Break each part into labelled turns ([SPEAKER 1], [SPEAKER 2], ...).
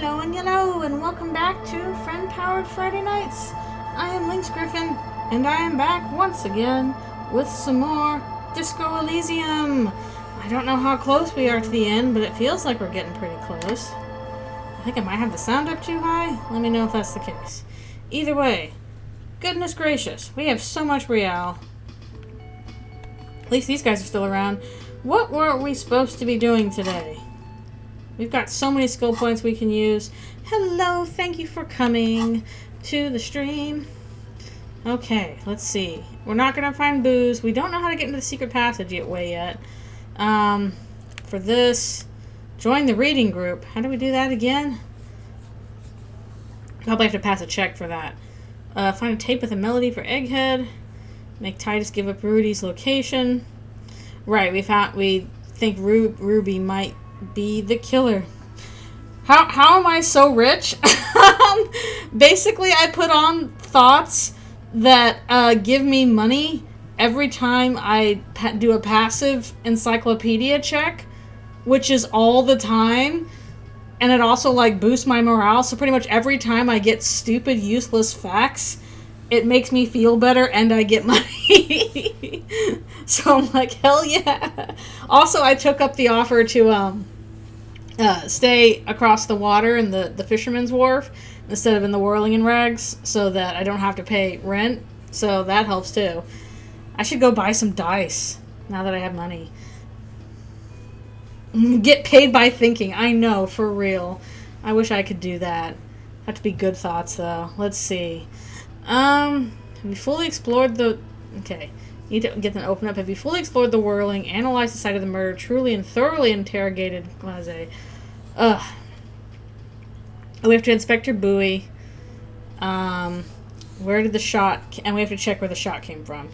[SPEAKER 1] Hello, and welcome back to Friend-Powered Friday Nights. I am LynxGriffin, and I am back once again with some more Disco Elysium. I don't know how close we are to the end, but it feels like we're getting pretty close. I think I might have the sound up too high. Let me know if that's the case. Either way, goodness gracious, we have so much real. At least these guys are still around. What were we supposed to be doing today? We've got so many skill points we can use. Hello, thank you for coming to the stream. Okay, let's see. We're not going to find booze. We don't know how to get into the secret passage yet. For this, join the reading group. How do we do that again? Probably have to pass a check for that. Find a tape with a melody for Egghead. Make Titus give up Rudy's location. Right, we think Ruby might be the killer. How am I so rich? Basically, I put on thoughts that give me money every time I do a passive encyclopedia check, which is all the time, and it also like boosts my morale. So pretty much every time I get stupid, useless facts, it makes me feel better and I get money. So I'm like, hell yeah. Also, I took up the offer to stay across the water in the fisherman's wharf instead of in the whirling in rags so that I don't have to pay rent. So that helps too. I should go buy some dice now that I have money. Get paid by thinking. I know, for real. I wish I could do that. Have to be good thoughts though. Let's see. Have you fully explored the... Okay. Need to get them open up. Have you fully explored the whirling, analyzed the site of the murder, truly and thoroughly interrogated Blase? Ugh. We have to inspect your buoy. Where did the shot... And we have to check where the shot came from.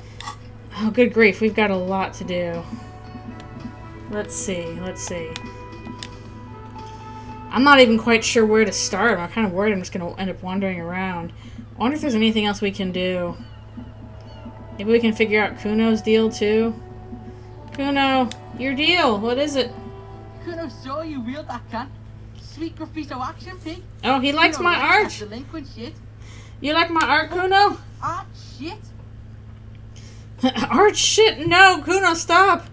[SPEAKER 1] Oh, good grief. We've got a lot to do. Let's see. I'm not even quite sure where to start. I'm kind of worried I'm just going to end up wandering around. I wonder if there's anything else we can do. Maybe we can figure out Kuno's deal, too. Kuno, your deal. What is it?
[SPEAKER 2] Kuno saw you wheeled that can. Sweet graffito action, pig.
[SPEAKER 1] Oh, he likes my art.
[SPEAKER 2] Delinquent shit.
[SPEAKER 1] You like my art, Kuno?
[SPEAKER 2] Art shit?
[SPEAKER 1] Art shit? No, Kuno, stop.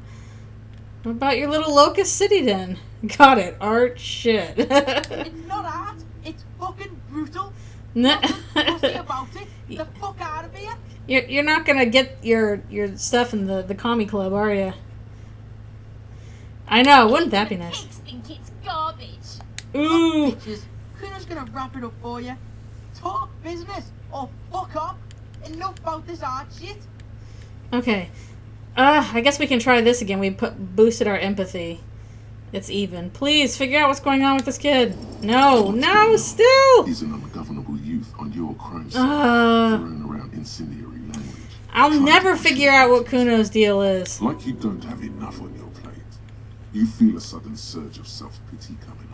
[SPEAKER 1] What about your little locust city, then? Got it. Art shit.
[SPEAKER 2] It's not art. It's fucking brutal. Nothing pussy about it. The fuck out of here.
[SPEAKER 1] You're not gonna get your stuff in the commie club, are you? I know, wouldn't that be nice?
[SPEAKER 3] Pigs think it's garbage.
[SPEAKER 1] Ooh.
[SPEAKER 2] Look, bitches, Kuno's gonna wrap it up for you. Talk business or fuck off. Enough about this art shit.
[SPEAKER 1] Okay. I guess we can try this again. We boosted our empathy. It's even. Please figure out what's going on with this kid. No, still.
[SPEAKER 4] He's an ungovernable youth on your crime scene, throwing around incendiary language.
[SPEAKER 1] I'll never figure out what Kuno's deal is.
[SPEAKER 4] Like you don't have enough on your plate. You feel a sudden surge of self-pity coming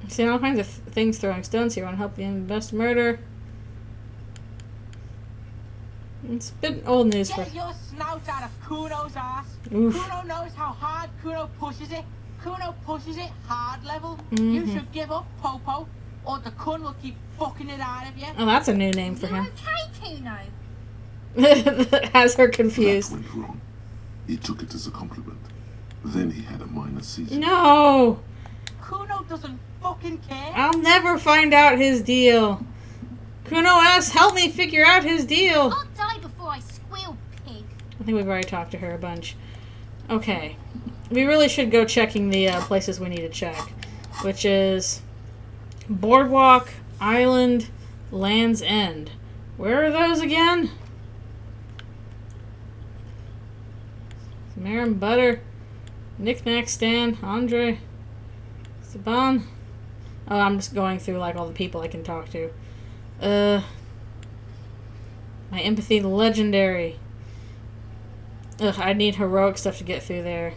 [SPEAKER 4] on.
[SPEAKER 1] See all kinds of things throwing stones here. Want to help the best murder? It's a bit old news for...
[SPEAKER 2] Get your snout out of Kuno's ass.
[SPEAKER 1] Oof.
[SPEAKER 2] Kuno knows how hard Kuno pushes it. Kuno pushes it hard level.
[SPEAKER 1] Mm-hmm.
[SPEAKER 2] You should give up, Popo, or the Kun will keep fucking it out of you.
[SPEAKER 1] Oh, that's a new name for
[SPEAKER 3] You
[SPEAKER 1] him.
[SPEAKER 3] okay, Kuno?
[SPEAKER 1] Has her confused.
[SPEAKER 4] That went wrong. He took it as a compliment. Then he had a minor seizure.
[SPEAKER 1] No!
[SPEAKER 2] Kuno doesn't fucking care.
[SPEAKER 1] I'll never find out his deal. Kuno asks, help me figure out his deal.
[SPEAKER 3] I'll die before I squeal, pig.
[SPEAKER 1] I think we've already talked to her a bunch. Okay. We really should go checking the places we need to check. Which is... Boardwalk, Island, Land's End. Where are those again? Marin Butter, Knick-Knack Stand, Andre, Saban. Oh, I'm just going through like all the people I can talk to. My empathy, legendary. Ugh, I need heroic stuff to get through there.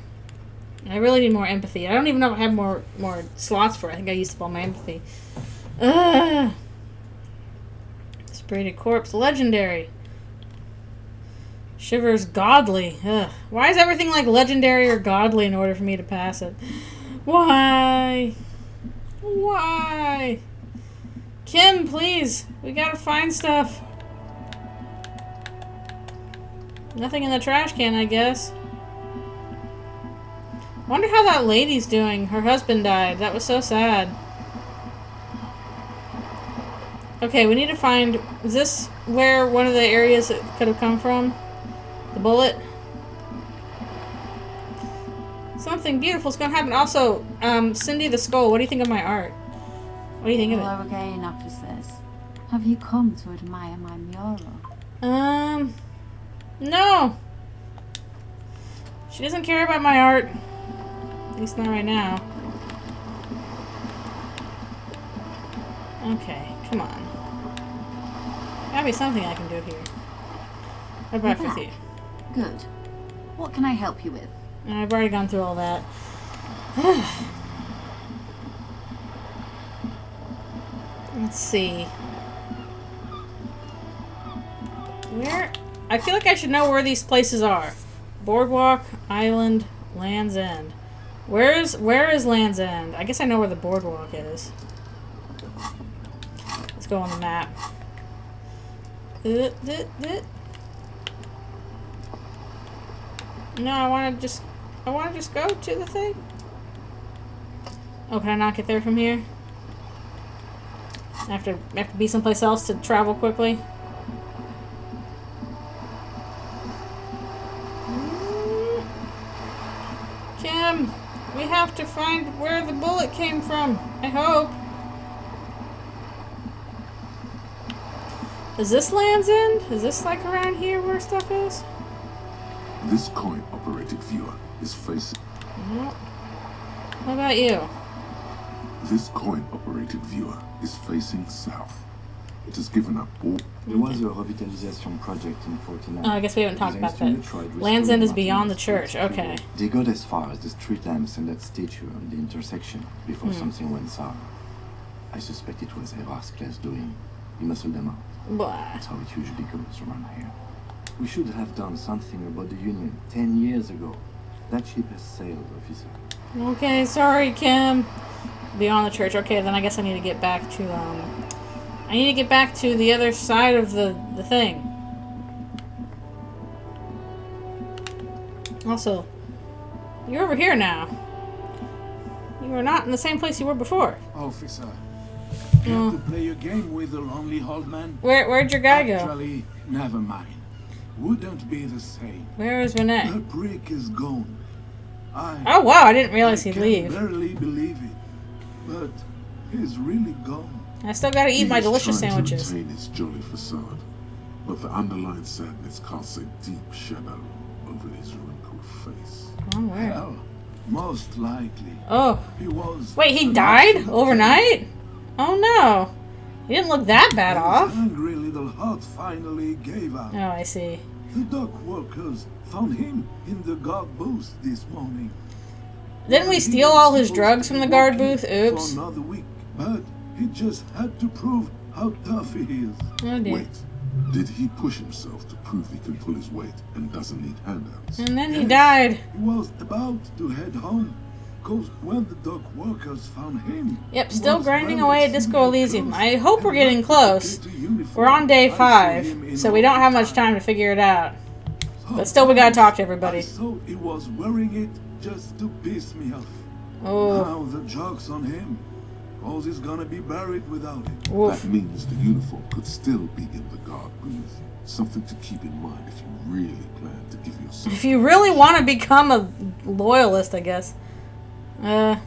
[SPEAKER 1] I really need more empathy. I don't even know if I have more slots for it. I think I used up all my empathy. Spirited Corpse, legendary. Shivers, godly. Ugh. Why is everything like legendary or godly in order for me to pass it? Why? Why? Kim, please. We gotta find stuff. Nothing in the trash can, I guess. Wonder how that lady's doing. Her husband died. That was so sad. Okay, we need to find... Is this where one of the areas it could have come from? The bullet? Something beautiful is going to happen. Also, Cindy the Skull, what do you think of my art? What do you think of it?
[SPEAKER 5] Hello again, actresses. Have you come to admire my mural?
[SPEAKER 1] No. She doesn't care about my art. At least not right now. Okay, come on. Gotta be something I can do here. What about with you?
[SPEAKER 5] Good. What can I help you with?
[SPEAKER 1] I've already gone through all that. Let's see. Where? I feel like I should know where these places are. Boardwalk, Island, Land's End. Where is Land's End? I guess I know where the boardwalk is. Let's go on the map. No, I want to just go to the thing. Oh, can I not get there from here? I have to be someplace else to travel quickly. Kim, we have to find where the bullet came from. I hope. Is this Land's End? Is this like around here where stuff is?
[SPEAKER 4] This coin-operated viewer is facing...
[SPEAKER 1] No. What about you?
[SPEAKER 4] This coin-operated viewer is facing south. It has given up all...
[SPEAKER 6] There was a revitalization project in 49.
[SPEAKER 1] Oh, I guess we haven't talked about that. Land's End is beyond the church. Okay.
[SPEAKER 6] They got as far as the street lamps and that statue on the intersection before something went sour. I suspect it was Erascles doing. He muscled them out.
[SPEAKER 1] Blah.
[SPEAKER 6] That's how it usually goes around here. We should have done something about the Union 10 years ago. That ship has sailed, officer.
[SPEAKER 1] Okay, sorry, Kim. Beyond the church. Okay, then I guess I need to get back to, I need to get back to the other side of the thing. Also, you're over here now. You are not in the same place you were before.
[SPEAKER 7] Officer, care to play a game with the lonely old man?
[SPEAKER 1] Where'd your guy go?
[SPEAKER 7] Actually, never mind. Wouldn't be the same.
[SPEAKER 1] Where is Renee?
[SPEAKER 7] The prick is gone.
[SPEAKER 1] Oh wow, I didn't realize he'd leave.
[SPEAKER 7] I barely believe it, but he's really gone.
[SPEAKER 1] I still gotta eat my delicious
[SPEAKER 4] He is
[SPEAKER 1] sandwiches.
[SPEAKER 4] trying to maintain his jolly facade, but the underlying sadness casts a deep shadow over his wrinkled face.
[SPEAKER 1] Oh, where?
[SPEAKER 7] Hell, most likely.
[SPEAKER 1] Oh.
[SPEAKER 7] He was.
[SPEAKER 1] Wait, he
[SPEAKER 7] an
[SPEAKER 1] died
[SPEAKER 7] absolute
[SPEAKER 1] overnight? Oh no. He didn't look that bad
[SPEAKER 7] His
[SPEAKER 1] off.
[SPEAKER 7] angry little heart finally gave up.
[SPEAKER 1] Oh, I see.
[SPEAKER 7] The dock workers found him in the guard booth this morning.
[SPEAKER 1] Didn't we steal all his drugs from the guard booth? Oops.
[SPEAKER 7] For another week, but he just had to prove how tough he is.
[SPEAKER 1] Oh dear.
[SPEAKER 4] Wait, did he push himself to prove he can pull his weight and doesn't need handouts?
[SPEAKER 1] And then he
[SPEAKER 7] Yes.
[SPEAKER 1] died.
[SPEAKER 7] He was about to head home, cause when the dock workers found him...
[SPEAKER 1] Yep,
[SPEAKER 7] he
[SPEAKER 1] still
[SPEAKER 7] was
[SPEAKER 1] grinding
[SPEAKER 7] wearing
[SPEAKER 1] away at Disco
[SPEAKER 7] civilian
[SPEAKER 1] Elysium.
[SPEAKER 7] clothes
[SPEAKER 1] I hope we're
[SPEAKER 7] and
[SPEAKER 1] getting
[SPEAKER 7] not
[SPEAKER 1] close.
[SPEAKER 7] into uniform.
[SPEAKER 1] We're on day
[SPEAKER 7] I saw
[SPEAKER 1] 5,
[SPEAKER 7] him in
[SPEAKER 1] so we don't have much
[SPEAKER 7] overtime.
[SPEAKER 1] time to figure it out. But still, we gotta talk to everybody.
[SPEAKER 7] I saw he was wearing it just to piss me off.
[SPEAKER 1] Oh.
[SPEAKER 7] Now the joke's on him. Cause he's gonna be buried without it.
[SPEAKER 1] Oof.
[SPEAKER 4] That means the uniform could still be in the guard booth. Something to keep in mind if you really plan to give yourself...
[SPEAKER 1] If you really want to become a loyalist, I guess.
[SPEAKER 7] No,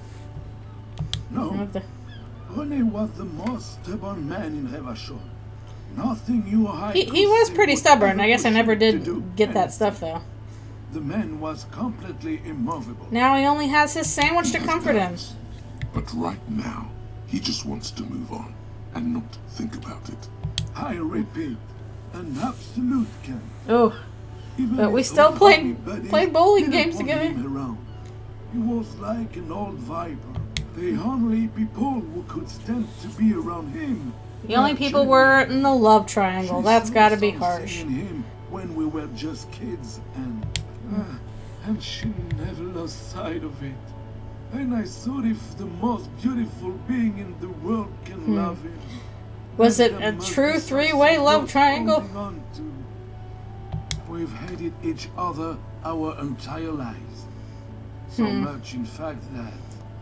[SPEAKER 1] What the...
[SPEAKER 7] Honey was the most stubborn man in Havashon. Nothing you or I
[SPEAKER 1] He
[SPEAKER 7] could
[SPEAKER 1] was
[SPEAKER 7] say
[SPEAKER 1] pretty
[SPEAKER 7] would
[SPEAKER 1] stubborn.
[SPEAKER 7] ever
[SPEAKER 1] I guess I
[SPEAKER 7] push
[SPEAKER 1] never
[SPEAKER 7] him to
[SPEAKER 1] did
[SPEAKER 7] do
[SPEAKER 1] get that
[SPEAKER 7] anything.
[SPEAKER 1] stuff, though.
[SPEAKER 7] The man was completely immovable.
[SPEAKER 1] Now he only has his sandwich to
[SPEAKER 4] He has
[SPEAKER 1] comfort him.
[SPEAKER 4] doubts. But right now, he just wants to move on and not think about it.
[SPEAKER 7] I repeat, an absolute can.
[SPEAKER 1] Oh.
[SPEAKER 7] Even
[SPEAKER 1] But we
[SPEAKER 7] his
[SPEAKER 1] still
[SPEAKER 7] old
[SPEAKER 1] played-
[SPEAKER 7] army buddies
[SPEAKER 1] played bowling
[SPEAKER 7] didn't
[SPEAKER 1] games
[SPEAKER 7] want
[SPEAKER 1] together.
[SPEAKER 7] him around. He was like an old viper. The only people who could stand to be around him.
[SPEAKER 1] The only people were in the love triangle. That's gotta be harsh.
[SPEAKER 7] In him when we were just kids, and she never lost sight of it. and I thought if the most beautiful being in the world can love him.
[SPEAKER 1] Was it
[SPEAKER 7] there
[SPEAKER 1] a
[SPEAKER 7] must
[SPEAKER 1] true
[SPEAKER 7] be
[SPEAKER 1] three-way
[SPEAKER 7] something
[SPEAKER 1] love
[SPEAKER 7] worth
[SPEAKER 1] triangle?
[SPEAKER 7] holding on to. We've hated each other our entire lives. So much, in fact,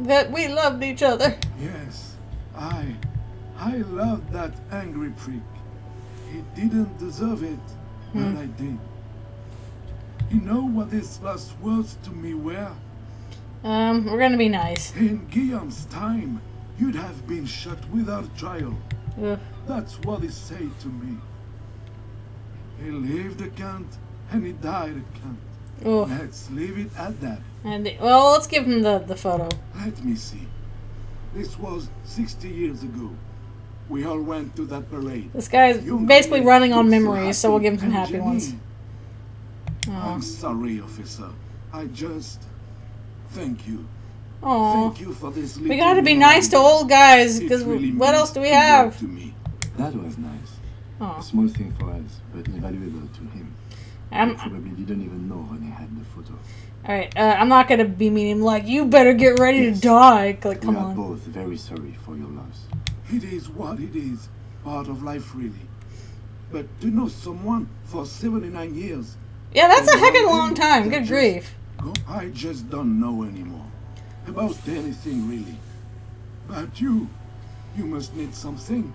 [SPEAKER 1] That we loved each other.
[SPEAKER 7] yes, I loved that angry prick. He didn't deserve it, but I did. You know what his last words to me were?
[SPEAKER 1] We're gonna be nice.
[SPEAKER 7] In Guillaume's time, you'd have been shot without trial.
[SPEAKER 1] Ugh.
[SPEAKER 7] That's what he said to me. He lived a cunt, and he died a cunt.
[SPEAKER 1] Ugh.
[SPEAKER 7] Let's leave it at that.
[SPEAKER 1] And well, let's give him the photo.
[SPEAKER 7] Let me see. This was 60 years ago. We all went to that parade.
[SPEAKER 1] This guy's
[SPEAKER 7] Young
[SPEAKER 1] basically
[SPEAKER 7] Jenny
[SPEAKER 1] running on
[SPEAKER 7] looked
[SPEAKER 1] memories, so we'll give him some
[SPEAKER 7] and
[SPEAKER 1] happy
[SPEAKER 7] Jenny,
[SPEAKER 1] ones.
[SPEAKER 7] I'm sorry, officer. I just... Thank you.
[SPEAKER 1] Aww.
[SPEAKER 7] Thank you for this
[SPEAKER 1] We
[SPEAKER 7] little
[SPEAKER 1] gotta be
[SPEAKER 7] reminder.
[SPEAKER 1] nice to old guys,
[SPEAKER 7] It
[SPEAKER 1] because
[SPEAKER 7] really
[SPEAKER 1] what
[SPEAKER 7] means
[SPEAKER 1] else do we
[SPEAKER 7] a lot
[SPEAKER 1] have?
[SPEAKER 7] to me.
[SPEAKER 6] That was nice. A
[SPEAKER 1] Aw.
[SPEAKER 6] small thing for us, but invaluable to him. He
[SPEAKER 1] I'm,
[SPEAKER 6] probably didn't even know René had the photo.
[SPEAKER 1] alright, I'm not gonna be meaning like, you better get ready
[SPEAKER 6] Yes.
[SPEAKER 1] to die. Like,
[SPEAKER 6] We
[SPEAKER 1] come
[SPEAKER 6] are
[SPEAKER 1] on.
[SPEAKER 6] both very sorry for your loss.
[SPEAKER 7] It is what it is. Part of life, really. But to know someone for 79 years...
[SPEAKER 1] Yeah, that's a
[SPEAKER 7] and
[SPEAKER 1] heck of a
[SPEAKER 7] one
[SPEAKER 1] long
[SPEAKER 7] thing
[SPEAKER 1] time.
[SPEAKER 7] that
[SPEAKER 1] Good
[SPEAKER 7] just
[SPEAKER 1] grief.
[SPEAKER 7] I just don't know anymore. About anything, really. But you must need something.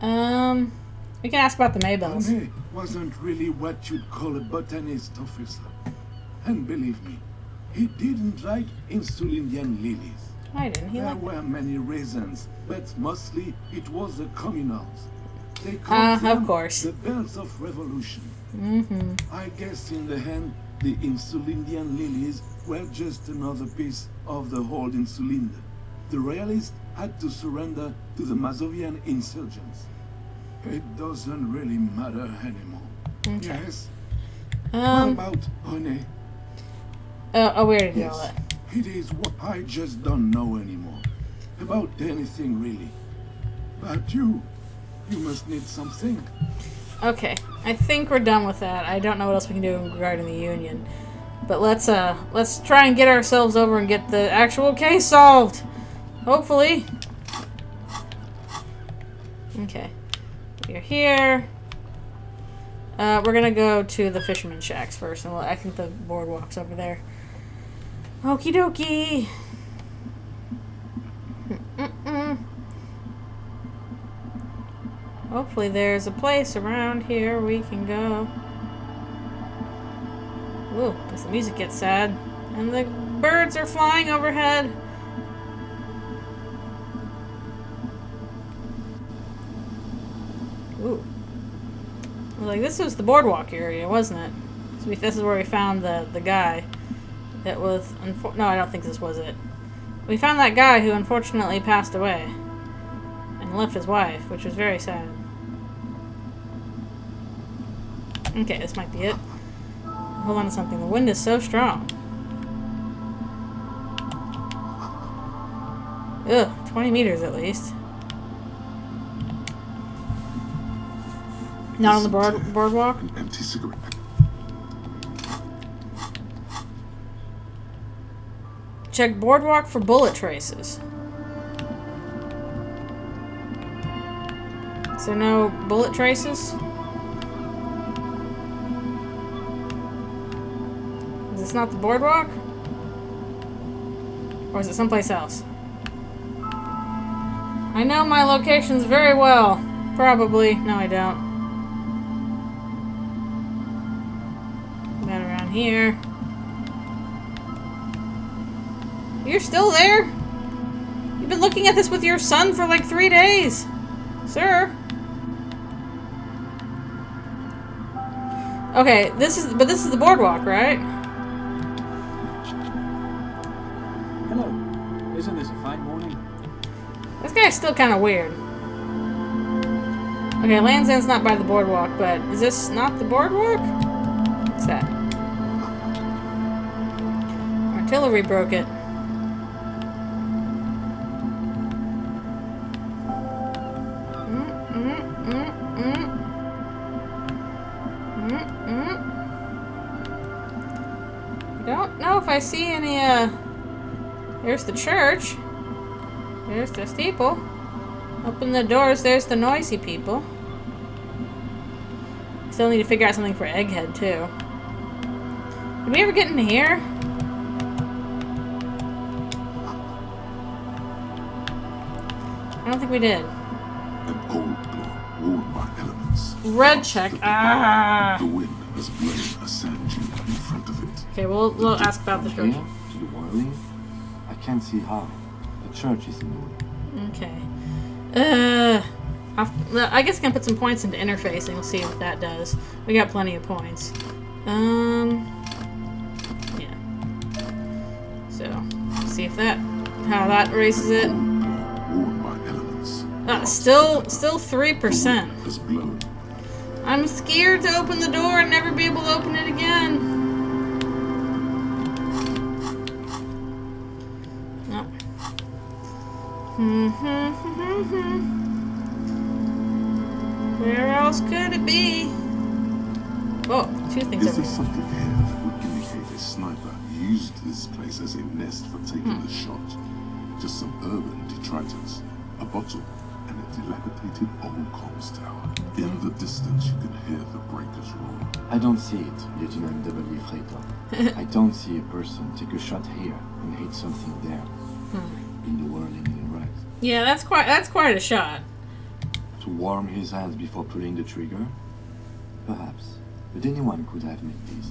[SPEAKER 1] We can ask about the Maybells.
[SPEAKER 7] René wasn't really what you'd call a botanist, officer. And believe me, he didn't like Insulindian lilies.
[SPEAKER 1] Why didn't he
[SPEAKER 7] There
[SPEAKER 1] like
[SPEAKER 7] were many reasons, but mostly it was the communals. They called
[SPEAKER 1] of
[SPEAKER 7] them
[SPEAKER 1] course.
[SPEAKER 7] the bells of revolution.
[SPEAKER 1] Mm-hmm.
[SPEAKER 7] I guess in the end, the Insulindian lilies were just another piece of the whole Insulinde. The royalists had to surrender to the Mazovian insurgents. It doesn't really matter anymore.
[SPEAKER 1] Okay.
[SPEAKER 7] Yes? What about René?
[SPEAKER 1] Oh, we already did all
[SPEAKER 7] Yes.
[SPEAKER 1] that.
[SPEAKER 7] It is what I just don't know anymore. About anything, really. But you must need something.
[SPEAKER 1] Okay, I think we're done with that. I don't know what else we can do regarding the union. But let's try and get ourselves over and get the actual case solved. Hopefully. Okay. We're here. We're gonna go to the fisherman shacks first, and I think the boardwalk's over there. Okie dokie. Hopefully there's a place around here we can go. Ooh, as the music gets sad. And the birds are flying overhead. Ooh. Like, this was the boardwalk area, wasn't it? So this is where we found the guy that was... No, I don't think this was it. We found that guy who unfortunately passed away. And left his wife, which was very sad. Okay, this might be it. Hold on to something. The wind is so strong. Ugh, 20 meters at least. Not on the boardwalk?
[SPEAKER 4] An empty cigarette.
[SPEAKER 1] Check boardwalk for bullet traces. Is there no bullet traces? Is this not the boardwalk? Or is it someplace else? I know my locations very well. Probably. No, I don't. Got around here. You're still there? You've been looking at this with your son for like 3 days. Sir. Okay, this is the boardwalk, right?
[SPEAKER 8] Hello. Isn't this a fine morning?
[SPEAKER 1] This guy's still kind of weird. Okay, Land's End's not by the boardwalk, but is this not the boardwalk? What's that? Artillery broke it. I don't know if I see any, There's the church. There's the steeple. Open the doors. There's the noisy people. Still need to figure out something for Egghead, too. Did we ever get in here? I don't think we did.
[SPEAKER 4] An old door worn by elements.
[SPEAKER 1] Red check. Ah!
[SPEAKER 4] The wind has blown a sand dune in front of it.
[SPEAKER 1] Okay, we'll ask about the church.
[SPEAKER 6] Here, to the whirling, I can't see how. The church is in the way.
[SPEAKER 1] Okay. I guess I can put some points into interfacing. We'll see what that does. We got plenty of points. Yeah. So, see if how that raises it.
[SPEAKER 4] Worn by elements.
[SPEAKER 1] Still 3%.
[SPEAKER 4] Has blown.
[SPEAKER 1] I'm scared to open the door and never be able to open it again. Nope. Where else could it be? Oh, two things
[SPEAKER 4] Is
[SPEAKER 1] over
[SPEAKER 4] there
[SPEAKER 1] here.
[SPEAKER 4] something here that would indicate a sniper used this place as a nest for taking the shot? Just some urban detritus, a bottle, and a dilapidated old comms tower. In the distance, you can hear the breakers roar.
[SPEAKER 6] I don't see it, Lieutenant W. Freighter. I don't see a person take a shot here and hit something there. In the whirling in rags.
[SPEAKER 1] Yeah, that's quite a shot.
[SPEAKER 6] To warm his hands before pulling the trigger? Perhaps. But anyone could have made this.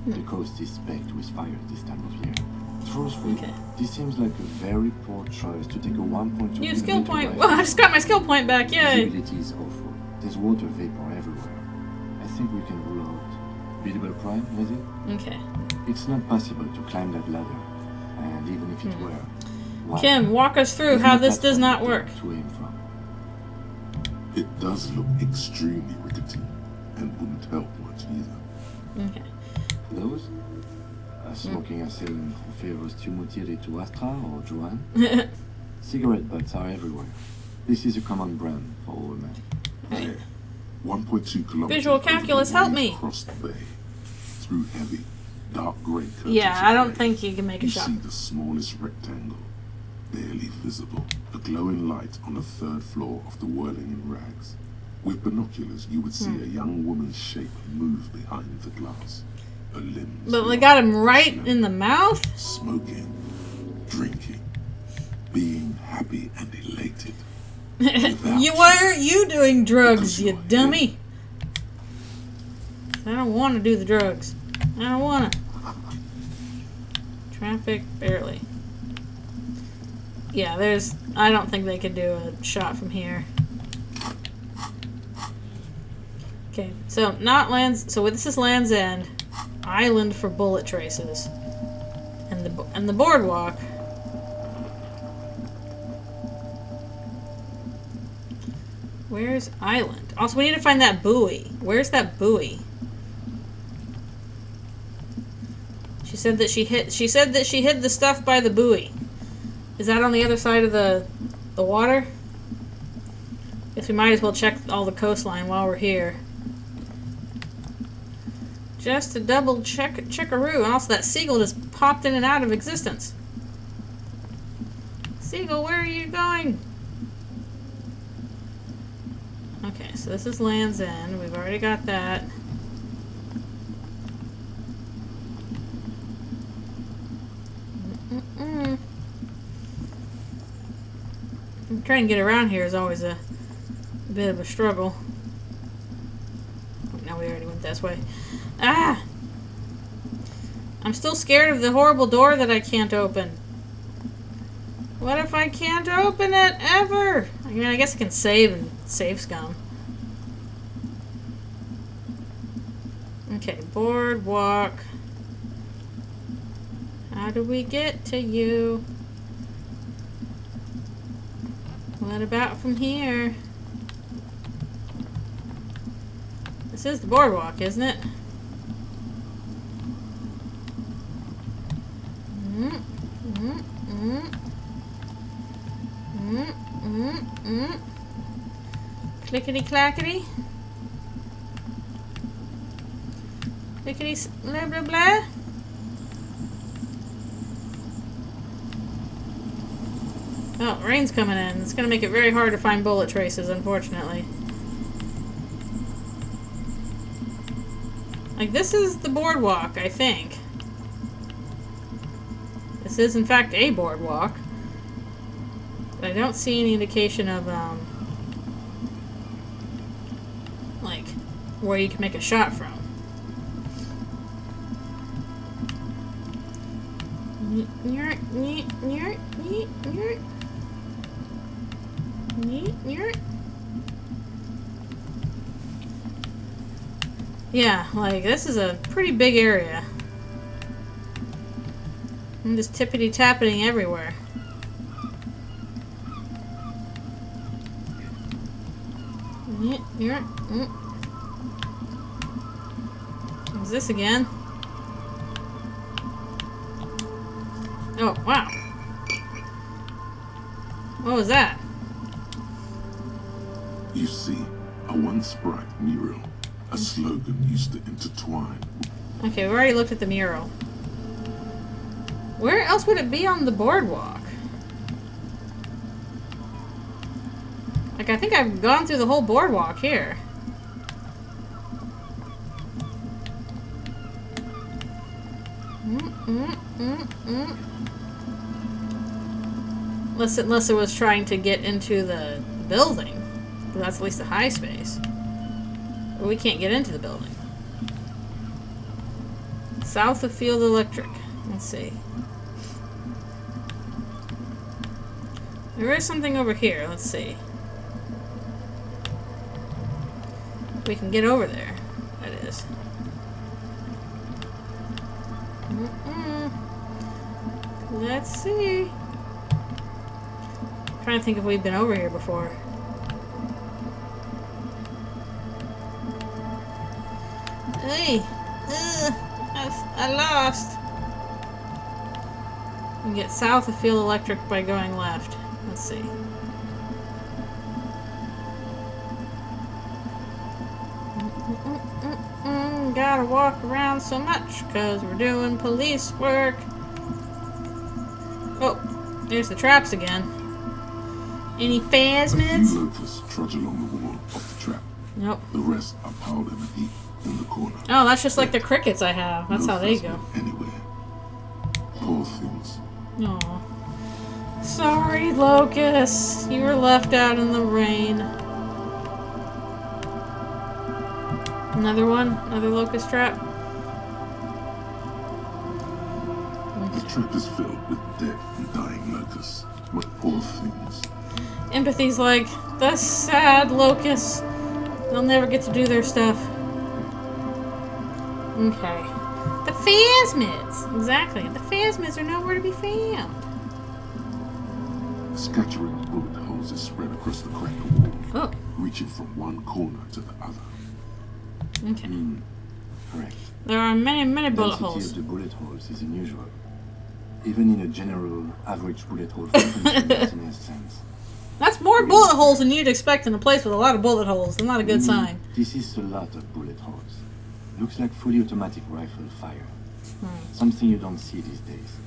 [SPEAKER 6] The coast is specked with fire this time of year. Truthfully,
[SPEAKER 1] Okay.
[SPEAKER 6] this seems like a very poor choice to take a 1.2
[SPEAKER 1] New skill
[SPEAKER 6] millimeter
[SPEAKER 1] point.
[SPEAKER 6] rifle.
[SPEAKER 1] Well, I just got my skill point back. Yay!
[SPEAKER 6] Visibility is awful. There's water vapor everywhere. I think we can rule out biddable prime, is it?
[SPEAKER 1] Okay.
[SPEAKER 6] It's not possible to climb that ladder. And even if it were, why?
[SPEAKER 1] Kim, walk us through
[SPEAKER 6] There's
[SPEAKER 1] how
[SPEAKER 6] no
[SPEAKER 1] this does not
[SPEAKER 6] platform
[SPEAKER 1] work.
[SPEAKER 6] to aim from.
[SPEAKER 4] It does look extremely rickety, and wouldn't help much either.
[SPEAKER 1] Okay.
[SPEAKER 6] Those? A smoking assailant who favors Tumutiri to Astra or Joanne? Cigarette butts are everywhere. This is a common brand for all men.
[SPEAKER 4] There, 1.2 kilometers.
[SPEAKER 1] Visual
[SPEAKER 4] over the
[SPEAKER 1] calculus, help
[SPEAKER 4] wave
[SPEAKER 1] me.
[SPEAKER 4] Across the bay, through heavy, dark grey curtains.
[SPEAKER 1] Yeah,
[SPEAKER 4] of
[SPEAKER 1] I don't
[SPEAKER 4] rain,
[SPEAKER 1] think you can make a
[SPEAKER 4] you
[SPEAKER 1] shot.
[SPEAKER 4] see the smallest rectangle, barely visible, a glowing light on the third floor of the whirling in rags. With binoculars, you would see a young woman's shape move behind the glass. Her limbs.
[SPEAKER 1] But we
[SPEAKER 4] locked,
[SPEAKER 1] got him right
[SPEAKER 4] slim,
[SPEAKER 1] in the mouth?
[SPEAKER 4] Smoking, drinking, being happy and elated.
[SPEAKER 1] Why aren't you doing drugs, you dummy? I don't want to do the drugs. I don't want to. Traffic, barely. Yeah, I don't think they could do a shot from here. Okay, so this is Land's End. Island for bullet traces. And the boardwalk. Where's Island? Also, we need to find that buoy. Where's that buoy? She said that she hid the stuff by the buoy. Is that on the other side of the water? Guess we might as well check all the coastline while we're here. Just to double checkaroo. And also that seagull just popped in and out of existence. Seagull, where are you going? Okay, so this is Land's End. We've already got that. Trying to get around here is always a bit of a struggle. No, we already went this way. Ah! I'm still scared of the horrible door that I can't open. What if I can't open it ever? I mean, I guess I can save and save scum. Okay, boardwalk. How do we get to you? What about from here? This is the boardwalk, isn't it? Clickety clackety. Clickety blah blah blah. Oh, rain's coming in. It's gonna make it very hard to find bullet traces, unfortunately. Like, this is the boardwalk, I think. This is, in fact, a boardwalk. But I don't see any indication of, like, where you can make a shot from. Yeah, like, this is a pretty big area. I'm just tippity-tapping everywhere. Is this again? Oh, wow. What was that?
[SPEAKER 4] You see, a once bright mural, a slogan used to intertwine.
[SPEAKER 1] Okay, we already looked at the mural. Where else would it be on the boardwalk? Like, I think I've gone through the whole boardwalk here. Unless it was trying to get into the building. That's at least a high space. But we can't get into the building. South of Field Electric. Let's see. There is something over here. Let's see. We can get over there. That is. Let's see. I'm trying to think if we've been over here before. Hey! I lost! You can get south of Field Electric by going left. Let's see. Gotta walk around so much because we're doing police work. Oh, there's the traps again. Any
[SPEAKER 4] A
[SPEAKER 1] phasmids?
[SPEAKER 4] few locusts trudge along the wall of the trap.
[SPEAKER 1] Nope.
[SPEAKER 4] The rest are piled in a heap in the corner.
[SPEAKER 1] Oh, that's just like the crickets I have. That's
[SPEAKER 4] No
[SPEAKER 1] how they
[SPEAKER 4] phasmid
[SPEAKER 1] go.
[SPEAKER 4] Anywhere. Poor things.
[SPEAKER 1] Aw. Sorry, locusts. You were left out in the rain. Another one? Another locust trap?
[SPEAKER 4] The trap is filled with dead and dying locusts. What poor things.
[SPEAKER 1] Empathy's like, the sad locusts. They'll never get to do their stuff. Okay. The phasmids! Exactly. The phasmids are nowhere to be found.
[SPEAKER 4] A scattering of bullet holes is spread across the cracked wall,
[SPEAKER 1] Oh,
[SPEAKER 4] reaching from one corner to the other.
[SPEAKER 1] okay.
[SPEAKER 6] Correct.
[SPEAKER 1] There are many, many bullet
[SPEAKER 6] Density
[SPEAKER 1] holes.
[SPEAKER 6] of the bullet holes is unusual. Even in a general average bullet hole frequency makes no sense.
[SPEAKER 1] That's more bullet holes than you'd expect in a place with a lot of bullet holes. That's not a good sign.
[SPEAKER 6] This is a lot of bullet holes. Looks like fully automatic rifle fire. Something you don't see these days.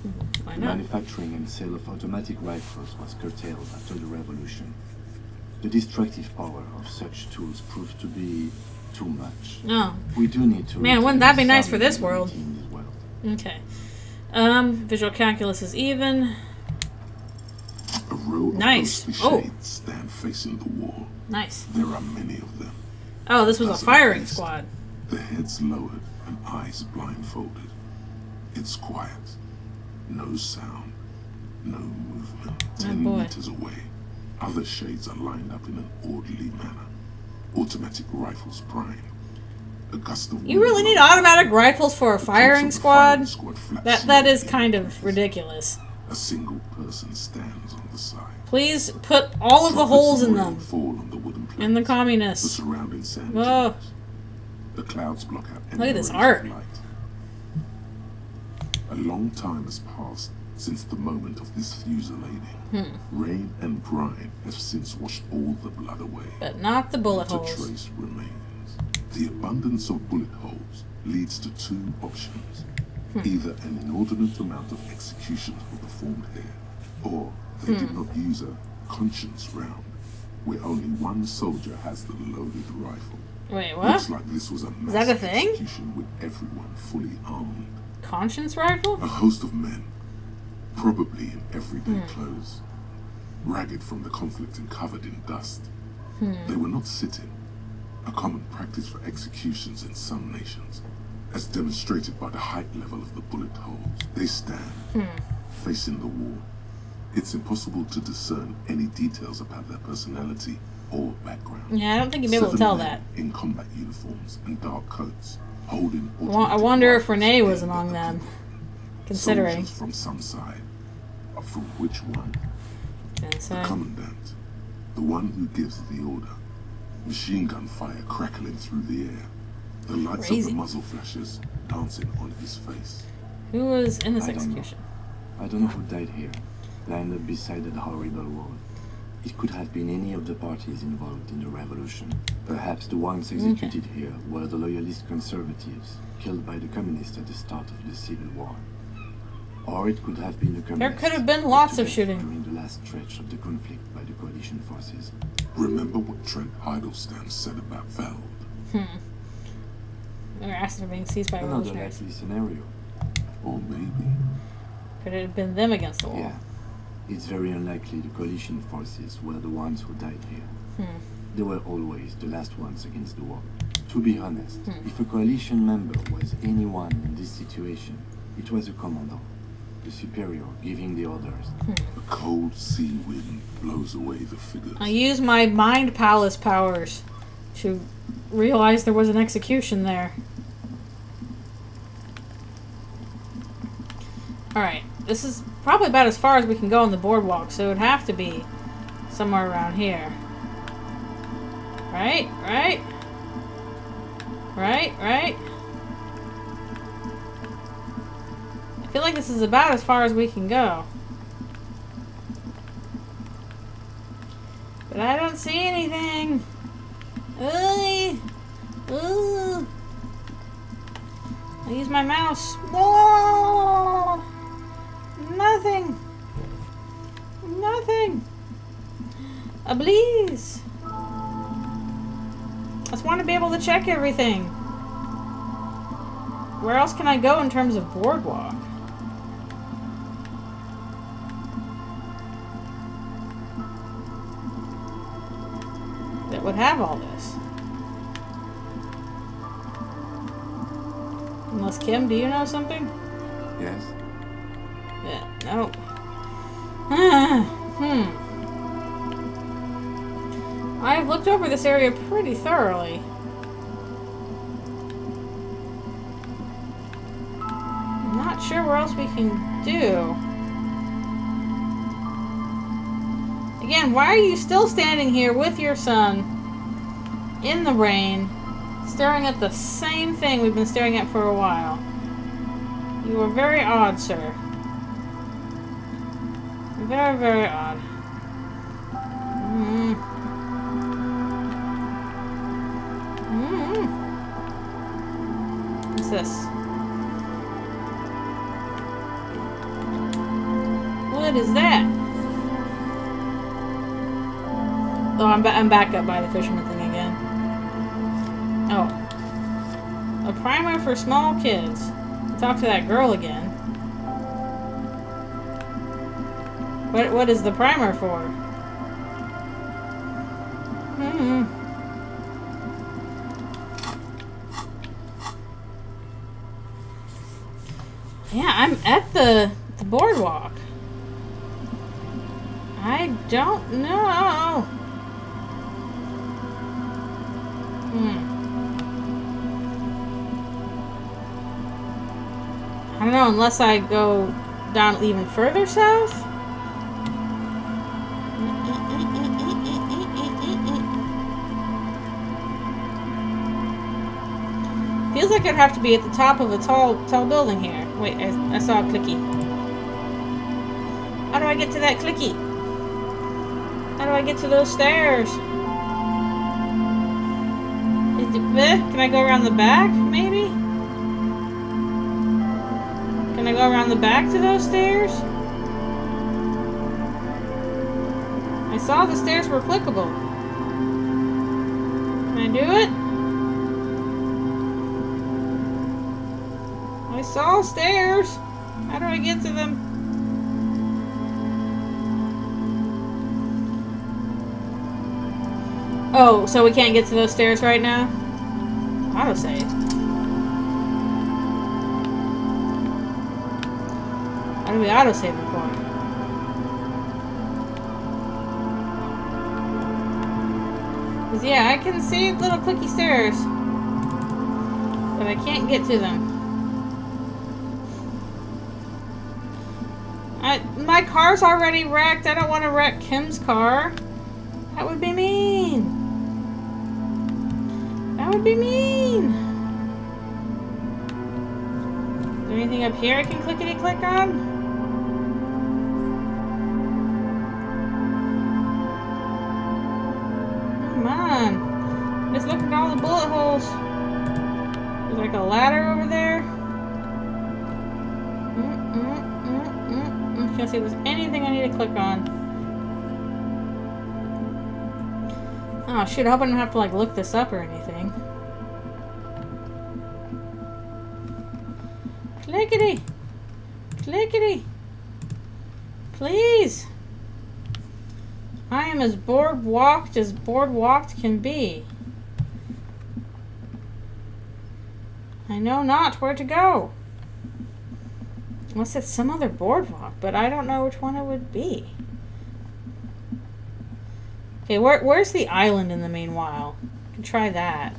[SPEAKER 1] Why
[SPEAKER 6] The
[SPEAKER 1] not?
[SPEAKER 6] manufacturing and sale of automatic rifles was curtailed after the revolution. The destructive power of such tools proved to be too much.
[SPEAKER 1] Oh,
[SPEAKER 6] We do need to.
[SPEAKER 1] Man, wouldn't
[SPEAKER 6] retain
[SPEAKER 1] that be nice
[SPEAKER 6] some
[SPEAKER 1] for this
[SPEAKER 6] unity
[SPEAKER 1] world?
[SPEAKER 6] in this world.
[SPEAKER 1] okay. Visual calculus is even.
[SPEAKER 4] A row of
[SPEAKER 1] Nice.
[SPEAKER 4] ghostly
[SPEAKER 1] Oh.
[SPEAKER 4] shades stand facing the wall.
[SPEAKER 1] Nice.
[SPEAKER 4] There are many of them.
[SPEAKER 1] Oh, this was a
[SPEAKER 4] Dozen
[SPEAKER 1] firing
[SPEAKER 4] at least.
[SPEAKER 1] squad.
[SPEAKER 4] Their heads lowered and eyes blindfolded. It's quiet. No sound. No movement. 10
[SPEAKER 1] boy.
[SPEAKER 4] meters away, other shades are lined up in an orderly manner. Automatic rifles primed. A gust of
[SPEAKER 1] You
[SPEAKER 4] wind
[SPEAKER 1] really need
[SPEAKER 4] blows.
[SPEAKER 1] automatic rifles for a
[SPEAKER 4] The
[SPEAKER 1] firing
[SPEAKER 4] trunks of the firing
[SPEAKER 1] squad?
[SPEAKER 4] flaps
[SPEAKER 1] That is
[SPEAKER 4] slowly
[SPEAKER 1] kind
[SPEAKER 4] in
[SPEAKER 1] of
[SPEAKER 4] place.
[SPEAKER 1] ridiculous.
[SPEAKER 4] A single person stands on the side.
[SPEAKER 1] Please put all of the
[SPEAKER 4] Droplets
[SPEAKER 1] holes
[SPEAKER 4] of
[SPEAKER 1] in
[SPEAKER 4] rain
[SPEAKER 1] them.
[SPEAKER 4] fall on the wooden planks.
[SPEAKER 1] And the
[SPEAKER 4] The
[SPEAKER 1] communists.
[SPEAKER 4] surrounding sand
[SPEAKER 1] Whoa.
[SPEAKER 4] dunes. The clouds block out any
[SPEAKER 1] Look at this
[SPEAKER 4] rays of
[SPEAKER 1] art.
[SPEAKER 4] light. A long time has passed since the moment of this fusillading. Rain and brine have since washed all the blood away.
[SPEAKER 1] But not the bullet
[SPEAKER 4] Not a
[SPEAKER 1] holes.
[SPEAKER 4] trace remains. The abundance of bullet holes leads to two options. Either an inordinate amount of executions were performed here, or They did not use a conscience round, where only one soldier has the loaded rifle.
[SPEAKER 1] Wait, what?
[SPEAKER 4] Looks like this was a
[SPEAKER 1] Is that a
[SPEAKER 4] mass
[SPEAKER 1] thing?
[SPEAKER 4] execution with everyone fully armed.
[SPEAKER 1] Conscience rifle?
[SPEAKER 4] A host of men, probably in everyday clothes, ragged from the conflict and covered in dust. They were not sitting, a common practice for executions in some nations, as demonstrated by the height level of the bullet holes. They stand, facing the wall. It's impossible to discern any details about their personality or background.
[SPEAKER 1] Yeah, I don't think you'd be able to
[SPEAKER 4] 7
[SPEAKER 1] tell
[SPEAKER 4] men
[SPEAKER 1] that.
[SPEAKER 4] in combat uniforms and dark coats, holding
[SPEAKER 1] I
[SPEAKER 4] automatic
[SPEAKER 1] wonder if
[SPEAKER 4] rifles
[SPEAKER 1] Renee was
[SPEAKER 4] aimed
[SPEAKER 1] among
[SPEAKER 4] at the
[SPEAKER 1] them.
[SPEAKER 4] people.
[SPEAKER 1] Considering.
[SPEAKER 4] Soldiers from some side, but from which one? The commandant, the one who gives the order. Machine gun fire crackling through the air, the lights of the muzzle flashes dancing on his face.
[SPEAKER 1] Who was in this
[SPEAKER 6] I don't know.
[SPEAKER 1] execution?
[SPEAKER 6] I don't know who died here, lined up beside that horrible wall. It could have been any of the parties involved in the revolution. Perhaps the ones executed here were the loyalist conservatives, killed by the communists at the start of the Civil War. Or it could have been the communists.
[SPEAKER 1] There could have been lots
[SPEAKER 6] put to
[SPEAKER 1] of
[SPEAKER 6] death
[SPEAKER 1] shooting.
[SPEAKER 6] during the last stretch of the conflict by the coalition forces.
[SPEAKER 4] Remember what Trent Heidelstein said about Veld?
[SPEAKER 1] Their assets are being seized by
[SPEAKER 6] Another
[SPEAKER 1] revolutionaries.
[SPEAKER 6] likely scenario.
[SPEAKER 4] Or maybe
[SPEAKER 1] Could it have been them against the wall?
[SPEAKER 6] Yeah. It's very unlikely the coalition forces were the ones who died here. They were always the last ones against the wall. To be honest, if a coalition member was anyone in this situation, it was a commandant, the superior giving the orders.
[SPEAKER 4] a cold sea wind blows away the figures.
[SPEAKER 1] I used my mind palace powers to realize there was an execution there. Alright, this is probably about as far as we can go on the boardwalk, so it would have to be somewhere around here. Right? Right? Right? Right? I feel like this is about as far as we can go. But I don't see anything. Ooh. Ooh. I use my mouse. Whoa. Nothing. Nothing. Please. I just want to be able to check everything. Where else can I go in terms of boardwalk? That would have all this. Unless Kim, do you know something?
[SPEAKER 6] Yes?
[SPEAKER 1] Yeah, no. I've looked over this area pretty thoroughly. I'm not sure where else we can do. Again, why are you still standing here with your son in the rain, staring at the same thing we've been staring at for a while? You are very odd, sir. Very, very odd. What's this? What is that? Oh, I'm back up by the fisherman thing again. Oh. A primer for small kids. Talk to that girl again. What is the primer for? Yeah, I'm at the boardwalk. I don't know. I don't know, unless I go down even further south? Feels like I'd have to be at the top of a tall building here. Wait, I saw a clicky. How do I get to that clicky? How do I get to those stairs? Can I go around the back, maybe? Can I go around the back to those stairs? I saw the stairs were clickable. Can I do it? I saw stairs. How do I get to them? Oh, so we can't get to those stairs right now? Autosave. How do we autosave them for? Because, yeah, I can see little clicky stairs. But I can't get to them. My car's already wrecked. I don't want to wreck Kim's car. That would be mean. That would be mean. Is there anything up here I can clickety-click on? Come on. Just look at all the bullet holes. There's like a ladder over there. I'm trying to see if there's anything I need to click on. Oh shoot, I hope I don't have to like look this up or anything. Clickety! Clickety! Please! I am as boardwalked can be. I know not where to go. Unless it's some other boardwalk, but I don't know which one it would be. Okay, where's the island in the meanwhile? I can try that.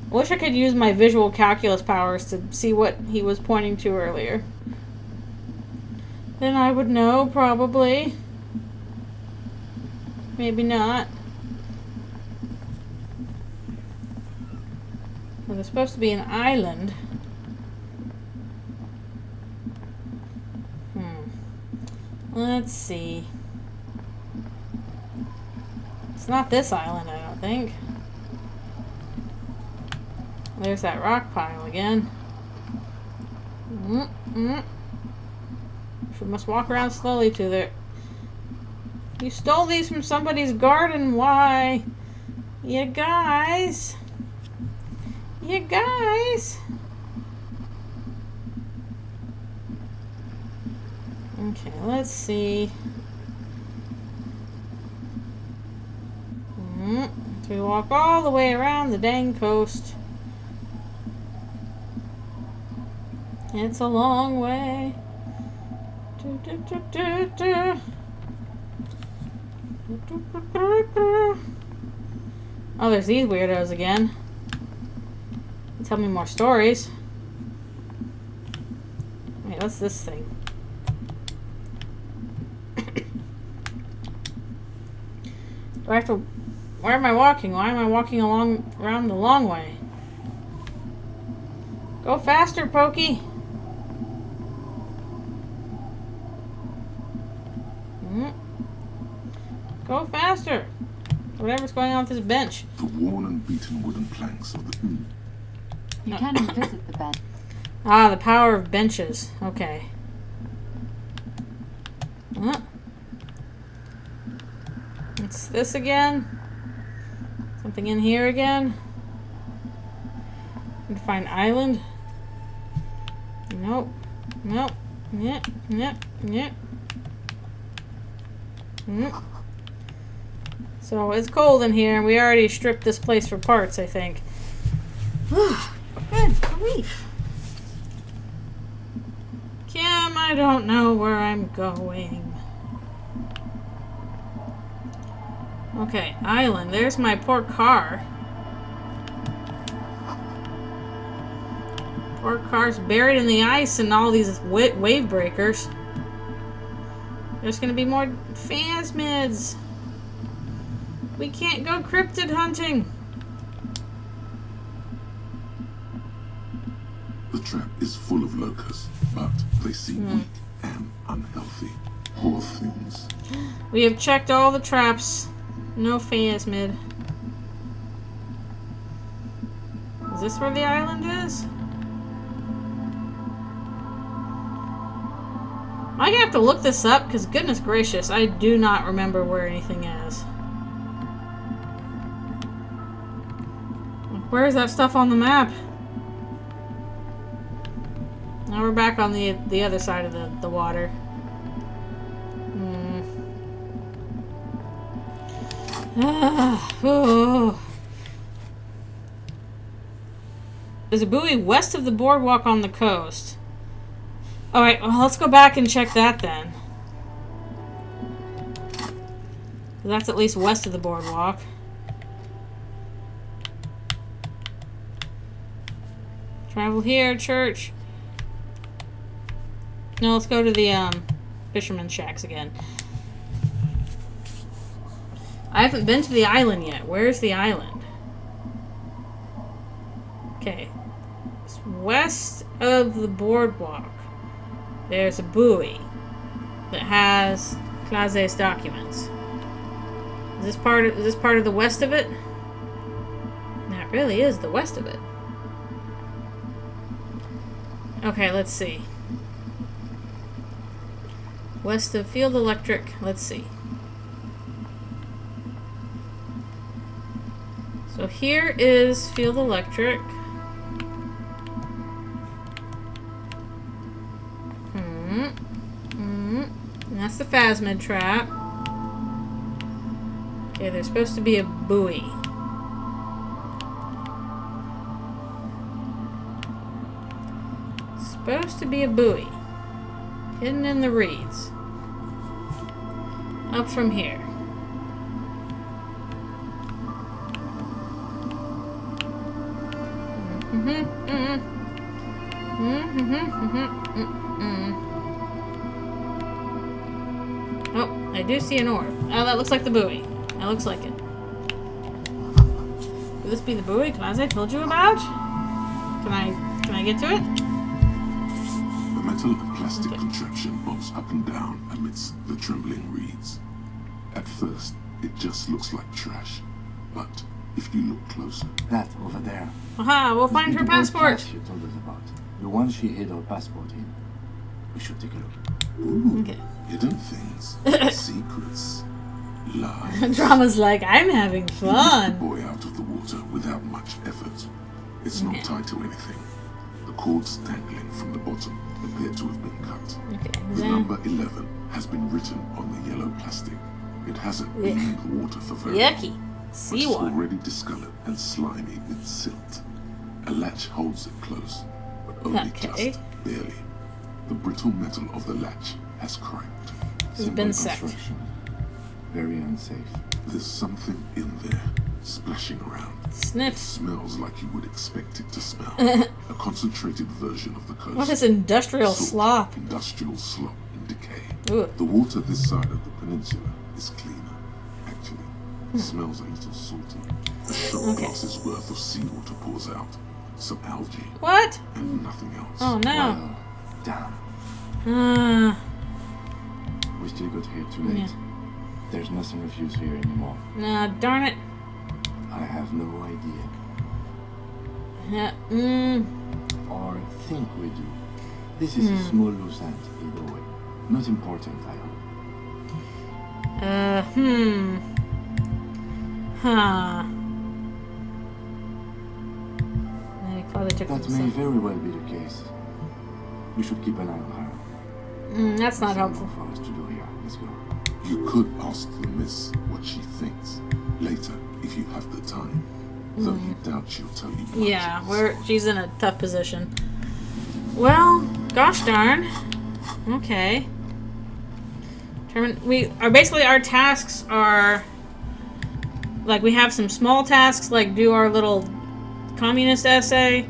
[SPEAKER 1] I wish I could use my visual calculus powers to see what he was pointing to earlier. Then I would know, probably. Maybe not. Well, there's supposed to be an island. Let's see. It's not this island, I don't think. There's that rock pile again. We must walk around slowly to there. You stole these from somebody's garden. Why? You guys. You guys. Okay, let's see. So we walk all the way around the dang coast. It's a long way. Oh, there's these weirdos again. Tell me more stories. Wait, what's this thing? Do I have to... Where am I walking? Why am I walking around the long way? Go faster, Pokey! Go faster! Whatever's going on with this bench.
[SPEAKER 4] The worn and beaten wooden planks of the...
[SPEAKER 5] You can revisit the bench.
[SPEAKER 1] Ah, the power of benches. Okay. It's this again. Something in here again. Need to find island. Nope. Nope. Yep. Yep. Yep. So it's cold in here, and we already stripped this place for parts, I think. Good grief. Kim, I don't know where I'm going. Okay, island. There's my poor car. Poor car's buried in the ice and all these wave breakers. There's gonna be more phasmids. We can't go cryptid hunting.
[SPEAKER 4] The trap is full of locusts, but they seem weak and unhealthy. Poor things.
[SPEAKER 1] We have checked all the traps. No phasmid. Is this where the island is? Am I gonna have to look this up? Because goodness gracious, I do not remember where anything is. Where is that stuff on the map? Now we're back on the other side of the water. Oh. There's a buoy west of the boardwalk on the coast. Alright, well, let's go back and check that then. That's at least west of the boardwalk. Travel here, church. No, let's go to the fisherman's shacks again. I haven't been to the island yet. Where's the island? Okay. It's west of the boardwalk. There's a buoy that has Claze's documents. Is this part of the west of it? That really is the west of it. Okay, let's see. West of Field Electric. Let's see. So here is Field Electric. And that's the Phasmid trap. Okay, there's supposed to be a buoy. Supposed to be a buoy. Hidden in the reeds. Up from here. Oh, I do see an orb. Oh, that looks like the buoy. That looks like it. Could this be the buoy I told you about? Can I get to it?
[SPEAKER 4] The metal and plastic contraption bobs up and down amidst the trembling reeds. At first, it just looks like trash, but if you look closer,
[SPEAKER 6] That over there.
[SPEAKER 1] Aha, we'll find her
[SPEAKER 6] The
[SPEAKER 1] passport.
[SPEAKER 6] glass you told us about. The one she hid her passport in. We should take a look.
[SPEAKER 4] ooh,
[SPEAKER 1] Okay.
[SPEAKER 4] hidden things, secrets, lies.
[SPEAKER 1] Drama's like, I'm having
[SPEAKER 4] He lifted the
[SPEAKER 1] fun.
[SPEAKER 4] boy out of the water without much effort. It's
[SPEAKER 1] Okay.
[SPEAKER 4] not tied to anything. The cords dangling from the bottom appear to have been cut.
[SPEAKER 1] Okay.
[SPEAKER 4] The
[SPEAKER 1] Then,
[SPEAKER 4] number 11 has been written on the yellow plastic. It hasn't been in the water for very
[SPEAKER 1] yucky.
[SPEAKER 4] long, but it's
[SPEAKER 1] Seawater.
[SPEAKER 4] already discolored and slimy with silt. A latch holds it close, but only
[SPEAKER 1] Okay.
[SPEAKER 4] just barely. The brittle metal of the latch has cracked.
[SPEAKER 1] Has been sacked.
[SPEAKER 6] construction. Very unsafe.
[SPEAKER 4] There's something in there, splashing around. It
[SPEAKER 1] Sniff.
[SPEAKER 4] smells like you would expect it to smell. A concentrated version of the coast.
[SPEAKER 1] What is industrial
[SPEAKER 4] Salt,
[SPEAKER 1] slop?
[SPEAKER 4] Industrial slop in decay.
[SPEAKER 1] Ooh.
[SPEAKER 4] The water this side of the peninsula is cleaner, actually. It smells a little salty. A shot
[SPEAKER 1] Okay.
[SPEAKER 4] glass's worth of seawater pours out. Some algae
[SPEAKER 1] What?
[SPEAKER 4] and nothing else.
[SPEAKER 1] Oh no.
[SPEAKER 6] Well, damn. We still got here too late.
[SPEAKER 1] Yeah.
[SPEAKER 6] There's nothing of use here anymore.
[SPEAKER 1] Nah, darn it.
[SPEAKER 6] I have no idea.
[SPEAKER 1] Yeah.
[SPEAKER 6] Or think we do. This is a small loose end, either way. Not important, I hope.
[SPEAKER 1] Huh. Maybe Claudia took
[SPEAKER 6] That
[SPEAKER 1] some
[SPEAKER 6] may
[SPEAKER 1] stuff.
[SPEAKER 6] very well be the case. We should keep an eye on her.
[SPEAKER 1] That's not
[SPEAKER 6] There's
[SPEAKER 1] helpful.
[SPEAKER 6] more for us to do here. Let's go.
[SPEAKER 4] You could ask the miss what she thinks later if you have the time. Though you doubt she'll tell you much.
[SPEAKER 1] Yeah, she's in a tough position. Well, gosh darn. Okay. Basically our tasks are like we have some small tasks like do our little communist essay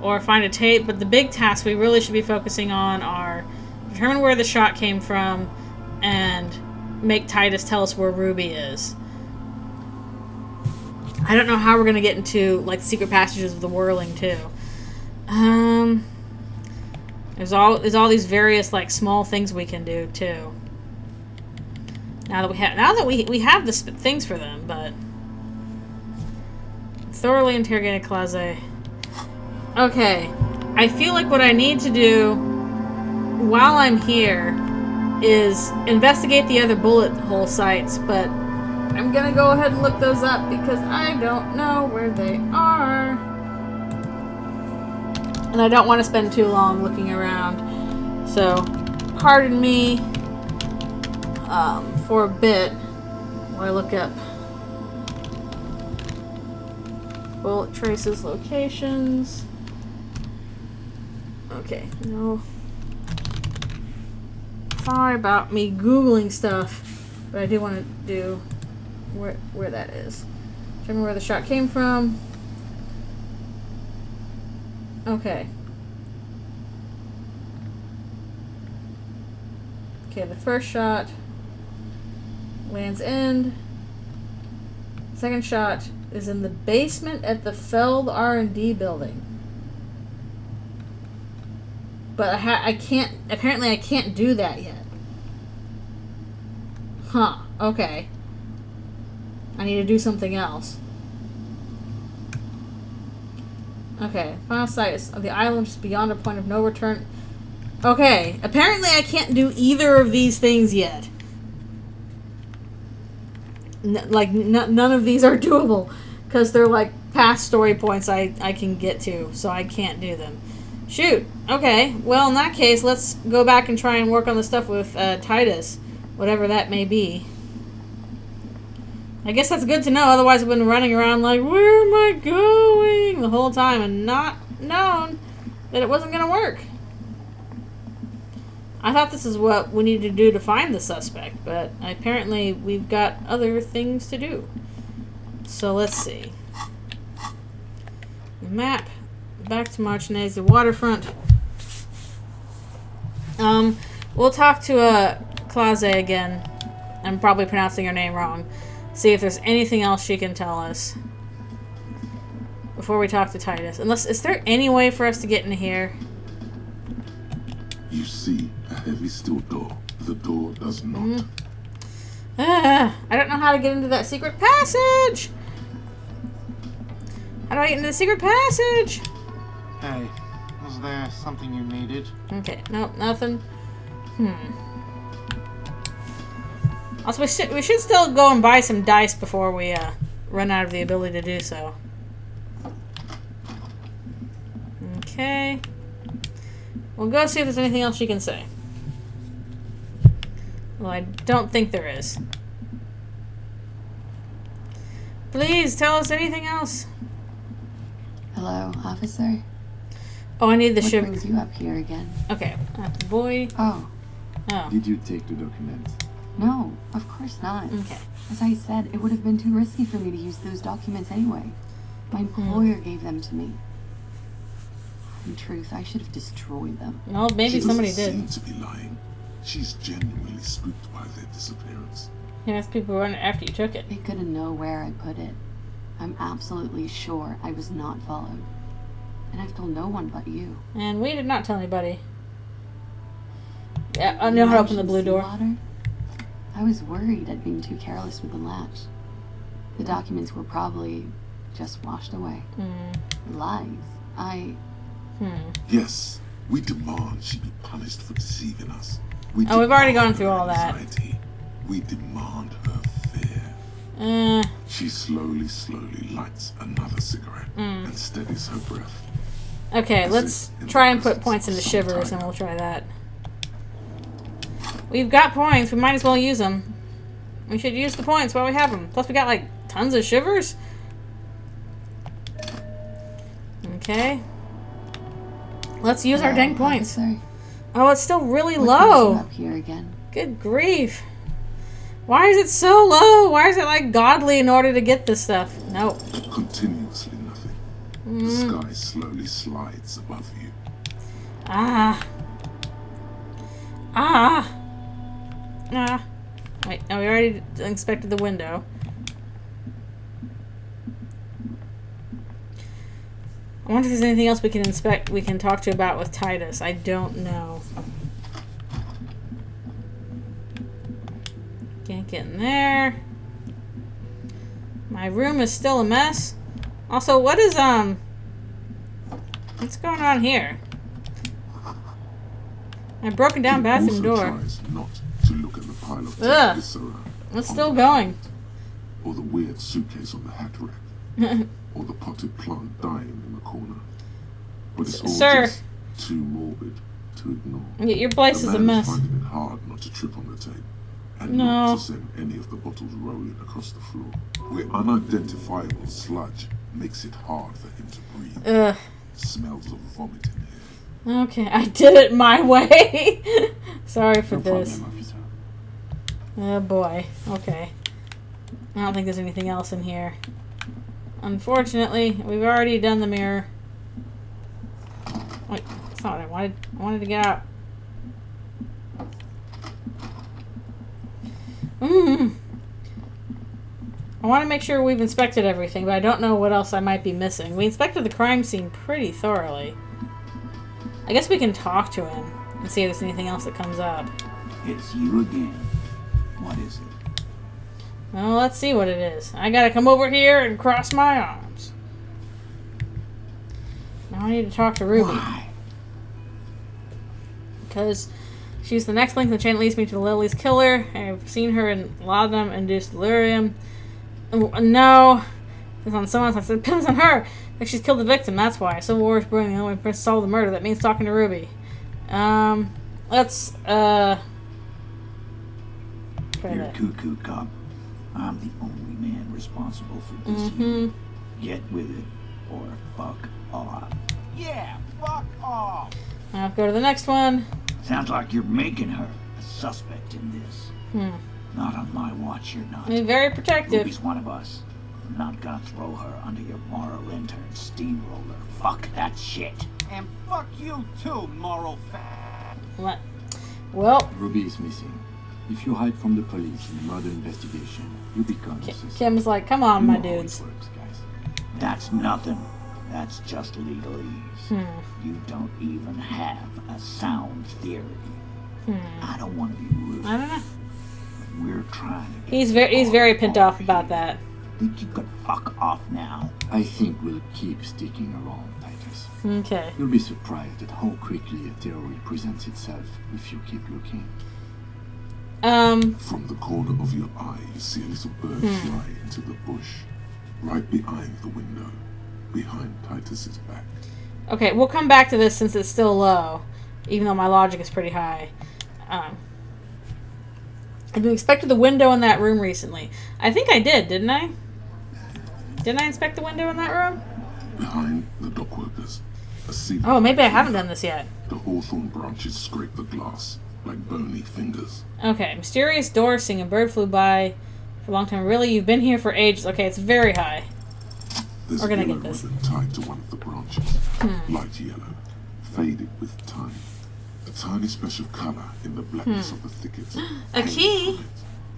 [SPEAKER 1] or find a tape, but the big tasks we really should be focusing on are determine where the shot came from and make Titus tell us where Ruby is. I don't know how we're gonna get into like secret passages of the Whirling too. There's all these various like small things we can do too. Now that we have the things for them, but thoroughly interrogated Claze. Okay, I feel like what I need to do while I'm here is investigate the other bullet hole sites, but I'm gonna go ahead and look those up because I don't know where they are. And I don't want to spend too long looking around. So, pardon me for a bit while I look up bullet traces, locations. Okay, no. Sorry about me Googling stuff, but I do want to do where that is. Show me where the shot came from. Okay. Okay, the first shot lands end. Second shot is in the basement at the Feld R&D building. But I can't, apparently I can't do that yet. Huh, okay. I need to do something else. Okay, final site is the island just beyond a point of no return. Okay, apparently I can't do either of these things yet. None of these are doable because they're like past story points I can get to, so I can't do them. Shoot. Okay, well in that case, let's go back and try and work on the stuff with Titus, whatever that may be. I guess that's good to know, otherwise I've been running around like, where am I going the whole time and not known that it wasn't going to work. I thought this is what we needed to do to find the suspect, but apparently we've got other things to do. So let's see. The map. Back to Martinez, the waterfront. We'll talk to Claze again. I'm probably pronouncing her name wrong. See if there's anything else she can tell us before we talk to Titus. Unless, is there any way for us to get in here?
[SPEAKER 4] You see a heavy steel door. The door does not.
[SPEAKER 1] I don't know how to get into that secret passage. How do I get into the secret passage?
[SPEAKER 9] Hey, was there something you needed?
[SPEAKER 1] Okay, nope, nothing. Also, we should still go and buy some dice before we run out of the ability to do so. Okay. We'll go see if there's anything else she can say. Well, I don't think there is. Please, tell us anything else.
[SPEAKER 5] Hello, officer?
[SPEAKER 1] Oh, I need the
[SPEAKER 5] What
[SPEAKER 1] shiv.
[SPEAKER 5] brings you up here again?
[SPEAKER 1] Okay, boy.
[SPEAKER 5] Oh,
[SPEAKER 6] Did you take the documents?
[SPEAKER 5] no, of course not.
[SPEAKER 1] Okay.
[SPEAKER 5] As I said, it would have been too risky for me to use those documents anyway. My employer gave them to me. In truth, I should have destroyed them.
[SPEAKER 1] Well, maybe
[SPEAKER 4] She
[SPEAKER 1] somebody
[SPEAKER 4] doesn't
[SPEAKER 1] did.
[SPEAKER 4] seem to be lying. She's genuinely spooked by their disappearance.
[SPEAKER 1] Yeah, that's people running after you took it.
[SPEAKER 5] They couldn't know where I put it. I'm absolutely sure I was not followed. And I've told no one but you.
[SPEAKER 1] And we did not tell anybody. Yeah, I know how to open the blue door.
[SPEAKER 5] Seawater? I was worried I'd been too careless with the latch. The documents were probably just washed away. Lies.
[SPEAKER 4] Yes, we demand she be punished for deceiving us.
[SPEAKER 1] Oh, we've already gone
[SPEAKER 4] demand
[SPEAKER 1] through
[SPEAKER 4] her
[SPEAKER 1] all that.
[SPEAKER 4] anxiety. We demand her fear. She slowly lights another cigarette and steadies her breath.
[SPEAKER 1] Okay,
[SPEAKER 4] As
[SPEAKER 1] let's
[SPEAKER 4] if in
[SPEAKER 1] try
[SPEAKER 4] the
[SPEAKER 1] and put
[SPEAKER 4] presence
[SPEAKER 1] points
[SPEAKER 4] of
[SPEAKER 1] into
[SPEAKER 4] some
[SPEAKER 1] shivers, and
[SPEAKER 4] tiger.
[SPEAKER 1] we'll try that. We've got points. We might as well use them. We should use the points while we have them. Plus, we got like tons of shivers. Okay. Let's use our dang points.
[SPEAKER 5] Officer.
[SPEAKER 1] Oh, it's still really
[SPEAKER 5] What brings you
[SPEAKER 1] low.
[SPEAKER 5] up here again?
[SPEAKER 1] Good grief. Why is it so low? Why is it like godly in order to get this stuff? Nope.
[SPEAKER 4] Continuously nothing. The sky slowly slides above you. Wait, no, we already inspected the window. I wonder if there's anything else we can inspect, we can talk to about with Titus. I don't know. Can't get in there. My room is still a mess. Also, what is, what's going on here? A broken down He
[SPEAKER 1] bathroom
[SPEAKER 4] also
[SPEAKER 1] door.
[SPEAKER 4] tries not look at the pile of
[SPEAKER 1] Ugh.
[SPEAKER 4] viscera.
[SPEAKER 1] It's
[SPEAKER 4] on
[SPEAKER 1] still
[SPEAKER 4] the
[SPEAKER 1] going.
[SPEAKER 4] hat, or the weird suitcase on the hat rack, or the potted plant dying in the corner. But it's all
[SPEAKER 1] Sir.
[SPEAKER 4] just too morbid to ignore.
[SPEAKER 1] Your place
[SPEAKER 4] The
[SPEAKER 1] is a
[SPEAKER 4] man
[SPEAKER 1] mess.
[SPEAKER 4] finding it hard not to trip on the tape, and
[SPEAKER 1] No.
[SPEAKER 4] not to send any of the bottles rolling across the floor. Where unidentifiable sludge makes it hard for him to breathe.
[SPEAKER 1] Ugh.
[SPEAKER 4] Smells of vomit in here.
[SPEAKER 1] Okay, I did it my way. Sorry for
[SPEAKER 6] No
[SPEAKER 1] this.
[SPEAKER 6] problem, officer.
[SPEAKER 1] Oh boy. Okay. I don't think there's anything else in here. Unfortunately, we've already done the mirror. Wait, that's not what I wanted. I wanted to get out. I want to make sure we've inspected everything, but I don't know what else I might be missing. We inspected the crime scene pretty thoroughly. I guess we can talk to him and see if there's anything else that comes up.
[SPEAKER 10] It's you again. What is it?
[SPEAKER 1] Well, let's see what it is. I gotta come over here and cross my arms. Now I need to talk to Ruby.
[SPEAKER 10] Why?
[SPEAKER 1] Because she's the next link in the chain that leads me to Lily's killer. I've seen her in laudanum-induced delirium. No. It's on someone else. It depends on her. Like she's killed the victim, that's why. Civil War is brewing. The only way to solve the murder. That means talking to Ruby. Let's, try
[SPEAKER 10] You're
[SPEAKER 1] that.
[SPEAKER 10] cuckoo, cop. I'm the only man responsible for this unit. Get with it, or fuck off.
[SPEAKER 2] Yeah, fuck off.
[SPEAKER 1] I'll go to the next one.
[SPEAKER 10] Sounds like you're making her a suspect in this. Not on my watch, you're not.
[SPEAKER 1] He's very protective.
[SPEAKER 10] Ruby's one of us. I'm not gonna throw her under your moral intern steamroller. Fuck that shit.
[SPEAKER 2] And fuck you too, moral fat.
[SPEAKER 1] What? Well,
[SPEAKER 6] Ruby is missing. If you hide from the police in a murder investigation, you become a suspect.
[SPEAKER 1] Kim's like, come on,
[SPEAKER 6] You
[SPEAKER 1] my
[SPEAKER 6] know how it
[SPEAKER 1] dudes.
[SPEAKER 6] works, guys.
[SPEAKER 10] That's nothing. That's just legalese. You don't even have a sound theory. I don't want to be rude.
[SPEAKER 1] I don't know.
[SPEAKER 10] but We're trying to get
[SPEAKER 1] He's very pent off
[SPEAKER 10] here.
[SPEAKER 1] about that.
[SPEAKER 10] Think you could fuck off now?
[SPEAKER 6] I think we'll keep sticking around, Titus.
[SPEAKER 1] Okay.
[SPEAKER 6] You'll be surprised at how quickly a theory presents itself if you keep looking.
[SPEAKER 4] From the corner of your eye, you see a little bird fly into the bush, right behind the window, behind Titus's back.
[SPEAKER 1] Okay, we'll come back to this since it's still low, even though my logic is pretty high. Have you inspected the window in that room recently? I think I did, didn't I? Didn't I inspect the window in that room?
[SPEAKER 4] Behind the dock workers, a ceiling.
[SPEAKER 1] Oh, maybe I haven't done this yet.
[SPEAKER 4] The hawthorn branches scrape the glass like bony fingers.
[SPEAKER 1] Okay, mysterious door singing, a bird flew by for a long time. Really, you've been here for ages. Okay, it's very high.
[SPEAKER 4] There's
[SPEAKER 1] We're
[SPEAKER 4] a
[SPEAKER 1] gonna
[SPEAKER 4] yellow
[SPEAKER 1] get this.
[SPEAKER 4] ribbon tied to one of the branches, light yellow, faded with time. A tiny splash of colour in the blackness of the thicket.
[SPEAKER 1] A
[SPEAKER 4] Hanging
[SPEAKER 1] key?
[SPEAKER 4] from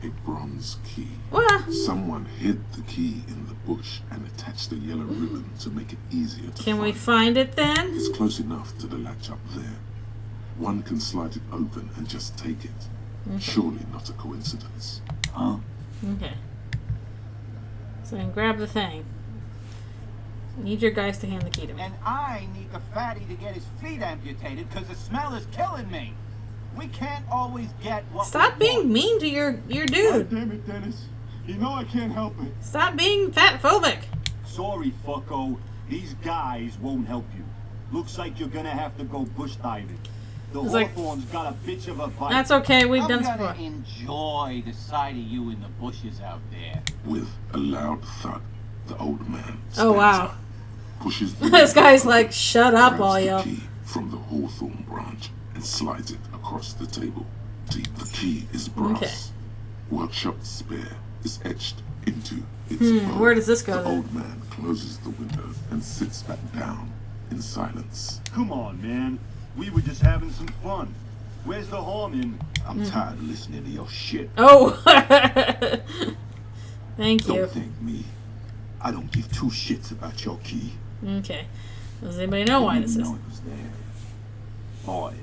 [SPEAKER 4] it, a bronze key.
[SPEAKER 1] What?
[SPEAKER 4] Someone hid the key in the bush and attached the yellow ribbon to make it easier to
[SPEAKER 1] Can
[SPEAKER 4] find.
[SPEAKER 1] we find it then?
[SPEAKER 4] It's close enough to the latch up there. One can slide it open and just take it. Surely not a coincidence.
[SPEAKER 10] Huh?
[SPEAKER 1] Okay. So then grab the thing. Need your guys to hand the key to me.
[SPEAKER 2] And I need the fatty to get his feet amputated because the smell is killing me. We can't always get what
[SPEAKER 1] Stop
[SPEAKER 2] we
[SPEAKER 1] being
[SPEAKER 2] want.
[SPEAKER 1] mean to your
[SPEAKER 7] God
[SPEAKER 1] dude.
[SPEAKER 7] damn it, Dennis. You know I can't help it.
[SPEAKER 1] Stop being fat phobic.
[SPEAKER 11] Sorry, fucko. These guys won't help you. Looks like you're gonna have to go bush diving. The
[SPEAKER 1] It's like-
[SPEAKER 11] Hawthorne's got a bitch of a bite.
[SPEAKER 1] That's okay, we've
[SPEAKER 2] I'm
[SPEAKER 1] done this
[SPEAKER 2] gonna
[SPEAKER 1] before.
[SPEAKER 2] enjoy the sight of you in the bushes out there.
[SPEAKER 4] With a loud thud, the old man
[SPEAKER 1] Oh,
[SPEAKER 4] stands
[SPEAKER 1] wow.
[SPEAKER 4] up, pushes the
[SPEAKER 1] This guy's
[SPEAKER 4] open,
[SPEAKER 1] like, shut up,
[SPEAKER 4] grabs
[SPEAKER 1] all
[SPEAKER 4] the
[SPEAKER 1] y'all.
[SPEAKER 4] key from the hawthorn branch and slides it across the table. The key is brass.
[SPEAKER 1] Okay.
[SPEAKER 4] Workshop spare is etched into its bone.
[SPEAKER 1] where does this go
[SPEAKER 4] The
[SPEAKER 1] then?
[SPEAKER 4] old man closes the window and sits back down in silence.
[SPEAKER 11] Come on, man. We were just having some fun. Where's the harm in?
[SPEAKER 10] I'm tired of listening to your shit.
[SPEAKER 1] Oh! Thank you.
[SPEAKER 10] Don't thank me. I don't give two shits about your key.
[SPEAKER 1] Okay. Does anybody know why this
[SPEAKER 10] Didn't
[SPEAKER 1] is?
[SPEAKER 10] know it was there. Boys.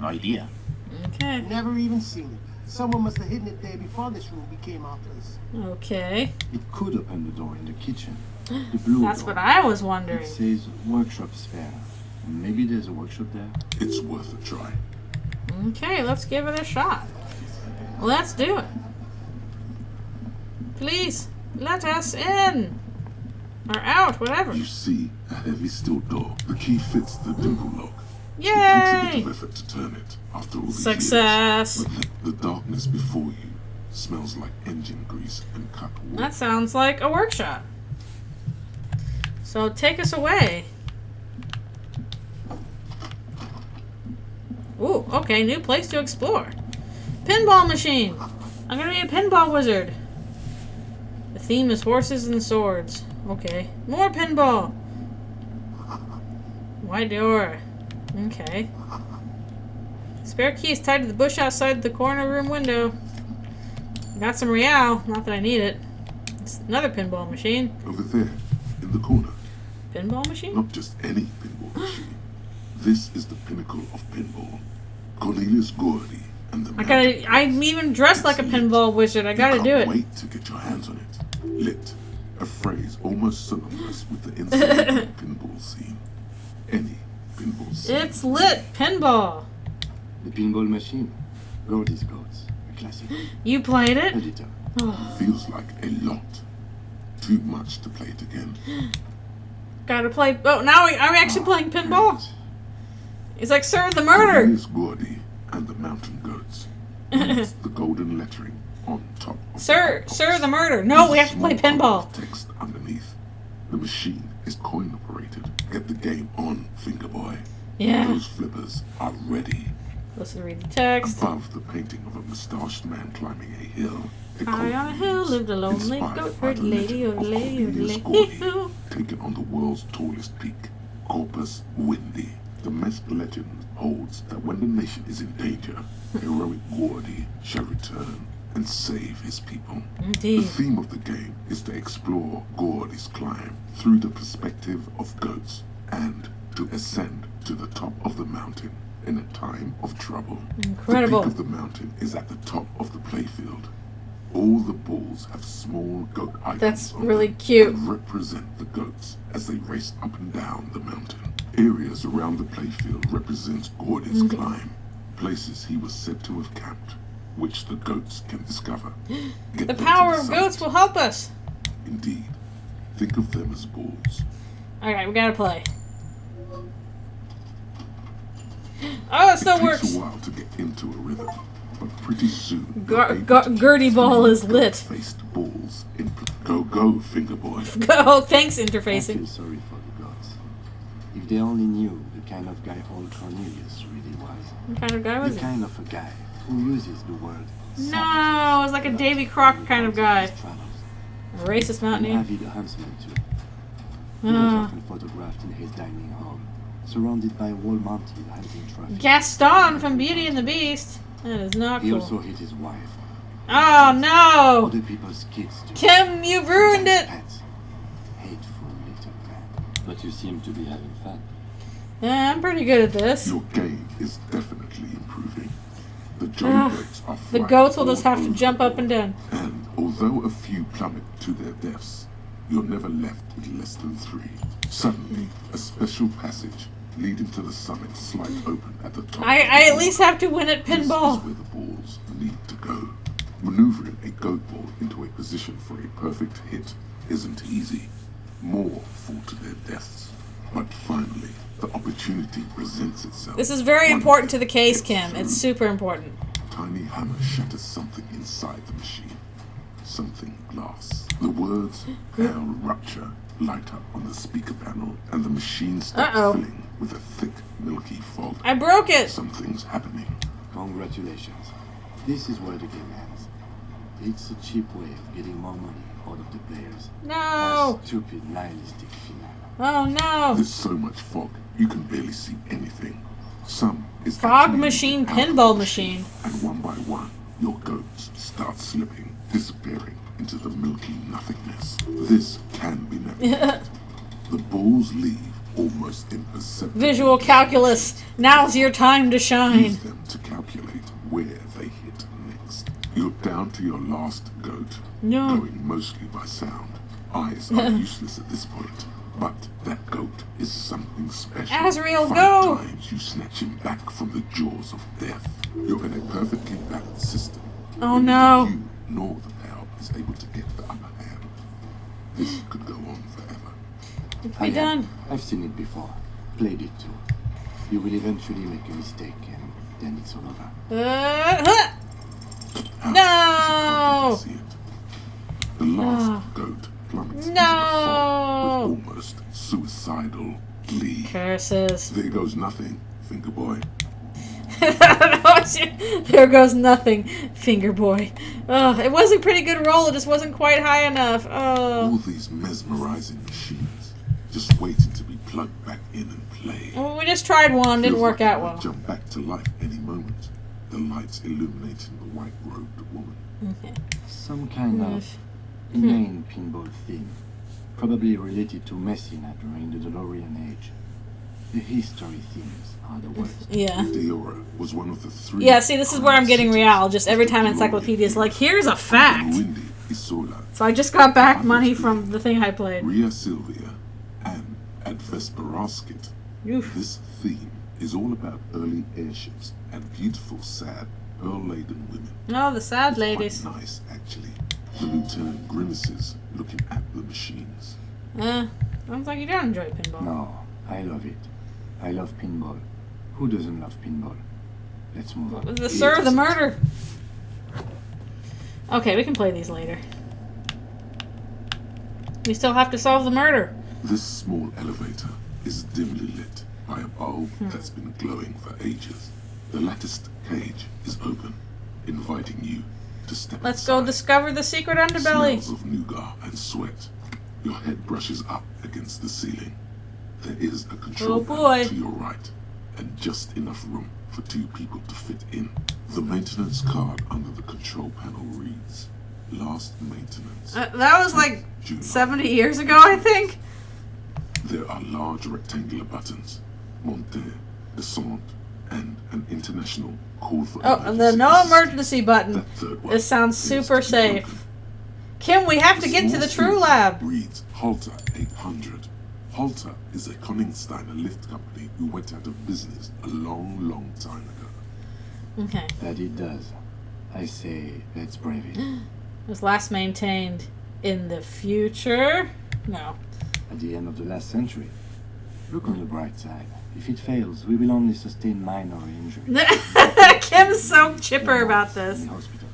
[SPEAKER 10] Idea.
[SPEAKER 1] Okay.
[SPEAKER 12] Never even seen it. Someone must have hidden it there before this room became our place.
[SPEAKER 1] Okay.
[SPEAKER 6] It could open the door in the kitchen. The blue
[SPEAKER 1] That's
[SPEAKER 6] door.
[SPEAKER 1] what I was
[SPEAKER 6] It
[SPEAKER 1] wondering.
[SPEAKER 6] says workshop spare. Maybe there's a workshop there.
[SPEAKER 4] It's worth a try.
[SPEAKER 1] Okay, let's give it a shot. Let's do it. Please, let us in. Or out, whatever.
[SPEAKER 4] You see a heavy steel door. The key fits the dimple lock.
[SPEAKER 1] Yay!
[SPEAKER 4] It takes a bit of effort to turn it after all these
[SPEAKER 1] Success.
[SPEAKER 4] years. But the darkness before you smells like engine grease and cut wood.
[SPEAKER 1] That sounds like a workshop. So take us away. Ooh, okay, new place to explore. Pinball machine. I'm gonna be a pinball wizard. The theme is horses and swords. Okay. More pinball. Wide door. Okay. Spare key is tied to the bush outside the corner room window. Got some real. Not that I need it. It's another pinball machine.
[SPEAKER 4] Over there, in the corner.
[SPEAKER 1] Pinball machine?
[SPEAKER 4] Not just any pinball machine. This is the pinnacle of pinball. Cornelius Gordy and the
[SPEAKER 1] I'm even dressed like a pinball wizard. I gotta do it.
[SPEAKER 4] Wait to get your hands on it. Lit. A phrase almost synonymous with the inside pinball scene. Any pinball scene.
[SPEAKER 1] It's lit. Pinball.
[SPEAKER 6] The pinball machine. Gordy's Goats. A classic.
[SPEAKER 1] You played it?
[SPEAKER 6] A little.
[SPEAKER 1] Oh.
[SPEAKER 4] Feels like a lot. Too much to play it again.
[SPEAKER 1] Gotta play. Oh, now are we actually playing pinball? It's like Sir the Murder.
[SPEAKER 4] Cornelius Gordy and the Mountain Goats. It's the golden lettering on top of
[SPEAKER 1] Sir the Murder. No, we have to play pinball.
[SPEAKER 4] Text underneath. The machine is coin operated. Get the game on, finger boy.
[SPEAKER 1] Yeah.
[SPEAKER 4] Those flippers are ready.
[SPEAKER 1] Let's read the text.
[SPEAKER 4] Above the painting of a moustached man climbing a hill.
[SPEAKER 1] High on a hill lived a lonely goat-herd lady, oh lady, oh lady.
[SPEAKER 4] Taken on the world's tallest peak, Corpus Windy. The myth legend holds that when the nation is in danger, heroic Gordy shall return and save his people.
[SPEAKER 1] Indeed.
[SPEAKER 4] The theme of the game is to explore Gordy's climb through the perspective of goats and to ascend to the top of the mountain in a time of trouble.
[SPEAKER 1] Incredible.
[SPEAKER 4] The peak of the mountain is at the top of the playfield. All the balls have small goat icons.
[SPEAKER 1] That's
[SPEAKER 4] on
[SPEAKER 1] really
[SPEAKER 4] them
[SPEAKER 1] cute.
[SPEAKER 4] And represent the goats as they race up and down the mountain. Areas around the playfield represent Gordy's climb, places he was said to have camped, which the goats can discover.
[SPEAKER 1] The power of goats will help us.
[SPEAKER 4] Indeed. Think of them as balls.
[SPEAKER 1] Alright, we gotta play. Oh, it still works.
[SPEAKER 4] It takes a while to get into a rhythm, but pretty soon
[SPEAKER 1] Gertie Ball is lit.
[SPEAKER 4] Faced balls in go finger boy.
[SPEAKER 1] Go, thanks
[SPEAKER 6] I
[SPEAKER 1] interfacing.
[SPEAKER 6] feel sorry for the gods. If they only knew the kind of guy old Cornelius really was.
[SPEAKER 1] What kind of guy was
[SPEAKER 6] The
[SPEAKER 1] he?
[SPEAKER 6] kind of a guy who uses the word
[SPEAKER 1] No, it was like a Davy Crockett kind of guy. A racist
[SPEAKER 6] an
[SPEAKER 1] mountaineer.
[SPEAKER 6] avid huntsman too. He was often photographed in his dining hall, surrounded by a wall-mounted hunting trophy.
[SPEAKER 1] Gaston from Beauty and the Beast. That is not
[SPEAKER 6] He
[SPEAKER 1] cool.
[SPEAKER 6] also hit his wife.
[SPEAKER 1] Oh no!
[SPEAKER 6] Other people's kids too.
[SPEAKER 1] Kim, you've ruined it!
[SPEAKER 6] Pets. Hateful little man. But you seem to be having fun.
[SPEAKER 1] Yeah, I'm pretty good at this.
[SPEAKER 4] Your game is definitely improving. The jolly goats are
[SPEAKER 1] The
[SPEAKER 4] flying
[SPEAKER 1] goats will just
[SPEAKER 4] all
[SPEAKER 1] have to
[SPEAKER 4] over
[SPEAKER 1] jump
[SPEAKER 4] the
[SPEAKER 1] up and
[SPEAKER 4] board.
[SPEAKER 1] down.
[SPEAKER 4] And although a few plummet to their deaths, you're never left with less than 3. Suddenly, a special passage leading to the summit slides open at the top.
[SPEAKER 1] I at least have to win at
[SPEAKER 4] This is
[SPEAKER 1] pinball.
[SPEAKER 4] where the balls need to go. Maneuvering a goat ball into a position for a perfect hit isn't easy. More fall to their deaths. But finally, the opportunity presents itself.
[SPEAKER 1] This is very
[SPEAKER 4] One
[SPEAKER 1] important to
[SPEAKER 4] hit
[SPEAKER 1] the case,
[SPEAKER 4] gets
[SPEAKER 1] Kim.
[SPEAKER 4] through.
[SPEAKER 1] It's super important.
[SPEAKER 4] Tiny hammer shatters something inside the machine. Something glass. The words "Hell Rupture" light up on the speaker panel, and the machine starts filling with a thick, milky fog.
[SPEAKER 1] I broke it!
[SPEAKER 4] Something's happening.
[SPEAKER 6] Congratulations. This is where the game ends. It's a cheap way of getting more money out of the players.
[SPEAKER 1] No!
[SPEAKER 6] A stupid, nihilistic finale.
[SPEAKER 1] Oh no!
[SPEAKER 4] There's so much fog, you can barely see anything. Some is
[SPEAKER 1] Fog
[SPEAKER 4] actually
[SPEAKER 1] machine,
[SPEAKER 4] out of the
[SPEAKER 1] pinball machine.
[SPEAKER 4] And one by one, your goats start slipping, disappearing into the milky nothingness. This can be navigated. The balls leave almost imperceptibly.
[SPEAKER 1] Visual calculus. Now's your time to shine.
[SPEAKER 4] Use them to calculate where they hit next. You're down to your last goat,
[SPEAKER 1] No.
[SPEAKER 4] going mostly by sound. Eyes are useless at this point, but that goat is something special.
[SPEAKER 1] Azrael,
[SPEAKER 4] 5
[SPEAKER 1] go!
[SPEAKER 4] times you snatch him back from the jaws of death. You're in a perfectly balanced system,
[SPEAKER 1] Oh
[SPEAKER 4] Neither
[SPEAKER 1] no.
[SPEAKER 4] you nor the power is able to get the upper hand. This could go on forever.
[SPEAKER 1] It's be done.
[SPEAKER 6] I've seen it before. Played it too. You will eventually make a mistake and then it's all over.
[SPEAKER 1] No!
[SPEAKER 4] See it. The last goat plummets into the
[SPEAKER 1] No!
[SPEAKER 4] fog with almost suicidal glee.
[SPEAKER 1] Curses.
[SPEAKER 4] There goes nothing, finger boy.
[SPEAKER 1] There goes nothing, finger boy. Oh, it was a pretty good roll. It just wasn't quite high enough. Oh.
[SPEAKER 4] All these mesmerizing machines, just waiting to be plugged back in and play.
[SPEAKER 1] Well, we just tried one. Didn't
[SPEAKER 4] Feels
[SPEAKER 1] work
[SPEAKER 4] like
[SPEAKER 1] out
[SPEAKER 4] it might
[SPEAKER 1] well.
[SPEAKER 4] Jump back to life any moment. The lights illuminating the white-robed woman.
[SPEAKER 1] Okay.
[SPEAKER 6] Some kind of inane pinball theme. Probably related to Messina during the DeLorean age. The history themes are the worst.
[SPEAKER 1] Yeah.
[SPEAKER 4] Deora was one of the 3.
[SPEAKER 1] Yeah, see, this is where I'm getting Real. Just every time Encyclopedia's like, here's a fact. So I just got back money from the thing I played.
[SPEAKER 4] Ria Silvia and at Vesperasket. This theme is all about early airships and beautiful, sad, pearl-laden women.
[SPEAKER 1] Oh, the sad
[SPEAKER 4] It's
[SPEAKER 1] ladies.
[SPEAKER 4] quite nice, actually. The lieutenant grimaces looking at the machines.
[SPEAKER 1] Sounds like you don't enjoy pinball.
[SPEAKER 6] No, I love it. I love pinball. Who doesn't love pinball? Let's move on.
[SPEAKER 1] Serve the murder. Okay, we can play these later. We still have to solve the murder.
[SPEAKER 4] This small elevator is dimly lit by a bulb that's been glowing for ages. The latticed cage is open, inviting you to step
[SPEAKER 1] Let's
[SPEAKER 4] inside.
[SPEAKER 1] go discover the secret underbelly.
[SPEAKER 4] Smells of nougat and sweat. Your head brushes up against the ceiling. There is a control panel to your right, and just enough room for 2 people to fit in. The maintenance card under the control panel reads, "Last maintenance."
[SPEAKER 1] That was like 70 years ago, I think.
[SPEAKER 4] There are large rectangular buttons, monter, descente, and an international call for
[SPEAKER 1] Oh, the no emergency button. This sounds super safe. Kim, we have to get to the True Lab.
[SPEAKER 4] Reads Halter 800. Halter is a Koningsteiner lift company who went out of business a long, long time ago.
[SPEAKER 1] Okay.
[SPEAKER 6] That it does. I say, let's brave it.
[SPEAKER 1] It was last maintained in the future? No.
[SPEAKER 6] At the end of the last century. Look on the bright side. If it fails, we will only sustain minor injuries.
[SPEAKER 1] Kim's so chipper about this.
[SPEAKER 6] In the hospital.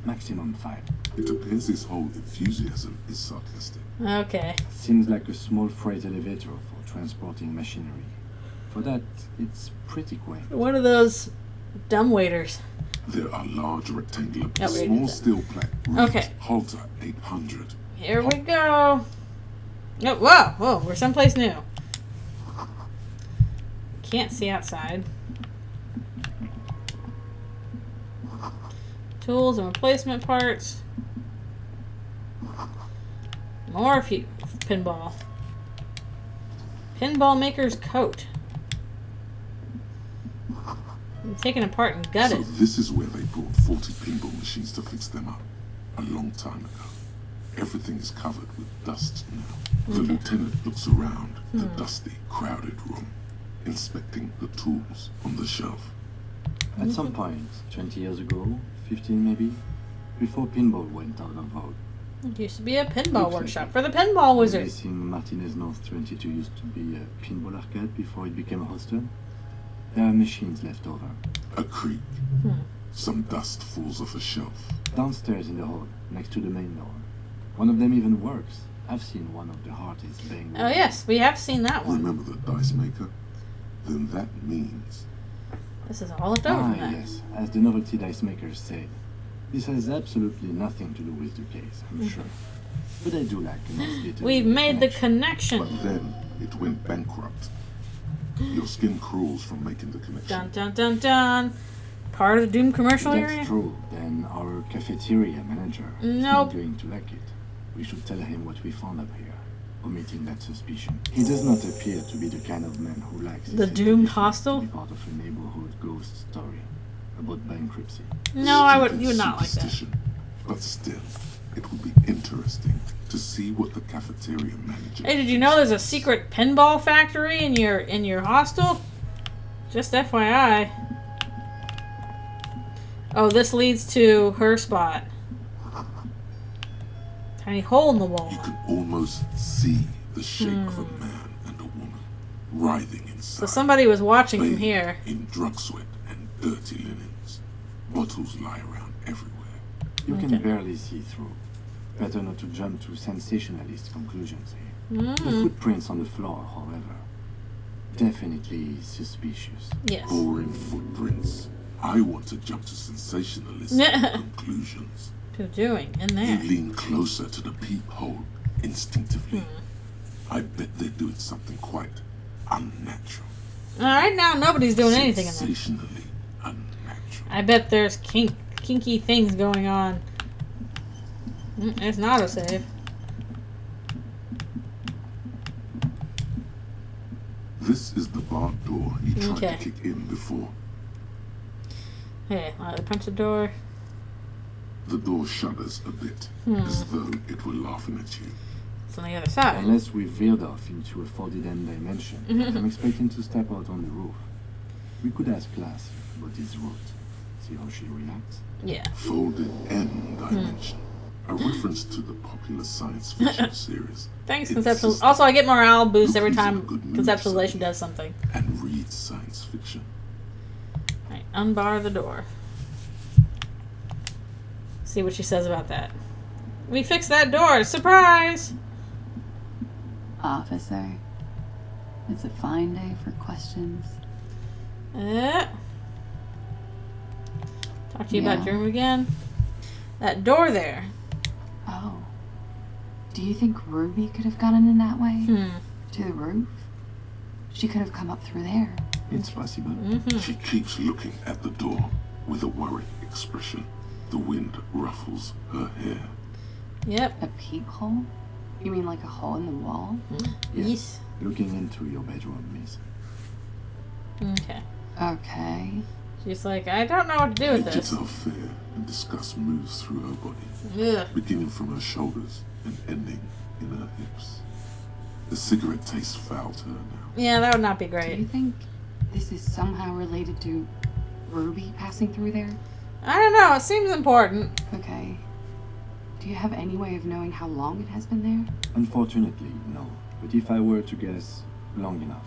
[SPEAKER 6] Maximum 5.
[SPEAKER 4] It appears his whole enthusiasm is sarcastic.
[SPEAKER 1] Okay.
[SPEAKER 6] Seems like a small freight elevator for transporting machinery. For that, it's pretty quaint.
[SPEAKER 1] One of those dumb waiters.
[SPEAKER 4] There are large rectangular,
[SPEAKER 1] Oh,
[SPEAKER 4] small steel plaque reads
[SPEAKER 1] Okay.
[SPEAKER 4] Halter 800.
[SPEAKER 1] Here we go. Oh, whoa, whoa, we're someplace new. Can't see outside. Tools and replacement parts. More pinball. Pinball maker's coat. I'm taken apart and gutted.
[SPEAKER 4] So this is where they brought 40 pinball machines to fix them up. A long time ago. Everything is covered with dust now. The lieutenant looks around the dusty, crowded room, inspecting the tools on the shelf.
[SPEAKER 6] At some point, 20 years ago, 15 maybe, before pinball went out of vogue.
[SPEAKER 1] It used to be a pinball workshop for the pinball wizard.
[SPEAKER 6] Racing Martinez North 22 used to be a pinball arcade before it became a hostel. There are machines left over.
[SPEAKER 4] A creak. Some dust falls off a shelf.
[SPEAKER 6] Downstairs in the hall, next to the main door. One of them even works. I've seen one of the hardest bang.
[SPEAKER 1] Oh yes, we have seen that one.
[SPEAKER 4] Remember the dice maker? Then that means...
[SPEAKER 1] This is all left over from that.
[SPEAKER 6] Yes, as the novelty dice makers say. This has absolutely nothing to do with the case, I'm sure. But I do like a nice little...
[SPEAKER 1] We've made the connection.
[SPEAKER 4] But then it went bankrupt. Your skin crawls from making the connection.
[SPEAKER 1] Dun dun dun dun. Part of the Doom commercial
[SPEAKER 6] That's
[SPEAKER 1] area?
[SPEAKER 6] true. Then our cafeteria manager is
[SPEAKER 1] Nope.
[SPEAKER 6] not going to like it. We should tell him what we found up here, omitting that suspicion. He does not appear to be the kind of man who likes
[SPEAKER 1] The
[SPEAKER 6] his
[SPEAKER 1] doomed
[SPEAKER 6] expeditions
[SPEAKER 1] hostel?
[SPEAKER 6] to be part of a neighborhood ghost story about bankruptcy.
[SPEAKER 1] No, you would not like that.
[SPEAKER 4] Superstition. But still, it would be interesting to see what the cafeteria manager...
[SPEAKER 1] Hey, did you know there's a secret pinball factory in your hostel? Just FYI. Oh, this leads to her spot. Tiny hole in the wall.
[SPEAKER 4] You can almost see the shape of a man and a woman writhing inside.
[SPEAKER 1] So somebody was watching from
[SPEAKER 4] bathed
[SPEAKER 1] here.
[SPEAKER 4] in drug sweat and dirty linens. Bottles lie around everywhere.
[SPEAKER 6] You can barely see through. Better not to jump to sensationalist conclusions here. The footprints on the floor, however, definitely suspicious.
[SPEAKER 1] Yes.
[SPEAKER 4] Boring footprints. I want to jump to sensationalist conclusions.
[SPEAKER 1] What are you doing in
[SPEAKER 4] You
[SPEAKER 1] there?
[SPEAKER 4] lean closer to the peephole instinctively. I bet they're doing something quite unnatural.
[SPEAKER 1] Right now, nobody's doing anything in there.
[SPEAKER 4] Sensationally unnatural.
[SPEAKER 1] I bet there's kinky things going on. There's an autosave.
[SPEAKER 4] This is the barn door you tried
[SPEAKER 1] Okay.
[SPEAKER 4] to kick in before.
[SPEAKER 1] Hey, punch the door.
[SPEAKER 4] The door shudders a bit, as though it were laughing at you.
[SPEAKER 1] It's on the other side.
[SPEAKER 6] Unless we veered off into a 4D dimension, I'm expecting to step out on the roof. We could ask Class about his route. See how she reacts.
[SPEAKER 1] Yeah.
[SPEAKER 4] Folded M dimension. A reference to the popular science fiction series.
[SPEAKER 1] Thanks,
[SPEAKER 4] It
[SPEAKER 1] conceptual.
[SPEAKER 4] exists
[SPEAKER 1] Also, I get morale boost every
[SPEAKER 4] Rookies
[SPEAKER 1] time
[SPEAKER 4] are good mood
[SPEAKER 1] conceptualization
[SPEAKER 4] settings.
[SPEAKER 1] does something.
[SPEAKER 4] And read science fiction.
[SPEAKER 1] Right, unbar the door. See what she says about that. We fixed that door. Surprise!
[SPEAKER 5] Officer, it's a fine day for questions.
[SPEAKER 1] Talk to you about your room again. That door there.
[SPEAKER 5] Oh. Do you think Ruby could have gotten in that way? To the roof? She could have come up through there.
[SPEAKER 6] It's possible.
[SPEAKER 4] She keeps looking at the door with a worried expression. The wind ruffles her hair.
[SPEAKER 1] Yep.
[SPEAKER 5] A peephole? You mean like a hole in the wall?
[SPEAKER 1] Yes.
[SPEAKER 6] Looking into your bedroom, miss.
[SPEAKER 1] Okay.
[SPEAKER 5] Okay.
[SPEAKER 1] She's like, I don't know what to do with
[SPEAKER 4] Edges
[SPEAKER 1] this.
[SPEAKER 4] her fear and disgust moves through her body,
[SPEAKER 1] Ugh.
[SPEAKER 4] beginning from her shoulders and ending in her hips. The cigarette tastes foul to her now.
[SPEAKER 1] Yeah, that would not be
[SPEAKER 5] Do
[SPEAKER 1] great.
[SPEAKER 5] you think this is somehow related to Ruby passing through there?
[SPEAKER 1] I don't know. It seems important.
[SPEAKER 5] Okay. Do you have any way of knowing how long it has been there?
[SPEAKER 6] Unfortunately, no. But if I were to guess, long enough.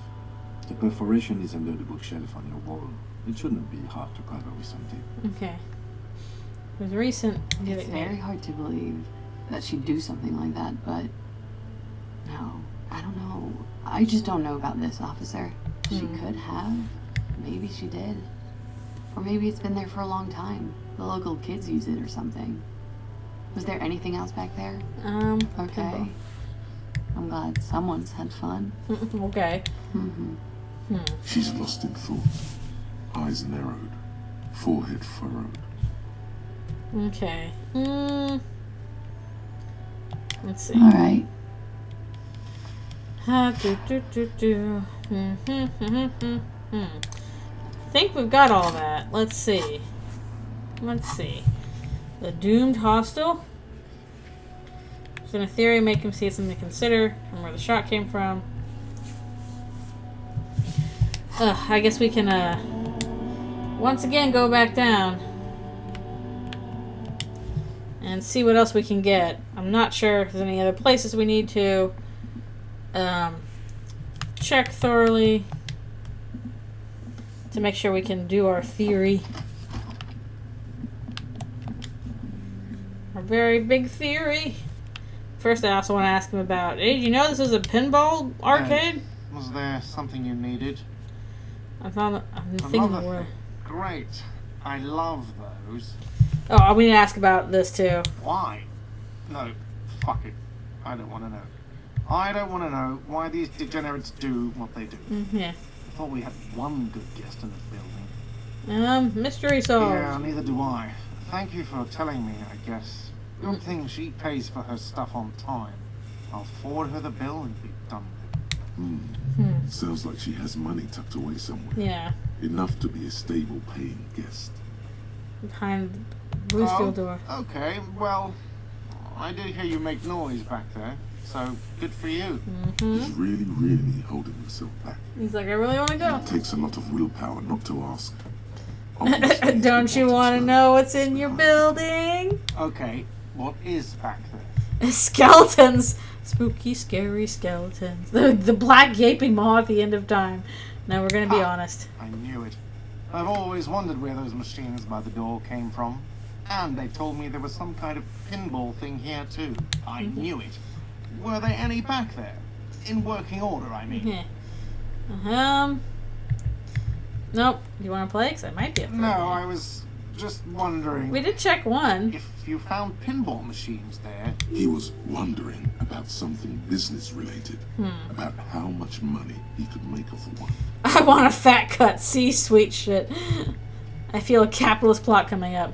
[SPEAKER 6] The perforation is under the bookshelf on your wall. It shouldn't be hard to cover with some tape.
[SPEAKER 1] Okay. It was recent.
[SPEAKER 5] It's very hard to believe that she'd do something like that, but no, I don't know. I just don't know about this, officer. She could have. Maybe she did. Or maybe it's been there for a long time. The local kids use it or something. Was there anything else back there? Okay. I'm glad someone's had fun.
[SPEAKER 1] Okay.
[SPEAKER 4] She's lost in thought. Eyes narrowed, forehead furrowed.
[SPEAKER 1] Okay. Let's see.
[SPEAKER 5] All right.
[SPEAKER 1] Think we've got all that. Let's see. The doomed hostel. So in a theory, make him see something to consider and where the shot came from. I guess we can once again go back down and see what else we can get. I'm not sure if there's any other places we need to check thoroughly to make sure we can do our theory. Our very big theory. First, I also want to ask him about, hey, did you know this is a pinball arcade?
[SPEAKER 9] Was there something you needed?
[SPEAKER 1] I'm thinking
[SPEAKER 9] Another
[SPEAKER 1] more.
[SPEAKER 9] thing. Great. I love those.
[SPEAKER 1] Oh, we need to ask about this too.
[SPEAKER 9] Why? No, fuck it. I don't want to know. I don't want to know why these degenerates do what they do.
[SPEAKER 1] Yeah.
[SPEAKER 9] I thought we had one good guest in the building.
[SPEAKER 1] Mystery solved.
[SPEAKER 9] Yeah, neither do I. Thank you for telling me, I guess. Good thing she pays for her stuff on time. I'll forward her the bill and be done with it.
[SPEAKER 4] Sounds like she has money tucked away somewhere.
[SPEAKER 1] Yeah.
[SPEAKER 4] Enough to be a stable paying guest.
[SPEAKER 1] Behind the blue steel door.
[SPEAKER 9] Okay, well, I did hear you make noise back there, so good for you.
[SPEAKER 4] He's really, really holding himself back.
[SPEAKER 1] He's like, I really want to go.
[SPEAKER 4] It takes a lot of willpower not to ask. Obviously, he's
[SPEAKER 1] Don't you
[SPEAKER 4] been
[SPEAKER 1] want to
[SPEAKER 4] wanting
[SPEAKER 1] know what's in
[SPEAKER 4] us
[SPEAKER 1] your
[SPEAKER 4] behind.
[SPEAKER 1] building?
[SPEAKER 9] Okay, what is back there?
[SPEAKER 1] Skeletons. Spooky, scary skeletons. The black gaping maw at the end of time. Now we're gonna be honest.
[SPEAKER 9] I knew it. I've always wondered where those machines by the door came from. And they told me there was some kind of pinball thing here too. I knew it. Were there any back there? In working order, I mean.
[SPEAKER 1] Nope. You want to play? Because I might be able to.
[SPEAKER 9] No, I was just wondering.
[SPEAKER 1] We did check one.
[SPEAKER 9] If you found pinball machines there.
[SPEAKER 4] He was wondering about something business related. About how much money he could make off of one.
[SPEAKER 1] I want a fat cut. See, sweet shit. I feel a capitalist plot coming up.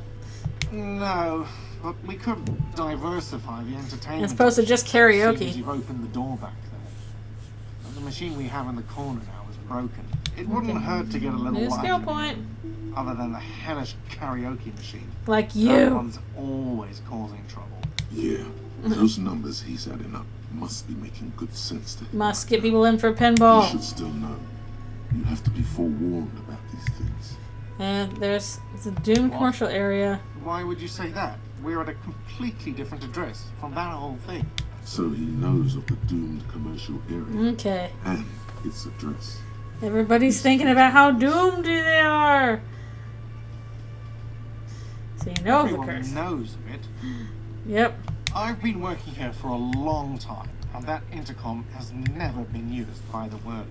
[SPEAKER 9] No, but we could diversify the entertainment.
[SPEAKER 1] As opposed to just karaoke.
[SPEAKER 9] Seeing as you've opened the door back there. The machine we have in the corner now is broken. It wouldn't hurt to get a little
[SPEAKER 1] New
[SPEAKER 9] life
[SPEAKER 1] skill
[SPEAKER 9] in it.
[SPEAKER 1] point.
[SPEAKER 9] Other than the hellish karaoke machine.
[SPEAKER 1] Like
[SPEAKER 9] That
[SPEAKER 1] you.
[SPEAKER 9] one's always causing trouble.
[SPEAKER 4] Yeah, those numbers he's adding up must be making good sense to him.
[SPEAKER 1] Must get people in for
[SPEAKER 4] You
[SPEAKER 1] pinball.
[SPEAKER 4] should still know. You have to be forewarned about these things.
[SPEAKER 1] There's a Doom commercial area.
[SPEAKER 9] Why would you say that? We're at a completely different address from that whole thing.
[SPEAKER 4] So he knows of the doomed commercial area
[SPEAKER 1] Okay.
[SPEAKER 4] and its address.
[SPEAKER 1] Everybody's thinking about how doomed they are. So you know the
[SPEAKER 9] Everyone
[SPEAKER 1] curse.
[SPEAKER 9] knows of it.
[SPEAKER 1] Yep.
[SPEAKER 9] I've been working here for a long time, and that intercom has never been used by the Whirling.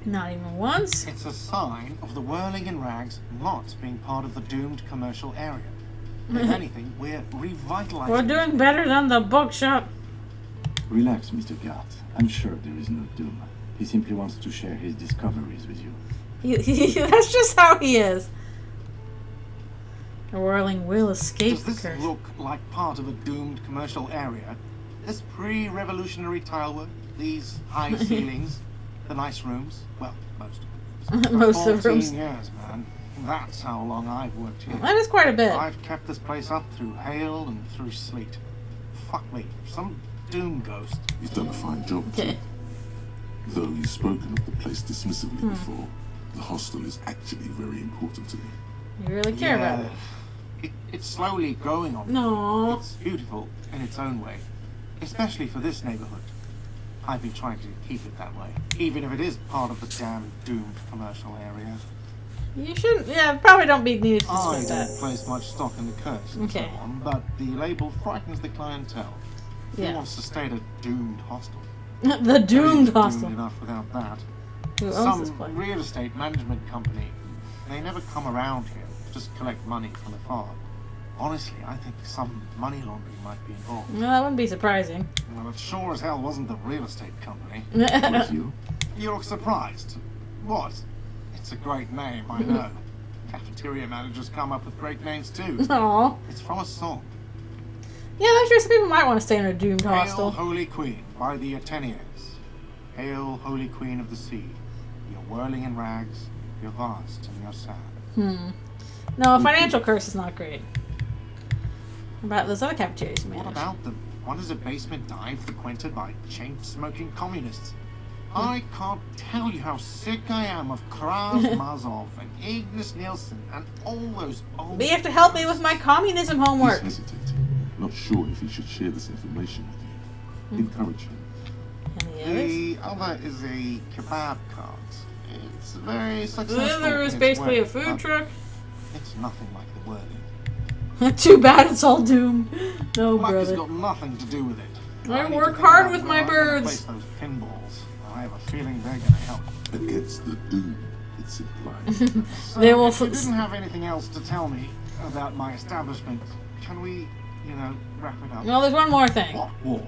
[SPEAKER 1] Not even once.
[SPEAKER 9] It's a sign of the Whirling and Rags not being part of the doomed commercial area. If anything, we're revitalizing.
[SPEAKER 1] We're doing better than the bookshop.
[SPEAKER 6] Relax, Mr. Gart. I'm sure there is no doom. He simply wants to share his discoveries with you.
[SPEAKER 1] That's just how he is. The Whirling will escape
[SPEAKER 9] Does
[SPEAKER 1] the
[SPEAKER 9] this
[SPEAKER 1] curse.
[SPEAKER 9] look like part of a doomed commercial area? This pre-revolutionary tilework, these high ceilings, the nice rooms. Well, most of them.
[SPEAKER 1] Most of the
[SPEAKER 9] 14
[SPEAKER 1] rooms.
[SPEAKER 9] years, man. That's how long I've worked here.
[SPEAKER 1] That is quite a bit.
[SPEAKER 9] I've kept this place up through hail and through sleet. Fuck me, some doom ghost.
[SPEAKER 4] He's done a fine job too. Though you've spoken of the place dismissively before, the hostel is actually very important to me.
[SPEAKER 1] You really care about it.
[SPEAKER 9] It's slowly growing on me.
[SPEAKER 1] No.
[SPEAKER 9] It's beautiful in its own way, especially for this neighborhood. I've been trying to keep it that way, even if it is part of the damn doomed commercial area.
[SPEAKER 1] You shouldn't. Yeah, probably don't be needed to
[SPEAKER 9] I
[SPEAKER 1] discuss
[SPEAKER 9] don't
[SPEAKER 1] that.
[SPEAKER 9] place much stock in the curse and
[SPEAKER 1] Okay.
[SPEAKER 9] so on, but the label frightens the clientele.
[SPEAKER 1] Yeah.
[SPEAKER 9] Who wants to stay at a doomed hostel?
[SPEAKER 1] The doomed hostel.
[SPEAKER 9] Doomed enough without that.
[SPEAKER 1] Who owns
[SPEAKER 9] Some
[SPEAKER 1] this place?
[SPEAKER 9] real estate management company. They never come around here, just collect money from afar. Honestly, I think some money laundering might be involved.
[SPEAKER 1] No, that wouldn't be surprising.
[SPEAKER 9] Well, it sure as hell wasn't the real estate company.
[SPEAKER 4] Was you?
[SPEAKER 9] You look surprised. What? It's a great name, I know. Cafeteria managers come up with great names too.
[SPEAKER 1] Aw.
[SPEAKER 9] It's from a song.
[SPEAKER 1] Yeah, I'm sure some people might want to stay in a doomed
[SPEAKER 9] Hail,
[SPEAKER 1] hostel.
[SPEAKER 9] Holy Queen, by the Athenians. Hail, Holy Queen of the Sea. You're whirling in rags, you're vast and you're sad.
[SPEAKER 1] No, a financial curse is not great. What about those other cafeterias you
[SPEAKER 9] What
[SPEAKER 1] manage?
[SPEAKER 9] about them? What is a basement dive frequented by chain-smoking communists? I can't tell you how sick I am of Kraz Mazov and Ignis Nielsen and all those old...
[SPEAKER 1] But you have to help me with my communism homework.
[SPEAKER 4] He's hesitating, not sure if he should share this information with you. Encourage him.
[SPEAKER 1] Any others?
[SPEAKER 9] The other is a kebab cart. It's very successful.
[SPEAKER 1] Then there is
[SPEAKER 9] in its
[SPEAKER 1] basically
[SPEAKER 9] way,
[SPEAKER 1] a food
[SPEAKER 9] but
[SPEAKER 1] truck.
[SPEAKER 9] It's nothing like the Whirling.
[SPEAKER 1] Too bad it's all doomed. No,
[SPEAKER 9] Luck has
[SPEAKER 1] brother.
[SPEAKER 9] got nothing to do with it.
[SPEAKER 1] I
[SPEAKER 9] need to
[SPEAKER 1] work
[SPEAKER 9] think
[SPEAKER 1] hard
[SPEAKER 9] about
[SPEAKER 1] with
[SPEAKER 9] where
[SPEAKER 1] my
[SPEAKER 9] I'm gonna
[SPEAKER 1] birds.
[SPEAKER 9] place those pinballs. I have a feeling they're gonna help.
[SPEAKER 4] Against the doom, it's implied.
[SPEAKER 9] So
[SPEAKER 1] They will
[SPEAKER 9] if you
[SPEAKER 1] f-
[SPEAKER 9] didn't have anything else to tell me about my establishment, can we, wrap it up?
[SPEAKER 1] Well, there's one more thing.
[SPEAKER 9] What wall?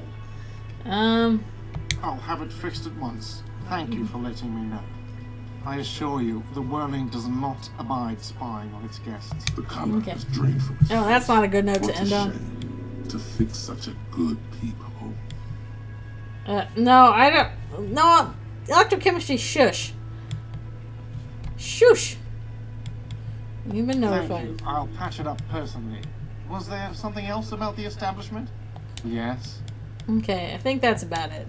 [SPEAKER 9] I'll have it fixed at once. Thank you for letting me know. I assure you, the Whirling does not abide spying on its guests.
[SPEAKER 4] The color
[SPEAKER 1] Okay.
[SPEAKER 4] is drained from his
[SPEAKER 1] Oh, that's not a good note
[SPEAKER 4] What
[SPEAKER 1] to
[SPEAKER 4] a
[SPEAKER 1] end on.
[SPEAKER 4] shame to fix such a good peephole.
[SPEAKER 1] No, I don't. No, electrochemistry, shush. Shush. You've been
[SPEAKER 9] Thank
[SPEAKER 1] notified.
[SPEAKER 9] you. I'll patch it up personally. Was there something else about the establishment? Yes.
[SPEAKER 1] Okay, I think that's about it.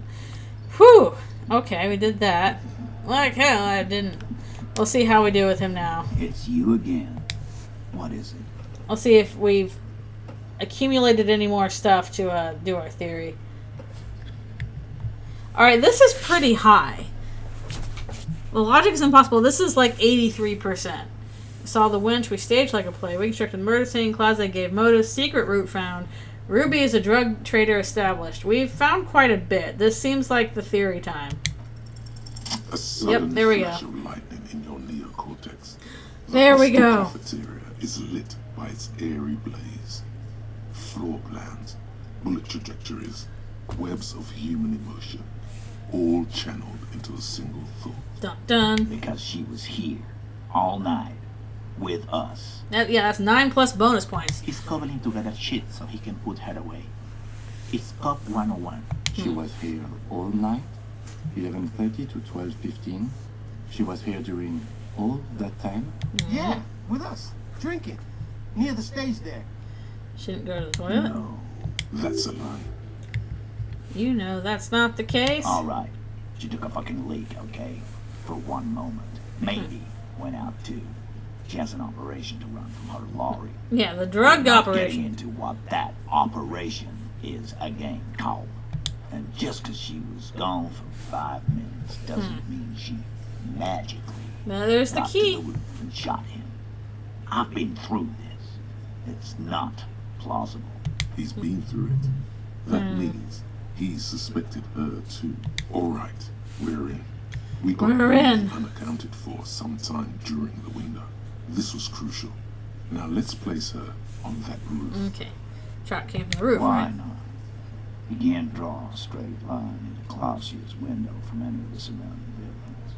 [SPEAKER 1] Whew. Okay, we did that. Like hell, I didn't We'll see how we do with him now.
[SPEAKER 10] It's you again. What is it?
[SPEAKER 1] I'll see if we've accumulated any more stuff to do our theory. Alright, this is pretty high. The logic is impossible. This is like 83%. We saw the winch. We staged like a play. We constructed murder scene. Closet gave motive. Secret route found. Ruby is a drug trader established. We've found quite a bit. This seems like the theory time.
[SPEAKER 4] A sudden
[SPEAKER 1] there we
[SPEAKER 4] flash
[SPEAKER 1] go.
[SPEAKER 4] of lightning in your neocortex. The
[SPEAKER 1] There we
[SPEAKER 4] hostile
[SPEAKER 1] go.
[SPEAKER 4] Cafeteria is lit by its airy blaze. Floor plans, bullet trajectories, webs of human emotion, all channeled into a single thought.
[SPEAKER 1] Dun dun.
[SPEAKER 10] Because she was here all night with us.
[SPEAKER 1] Yeah, that's 9 plus bonus points.
[SPEAKER 10] He's cobbling together shit so he can put her away. It's Cop 101.
[SPEAKER 6] She was here all night, 11:30 to 12:15. She was here during all that time.
[SPEAKER 12] Yeah, with us, drinking, near the stage there.
[SPEAKER 1] She didn't go to the toilet?
[SPEAKER 10] No.
[SPEAKER 4] That's a lie.
[SPEAKER 1] You know that's not the case.
[SPEAKER 10] Alright. She took a fucking leak, okay? For one moment. Maybe went out too. She has an operation to run from her lorry.
[SPEAKER 1] Yeah, the drug
[SPEAKER 10] We're not
[SPEAKER 1] operation.
[SPEAKER 10] getting into what that operation is again, Cole. And just because she was gone for 5 minutes doesn't mean she magically
[SPEAKER 1] Now there's the
[SPEAKER 10] got
[SPEAKER 1] key.
[SPEAKER 10] to the roof and shot him. I've been through this. It's not plausible.
[SPEAKER 4] He's been through it. That means he suspected her too. Alright, we're in. We got
[SPEAKER 1] We're in.
[SPEAKER 4] unaccounted for sometime during the window. This was crucial. Now let's place her on that roof.
[SPEAKER 1] Okay. Shot came from the roof,
[SPEAKER 10] Why
[SPEAKER 1] right?
[SPEAKER 10] not? You can't draw a straight line into Clausia's window from any of the surrounding buildings.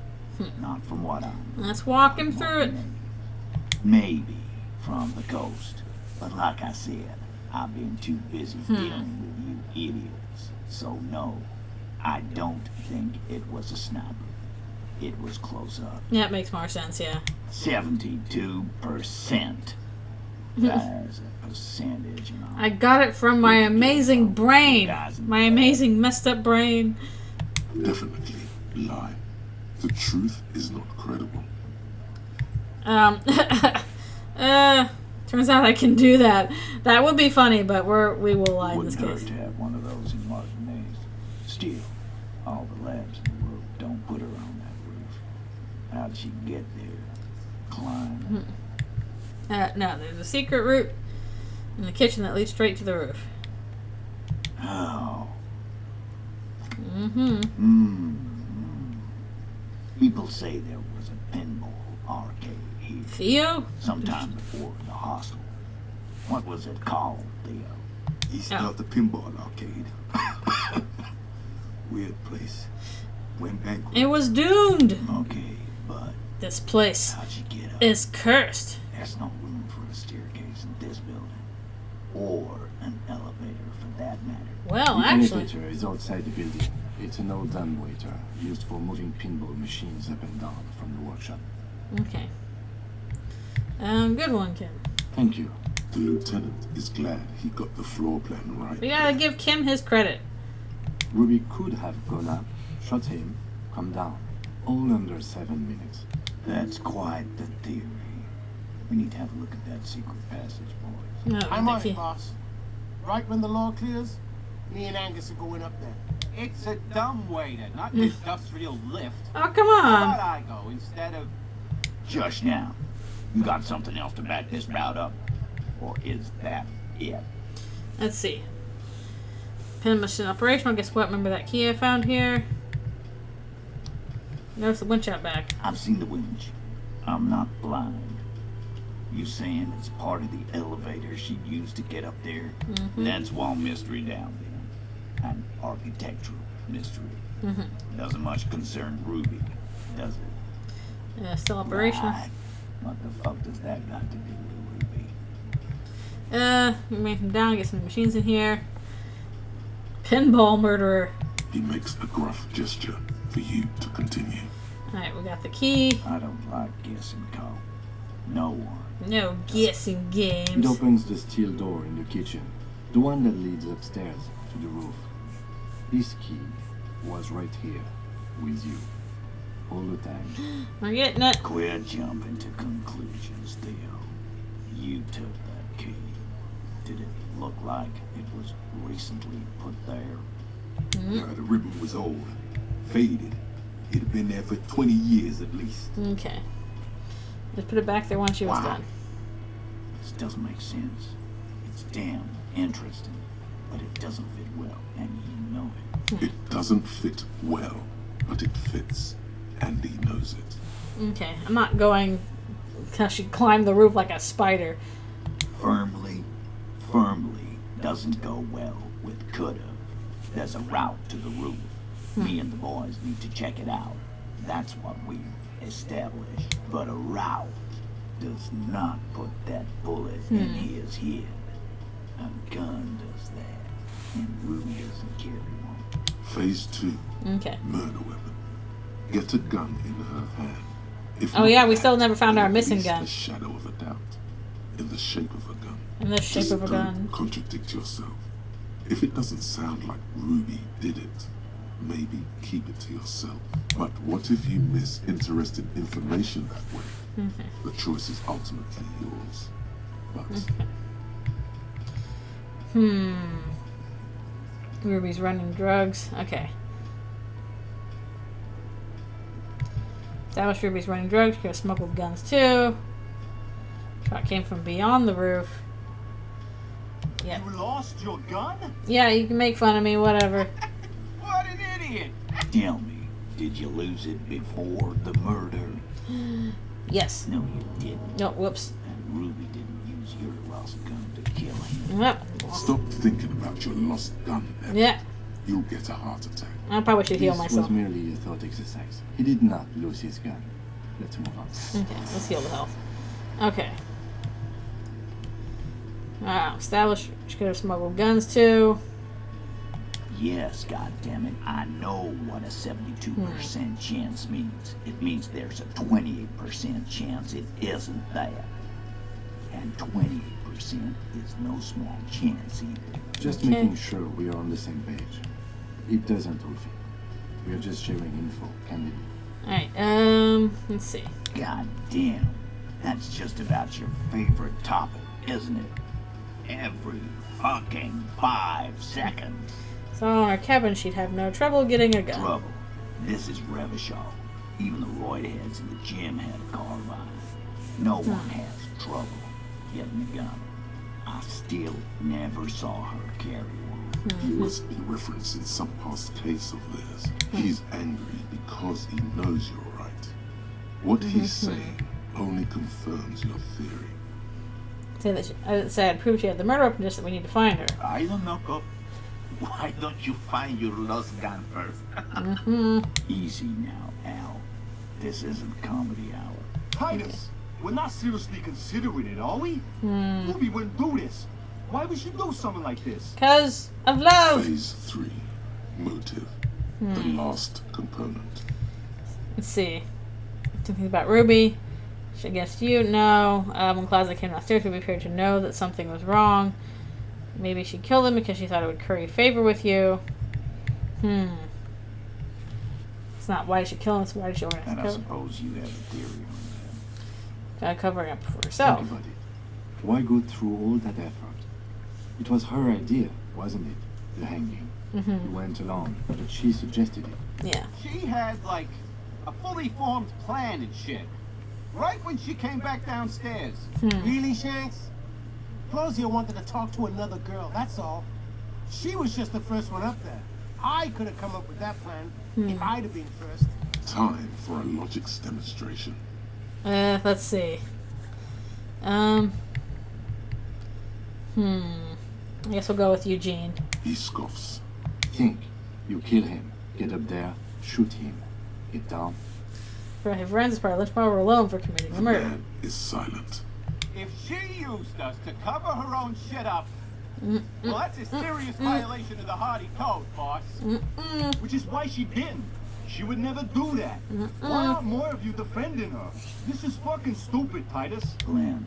[SPEAKER 10] Not from what I'm
[SPEAKER 1] Let's walk him through it.
[SPEAKER 10] Maybe from the coast. But like I said, I've been too busy dealing with you idiots. So no, I don't think it was a sniper. It was close up.
[SPEAKER 1] Yeah, it makes more sense, yeah.
[SPEAKER 10] 72%. There's a percentage, you know.
[SPEAKER 1] I got it from my amazing brain. My amazing messed up brain.
[SPEAKER 4] Definitely lie. The truth is not credible.
[SPEAKER 1] Turns out I can do that. That would be funny, but we will lie in this
[SPEAKER 10] Wouldn't hurt
[SPEAKER 1] case.
[SPEAKER 10] to have one of those in Martinez. Still, all the labs in the world don't put her on that roof. How'd she get there? Climb?
[SPEAKER 1] No, there's a secret route in the kitchen that leads straight to the roof.
[SPEAKER 10] Oh.
[SPEAKER 1] Mm-hmm.
[SPEAKER 10] People say there was a pinball arcade here.
[SPEAKER 1] Theo?
[SPEAKER 10] Sometime before the hostel. What was it called, Theo?
[SPEAKER 13] East of the pinball arcade. Weird place. Went bankrupt.
[SPEAKER 1] It was doomed.
[SPEAKER 10] Okay, but
[SPEAKER 1] This place
[SPEAKER 10] how'd she get up?
[SPEAKER 1] is cursed.
[SPEAKER 10] There's no room for a staircase in this building. Or an elevator for that matter.
[SPEAKER 1] Well,
[SPEAKER 6] The
[SPEAKER 1] actually,
[SPEAKER 6] elevator is outside the building. It's an old dumbwaiter used for moving pinball machines up and down from the workshop.
[SPEAKER 1] okay. Good one, Kim.
[SPEAKER 6] Thank you.
[SPEAKER 4] The lieutenant is glad he got the floor plan right.
[SPEAKER 1] We gotta give Kim his credit.
[SPEAKER 6] Ruby could have gone up, shot him, come down. All under 7 minutes.
[SPEAKER 10] That's quite the theory. We need to have a look at that secret passage, boys.
[SPEAKER 1] No,
[SPEAKER 12] I'm on
[SPEAKER 1] Vicky.
[SPEAKER 12] it, boss. Right when the law clears, me and Angus are going up there.
[SPEAKER 11] It's a dumb waiter, not your industrial lift.
[SPEAKER 1] Oh, come
[SPEAKER 11] How
[SPEAKER 1] on.
[SPEAKER 11] about I go instead of...
[SPEAKER 10] Just now. You got something else to back this route up? Or is that it?
[SPEAKER 1] Let's see. Pin machine operational. Guess what? Remember that key I found here? Notice the winch out back.
[SPEAKER 10] I've seen the winch. I'm not blind. You saying it's part of the elevator she used to get up there? That's wall mystery down there. An architectural mystery. Doesn't much concern Ruby, does it?
[SPEAKER 1] Still operational.
[SPEAKER 10] Right. What the fuck does that got to do with Ruby?
[SPEAKER 1] We make him down. Get some machines in here. Pinball murderer.
[SPEAKER 4] He makes a gruff gesture for you to continue.
[SPEAKER 1] Alright, we got the key.
[SPEAKER 10] I don't like guessing, Cole. No one.
[SPEAKER 1] No guessing
[SPEAKER 6] It
[SPEAKER 1] games.
[SPEAKER 6] opens the steel door in the kitchen, the one that leads upstairs to the roof. This key was right here with you. all the time.
[SPEAKER 1] We're getting it.
[SPEAKER 10] Quit jumping to conclusions, Theo. You took that key. Did it look like it was recently put there?
[SPEAKER 4] Yeah, the ribbon was old, faded. It had been there for 20 years at least.
[SPEAKER 1] Okay. Just put it back there once she was done.
[SPEAKER 10] This doesn't make sense. It's damn interesting, but it doesn't fit well, and you know it.
[SPEAKER 4] It doesn't fit well, but it fits, and he knows it.
[SPEAKER 1] Okay, I'm not going because she climbed the roof like a spider.
[SPEAKER 10] Firmly doesn't go well with could've. There's a route to the roof. Me and the boys need to check it out. That's what we established. But a route does not put that bullet in his head. A gun does that, and Ruby doesn't carry one.
[SPEAKER 4] Phase 2.
[SPEAKER 1] Okay.
[SPEAKER 4] Murder weapon. Get a gun in her hand. If
[SPEAKER 1] Oh
[SPEAKER 4] not
[SPEAKER 1] yeah, we
[SPEAKER 4] that,
[SPEAKER 1] still never found
[SPEAKER 4] then
[SPEAKER 1] our
[SPEAKER 4] at
[SPEAKER 1] missing
[SPEAKER 4] least
[SPEAKER 1] gun.
[SPEAKER 4] a shadow of a doubt. In the shape of a gun.
[SPEAKER 1] In the shape
[SPEAKER 4] Just
[SPEAKER 1] of a
[SPEAKER 4] don't
[SPEAKER 1] gun.
[SPEAKER 4] contradict yourself. If it doesn't sound like Ruby did it, maybe keep it to yourself. But what if you miss interesting information that way? The choice is ultimately yours. But
[SPEAKER 1] Ruby's running drugs. Okay. Established Ruby's running drugs. Could have smuggled guns too. Shot came from beyond the roof. Yeah.
[SPEAKER 11] You lost your gun?
[SPEAKER 1] Yeah, you can make fun of me, whatever.
[SPEAKER 11] What an idiot!
[SPEAKER 10] Tell me, did you lose it before the murder?
[SPEAKER 1] Yes.
[SPEAKER 10] No, you didn't.
[SPEAKER 1] No, whoops.
[SPEAKER 10] And Ruby didn't use your lost gun to kill him.
[SPEAKER 1] Yep.
[SPEAKER 4] stop thinking about your lost gun, Evan.
[SPEAKER 1] Yeah.
[SPEAKER 4] You'll get a heart attack.
[SPEAKER 1] I probably should heal
[SPEAKER 6] This
[SPEAKER 1] myself.
[SPEAKER 6] was merely a thought exercise. He did not lose his gun. Let's move on.
[SPEAKER 1] Okay, let's heal the health. Okay. Established she could have smuggled guns too.
[SPEAKER 10] Yes, goddammit, I know what a 72% chance means. It means there's a 28% chance it isn't that. And 28% is no small chance either.
[SPEAKER 6] Just making sure we are on the same page. It doesn't, Wolfie. We are just sharing info, candidly.
[SPEAKER 1] Alright, let's see.
[SPEAKER 10] God damn, that's just about your favorite topic, isn't it? Every fucking 5 seconds.
[SPEAKER 1] So on our cabin, she'd have no trouble getting a gun.
[SPEAKER 10] Trouble. This is Revachol. Even the roid heads in the gym had a carbine. No one has trouble getting a gun. I still never saw her carry one.
[SPEAKER 4] He must be referencing some past case of theirs. He's angry because he knows you're right. What he's saying only confirms your theory.
[SPEAKER 1] I didn't say I'd prove she had the murder weapon, just that we need to find her.
[SPEAKER 9] I don't know, Cop. Why don't you find your lost gun first?
[SPEAKER 10] Easy now, Al. This isn't comedy hour.
[SPEAKER 11] Titus, we're not seriously considering it, are we? Ruby wouldn't do this. Why would she do something like this?
[SPEAKER 1] 'Cause of love!
[SPEAKER 4] Phase 3. Motive. The last component.
[SPEAKER 1] Let's see. Something about Ruby. She against you? No. When Claudia came downstairs, we appeared to know that something was wrong. Maybe she killed him because she thought it would curry favor with you. It's not why did she kill him, it's why did she organize
[SPEAKER 10] And I
[SPEAKER 1] the
[SPEAKER 10] suppose you have a theory on
[SPEAKER 1] cover. Covering up for herself.
[SPEAKER 6] Think about it. Why go through all that effort? It was her idea, wasn't it? The hanging. You went along, but she suggested it.
[SPEAKER 1] Yeah.
[SPEAKER 9] She had, like, a fully formed plan and shit. Right when she came back downstairs.
[SPEAKER 12] Really, Shanks? Claudia wanted to talk to another girl, that's all. She was just the first one up there. I could have come up with that plan if I'd have been first.
[SPEAKER 4] Time for a logics demonstration.
[SPEAKER 1] Let's see. I guess we'll go with Eugene.
[SPEAKER 4] He scoffs.
[SPEAKER 6] Think. You kill him. Get up there. Shoot him. Get down.
[SPEAKER 1] For her friends, probably Lynch Power alone for committing
[SPEAKER 4] The
[SPEAKER 1] the murder.
[SPEAKER 4] man is silent.
[SPEAKER 9] If she used us to cover her own shit up, well, that's a serious violation of the Hardie Code, boss.
[SPEAKER 11] Which is why she didn't. She would never do that. Why aren't more of you defending her? This is fucking stupid, Titus.
[SPEAKER 10] Glenn,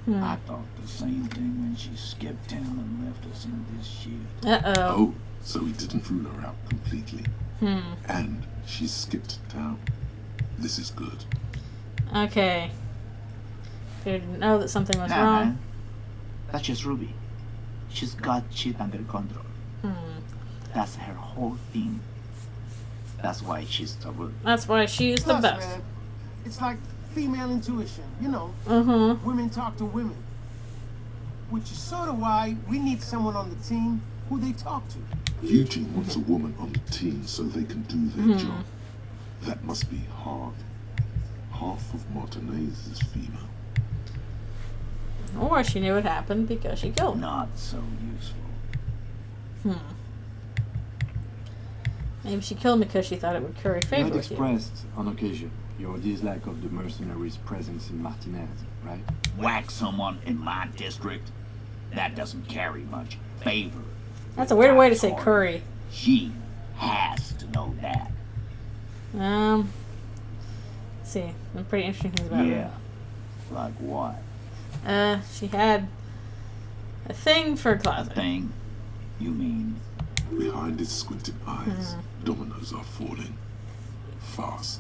[SPEAKER 10] I thought the same thing when she skipped town and left us in this shit.
[SPEAKER 1] Uh-oh.
[SPEAKER 4] Oh, so he didn't rule her out completely. And she skipped town. This is good.
[SPEAKER 1] Okay. Didn't know that something was
[SPEAKER 10] Nah,
[SPEAKER 1] wrong.
[SPEAKER 10] man. That's just Ruby. She's got shit under control. That's her whole thing. That's why she's so good.
[SPEAKER 1] That's why she's the
[SPEAKER 12] Plus,
[SPEAKER 1] best.
[SPEAKER 12] man, it's like female intuition. You know,
[SPEAKER 1] Mm-hmm.
[SPEAKER 12] women talk to women. Which is sort of why we need someone on the team who they talk to.
[SPEAKER 4] Eugene wants a woman on the team so they can do their job. That must be hard. Half of Martinez is female.
[SPEAKER 1] Or she knew it happened because she killed him.
[SPEAKER 10] Not so useful.
[SPEAKER 1] Maybe she killed him because she thought it would curry
[SPEAKER 6] You
[SPEAKER 1] favor
[SPEAKER 6] had
[SPEAKER 1] with you.
[SPEAKER 6] expressed, on occasion, your dislike of the mercenaries' presence in Martinez, right?
[SPEAKER 10] Whack someone in my district? That doesn't carry much favor.
[SPEAKER 1] That's a weird way to say
[SPEAKER 10] Hardie.
[SPEAKER 1] curry.
[SPEAKER 10] She has to know that.
[SPEAKER 1] Let's see. Some pretty interesting things about
[SPEAKER 10] Yeah. Like what?
[SPEAKER 1] her. She had a thing for a
[SPEAKER 10] A
[SPEAKER 1] closet.
[SPEAKER 10] thing? You mean?
[SPEAKER 4] Behind his squinted eyes, dominoes are falling. Fast.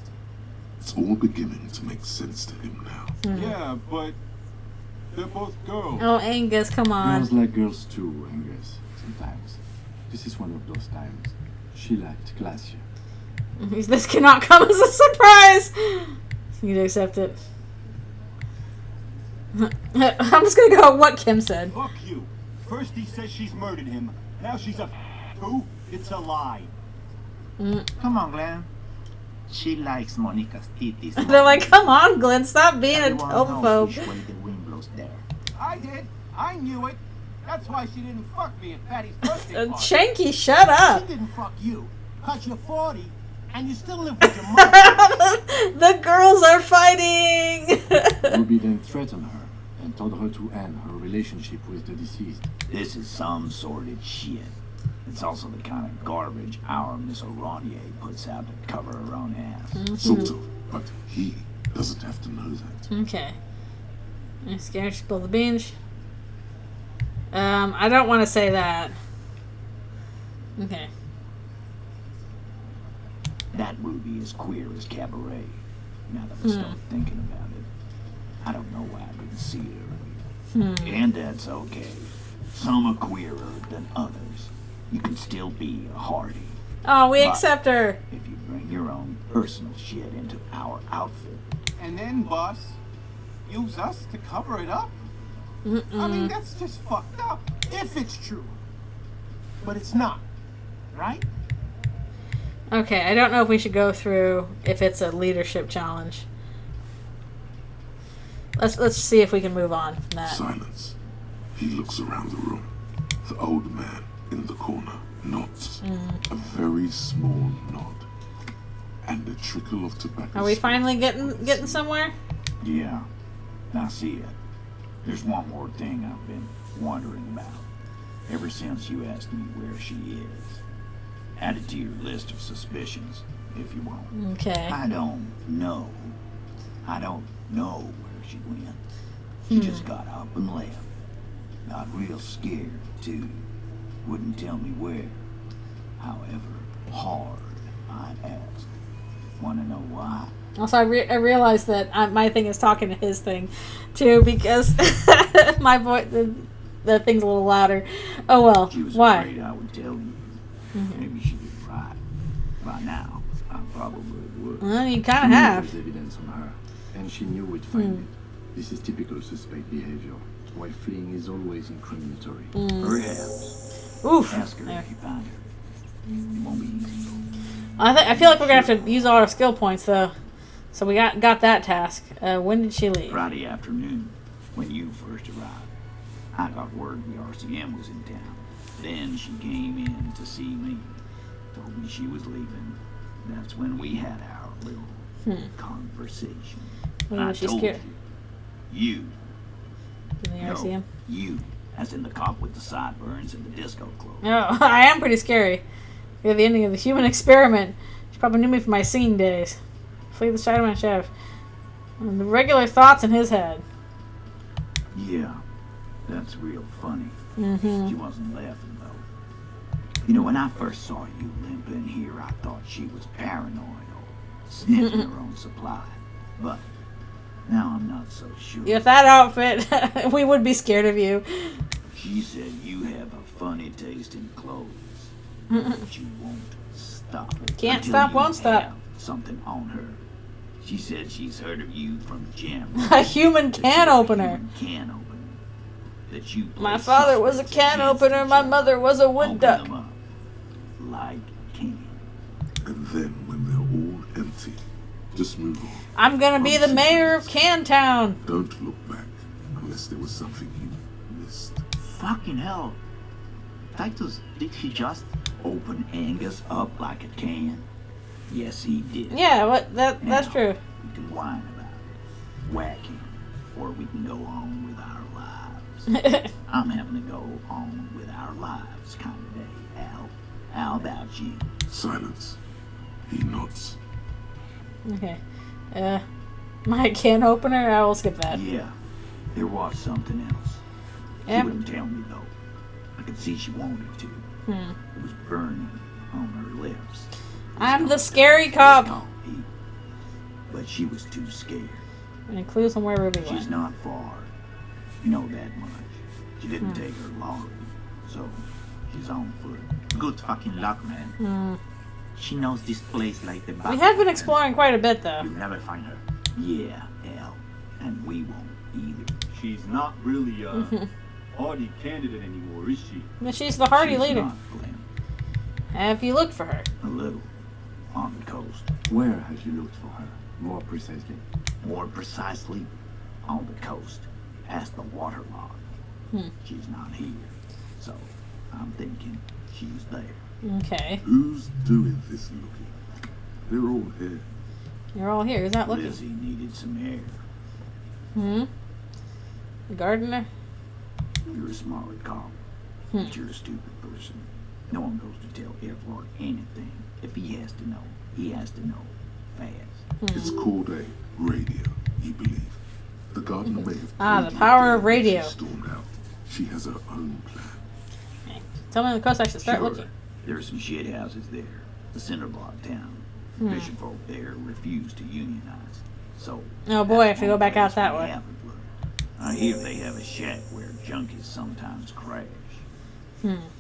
[SPEAKER 4] It's all beginning to make sense to him now.
[SPEAKER 11] Yeah, but they're both girls.
[SPEAKER 1] Oh, Angus, come on.
[SPEAKER 6] Girls like girls too, Angus, sometimes. This is one of those times. She liked classier.
[SPEAKER 1] This cannot come as a surprise. You need to accept it. I'm just gonna go with what Kim said.
[SPEAKER 11] Fuck you. First he says she's murdered him. Now she's a who? It's a lie.
[SPEAKER 10] Come on, Glenn. She likes Monica's titties.
[SPEAKER 1] They're like, come on, Glenn, stop being a
[SPEAKER 10] Everyone knows
[SPEAKER 1] homophobe.
[SPEAKER 10] which way the wind blows there.
[SPEAKER 2] I did. I knew it. That's why she didn't fuck me at Patty's birthday party.
[SPEAKER 1] Shanky, shut up.
[SPEAKER 12] She didn't fuck you. Cause you're 40 and you still live with your mother.
[SPEAKER 1] The girls are fighting.
[SPEAKER 6] Ruby then threatened her and told her to end her relationship with the deceased.
[SPEAKER 10] This is some sordid shit. It's also the kind of garbage our Miss O'Ronier puts out to cover her own ass.
[SPEAKER 4] Sort of, but he doesn't have to know that.
[SPEAKER 1] Okay. I'm scared to spill the beans. I don't want to say that. Okay.
[SPEAKER 10] That Ruby is queer as cabaret. Now that I start thinking about it, I don't know why I didn't see it earlier. And that's okay. Some are queerer than others. You can still be a Hardie.
[SPEAKER 1] Oh, we
[SPEAKER 10] But
[SPEAKER 1] accept her.
[SPEAKER 10] if you bring your own personal shit into our outfit,
[SPEAKER 2] And then, boss, use us to cover it up? I mean, that's just fucked up.
[SPEAKER 12] If it's true. But it's not. Right?
[SPEAKER 1] Okay, I don't know if we should go through if it's a leadership challenge. Let's see if we can move on from that.
[SPEAKER 4] Silence. He looks around the room. The old man in the corner nods. A very small nod. And a trickle of tobacco.
[SPEAKER 1] Are we finally getting somewhere?
[SPEAKER 10] yeah, I see it. There's one more thing I've been wondering about. Ever since you asked me where she is. Add it to your list of suspicions, if you want.
[SPEAKER 1] Okay.
[SPEAKER 10] I don't know. I don't know where she went. She just got up and left. Got real scared, too. Wouldn't tell me where. However hard I'd ask. Wanna know why?
[SPEAKER 1] Also, I realized that my thing is talking to his thing, too, because my voice, the thing's a little louder. Oh well.
[SPEAKER 10] She was
[SPEAKER 1] Why?
[SPEAKER 10] afraid I would tell you. Maybe she was right. By now, I probably would.
[SPEAKER 1] Well, you
[SPEAKER 6] She
[SPEAKER 1] kind of
[SPEAKER 6] knew
[SPEAKER 1] have.
[SPEAKER 6] there was evidence on her, and she knew we'd find it. This is typical suspect behavior. Why fleeing is always incriminatory.
[SPEAKER 10] Perhaps.
[SPEAKER 1] Oof.
[SPEAKER 10] Ask her
[SPEAKER 1] There.
[SPEAKER 10] if you find her. It won't be easy.
[SPEAKER 1] I feel like we're gonna have to use all our skill points though. So we got that task. When did she leave?
[SPEAKER 10] Friday afternoon, when you first arrived, I got word the RCM was in town. Then she came in to see me. Told me she was leaving. That's when we had our little conversation.
[SPEAKER 1] When
[SPEAKER 10] I
[SPEAKER 1] was she
[SPEAKER 10] told
[SPEAKER 1] scared?
[SPEAKER 10] you.
[SPEAKER 1] In the
[SPEAKER 10] No,
[SPEAKER 1] RCM?
[SPEAKER 10] you. As in the cop with the sideburns and the disco clothes.
[SPEAKER 1] Oh, I am pretty scary. You're the ending of the human experiment. She probably knew me from my singing days. Flee the Spider-Man chef. And the regular thoughts in his head.
[SPEAKER 10] Yeah, that's real funny. She wasn't laughing, though. You know, when I first saw you limping here, I thought she was paranoid or sniffing her own supply. But now I'm not so sure.
[SPEAKER 1] With that outfit, we would be scared of you.
[SPEAKER 10] She said you have a funny taste in clothes. But you won't stop.
[SPEAKER 1] Can't
[SPEAKER 10] until
[SPEAKER 1] stop,
[SPEAKER 10] you
[SPEAKER 1] won't stop.
[SPEAKER 10] have something on her. She said she's heard of you from Jim.
[SPEAKER 1] A human can opener.
[SPEAKER 10] Can opener. That you
[SPEAKER 1] My father was a can opener. My mother was a wood duck.
[SPEAKER 10] them up like can.
[SPEAKER 4] And then when they're all empty, just move on.
[SPEAKER 1] I'm gonna be the mayor of Cantown.
[SPEAKER 4] Don't look back unless there was something you missed.
[SPEAKER 10] Fucking hell. Titus, did he just open Angus up like a can? Yes, he did.
[SPEAKER 1] Yeah, that's
[SPEAKER 10] Now,
[SPEAKER 1] true.
[SPEAKER 10] We can whine about it, whack him, or we can go on with our lives. I'm having to go on with our lives kind of day, Al. How about you?
[SPEAKER 4] Silence. He nods.
[SPEAKER 1] Okay. My can opener? I will skip that.
[SPEAKER 10] Yeah, there was something else. She
[SPEAKER 1] Yep.
[SPEAKER 10] wouldn't tell me, though. I could see she wanted to. It was burning on her lips.
[SPEAKER 1] I'm the scary cop.
[SPEAKER 10] But she was too scared.
[SPEAKER 1] Any clues on where Ruby
[SPEAKER 10] She's
[SPEAKER 1] went?
[SPEAKER 10] not far. You know that much. She didn't take her lorry, so she's on foot.
[SPEAKER 14] Good fucking luck, man. She knows this place like the back.
[SPEAKER 1] We have been exploring quite a bit, though.
[SPEAKER 14] You'll never find her.
[SPEAKER 10] Yeah, Al. And we won't either.
[SPEAKER 11] She's not really a Hardie candidate anymore, is she?
[SPEAKER 1] But she's the Hardie
[SPEAKER 10] She's
[SPEAKER 1] leader.
[SPEAKER 10] not, Glenn.
[SPEAKER 1] Have you looked for her?
[SPEAKER 10] A little. On the coast.
[SPEAKER 6] Where have you looked for her? More precisely.
[SPEAKER 10] More precisely, on the coast. Past the waterlock. She's not here. So, I'm thinking she's there.
[SPEAKER 1] Okay.
[SPEAKER 4] Who's doing this looking? They're all here.
[SPEAKER 1] You're all here. Who's not looking?
[SPEAKER 10] Lizzie needed some air.
[SPEAKER 1] The gardener?
[SPEAKER 10] You're a smart cop. But you're a stupid person. No one goes to tell Everard anything. If he has to know, he has to know fast.
[SPEAKER 4] It's called a radio, you believe. The gardener may have
[SPEAKER 1] The power of radio.
[SPEAKER 4] She stormed out. She has her own plan.
[SPEAKER 1] Tell me on the coast I should start
[SPEAKER 10] Sure,
[SPEAKER 1] looking.
[SPEAKER 10] there are some shit houses there. The cinder block town. Fishing folk there refuse to unionize. So.
[SPEAKER 1] Oh boy, I have
[SPEAKER 10] that's
[SPEAKER 1] to go
[SPEAKER 10] one
[SPEAKER 1] back out
[SPEAKER 10] place
[SPEAKER 1] that
[SPEAKER 10] we
[SPEAKER 1] way.
[SPEAKER 10] haven't looked. I hear they have a shack where junkies sometimes crash.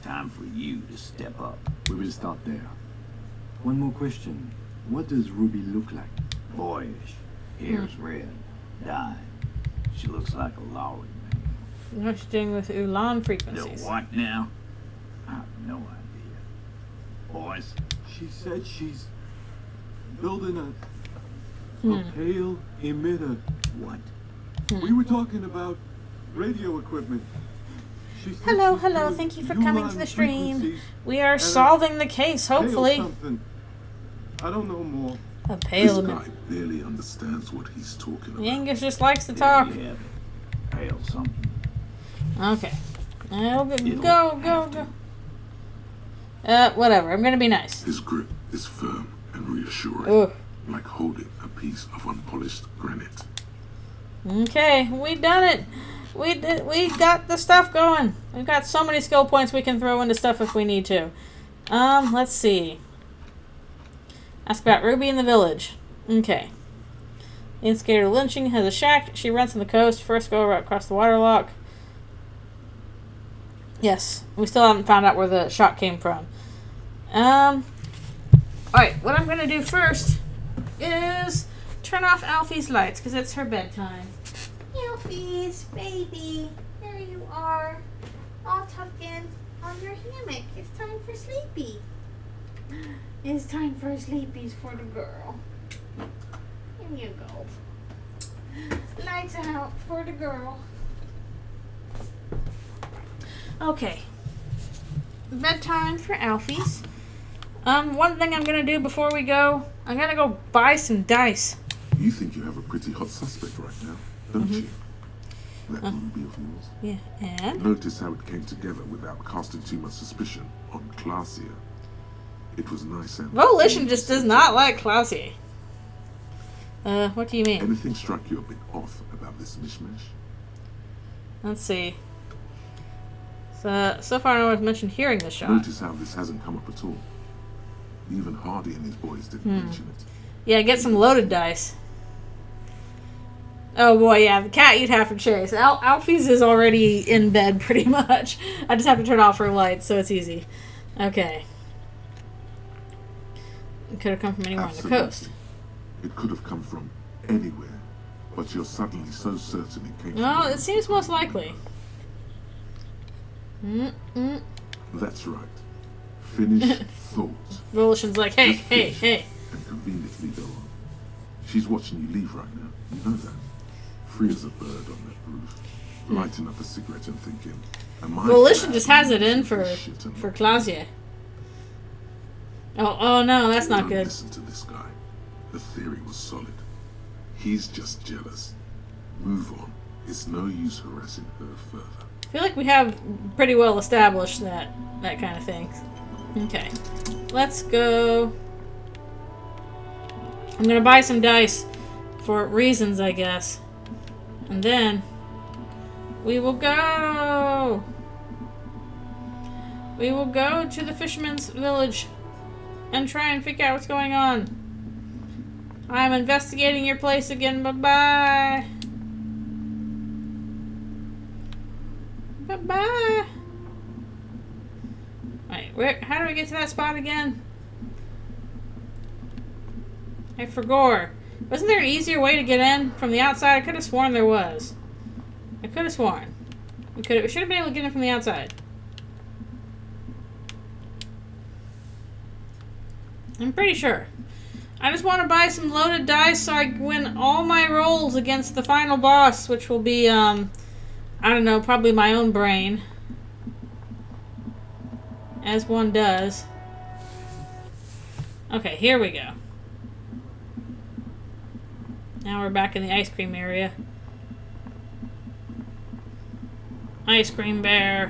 [SPEAKER 10] Time for you to step up.
[SPEAKER 6] We will start there. One more question. What does Ruby look like?
[SPEAKER 10] Boyish. Hair's red. Dyed. She looks like a lorry man.
[SPEAKER 1] What's she doing with Ulan
[SPEAKER 10] The
[SPEAKER 1] frequencies?
[SPEAKER 10] what now? I have no idea. Boys?
[SPEAKER 7] She said she's building a pale emitter.
[SPEAKER 10] What?
[SPEAKER 7] We were talking about radio equipment. She said
[SPEAKER 1] Hello,
[SPEAKER 7] she's
[SPEAKER 1] hello.
[SPEAKER 7] doing
[SPEAKER 1] Thank you for coming to
[SPEAKER 7] Ulan
[SPEAKER 1] the stream.
[SPEAKER 7] frequencies
[SPEAKER 1] We are
[SPEAKER 7] and a
[SPEAKER 1] solving the case,
[SPEAKER 7] pale
[SPEAKER 1] hopefully.
[SPEAKER 7] something. I don't know more.
[SPEAKER 1] A
[SPEAKER 4] This
[SPEAKER 1] pale.
[SPEAKER 4] guy barely understands what he's talking about.
[SPEAKER 1] Angus just likes to
[SPEAKER 10] There
[SPEAKER 1] talk.
[SPEAKER 10] you have it. Pale something.
[SPEAKER 1] Okay. I'll go,
[SPEAKER 10] It'll
[SPEAKER 1] go,
[SPEAKER 10] have
[SPEAKER 1] go.
[SPEAKER 10] to.
[SPEAKER 1] Whatever. I'm gonna be nice.
[SPEAKER 4] His grip is firm and reassuring,
[SPEAKER 1] Ugh.
[SPEAKER 4] like holding a piece of unpolished granite.
[SPEAKER 1] Okay, we done it. We got the stuff going. We've got so many skill points we can throw into stuff if we need to. Let's see. Ask about Ruby in the village. Okay. The instigator of lynching has a shack. She rents on the coast. First go across the waterlock. Yes, we still haven't found out where the shot came from. Alright, what I'm gonna do first is turn off Alfie's lights, because it's her bedtime. Alfie's baby, there you are. All tucked in on your hammock. It's time for sleepy. It's time for sleepies for the girl. Here you go. Lights out for the girl. Okay. Bedtime for Alfie's. One thing I'm gonna do before we go, I'm gonna go buy some dice.
[SPEAKER 4] You think you have a pretty hot suspect right now, don't you? That Ruby of yours.
[SPEAKER 1] Yeah, and?
[SPEAKER 4] Notice how it came together without casting too much suspicion on Clausia. It was nice and...
[SPEAKER 1] Volition just does not like Clausia. What do you mean?
[SPEAKER 4] Anything struck you a bit off about this mishmash?
[SPEAKER 1] Let's see. So far no one's mentioned hearing the shot.
[SPEAKER 4] Notice how this hasn't come up at all. Even Hardie and his boys didn't mention it.
[SPEAKER 1] Yeah, get some loaded dice. Oh boy, yeah, the cat you'd have to chase. Alfie's is already in bed pretty much. I just have to turn off her lights, so it's easy. Okay. It could have come from anywhere
[SPEAKER 4] Absolutely.
[SPEAKER 1] on the coast.
[SPEAKER 4] It could have come from anywhere, but you're suddenly so certain it came
[SPEAKER 1] Well,
[SPEAKER 4] from
[SPEAKER 1] it seems most likely.
[SPEAKER 4] That's right. Finish thought.
[SPEAKER 1] Volition's like, hey,
[SPEAKER 4] Just
[SPEAKER 1] hey,
[SPEAKER 4] finish
[SPEAKER 1] hey.
[SPEAKER 4] and conveniently go on. She's watching you leave right now. You know that. Free as a bird on that roof, lighting up a cigarette and thinking, am I
[SPEAKER 1] Volition
[SPEAKER 4] glad
[SPEAKER 1] just has
[SPEAKER 4] you
[SPEAKER 1] it in
[SPEAKER 4] did
[SPEAKER 1] for
[SPEAKER 4] this shit and not
[SPEAKER 1] Claudia. Oh no, that's not
[SPEAKER 4] Don't
[SPEAKER 1] good.
[SPEAKER 4] listen to this guy. The theory was solid. He's just jealous. Move on. It's no use harassing her further.
[SPEAKER 1] I feel like we have pretty well established that kind of thing. Okay, let's go. I'm gonna buy some dice for reasons, I guess, and then we will go. We will go to the fisherman's village and try and figure out what's going on. I'm investigating your place again. Bye-bye. Bye-bye. Wait, how do we get to that spot again? I forgot. Wasn't there an easier way to get in from the outside? I could have sworn there was. I could have sworn. We should have been able to get in from the outside. I'm pretty sure. I just want to buy some loaded dice so I win all my rolls against the final boss, which will be, I don't know, probably my own brain. As one does. Okay, here we go. Now we're back in the ice cream area. Ice cream bear.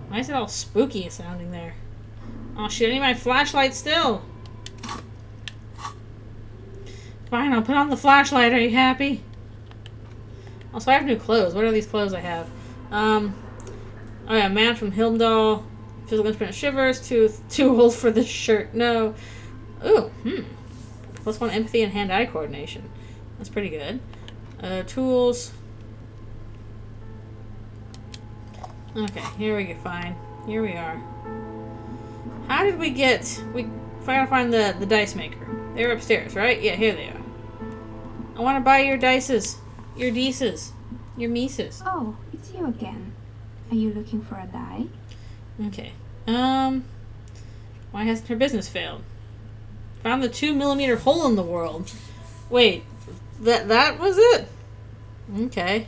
[SPEAKER 1] Why is it all spooky sounding there? Oh shit, I need my flashlight still. Fine, I'll put on the flashlight. Are you happy? Also, I have new clothes. What are these clothes I have? Oh yeah, man from Hildal. Physical instrument shivers. Too old for this shirt. No. Ooh, +1 empathy and hand-eye coordination. That's pretty good. Tools. Okay, here we go. Fine. Here we are. How did we get... We gotta find the dice maker. They're upstairs, right? Yeah, here they are. I want to buy your dices. Your dices. Your mises.
[SPEAKER 15] Oh, it's you again. Are you looking for a die?
[SPEAKER 1] Okay. Why hasn't her business failed? Found the 2mm hole in the world. Wait, that was it? Okay.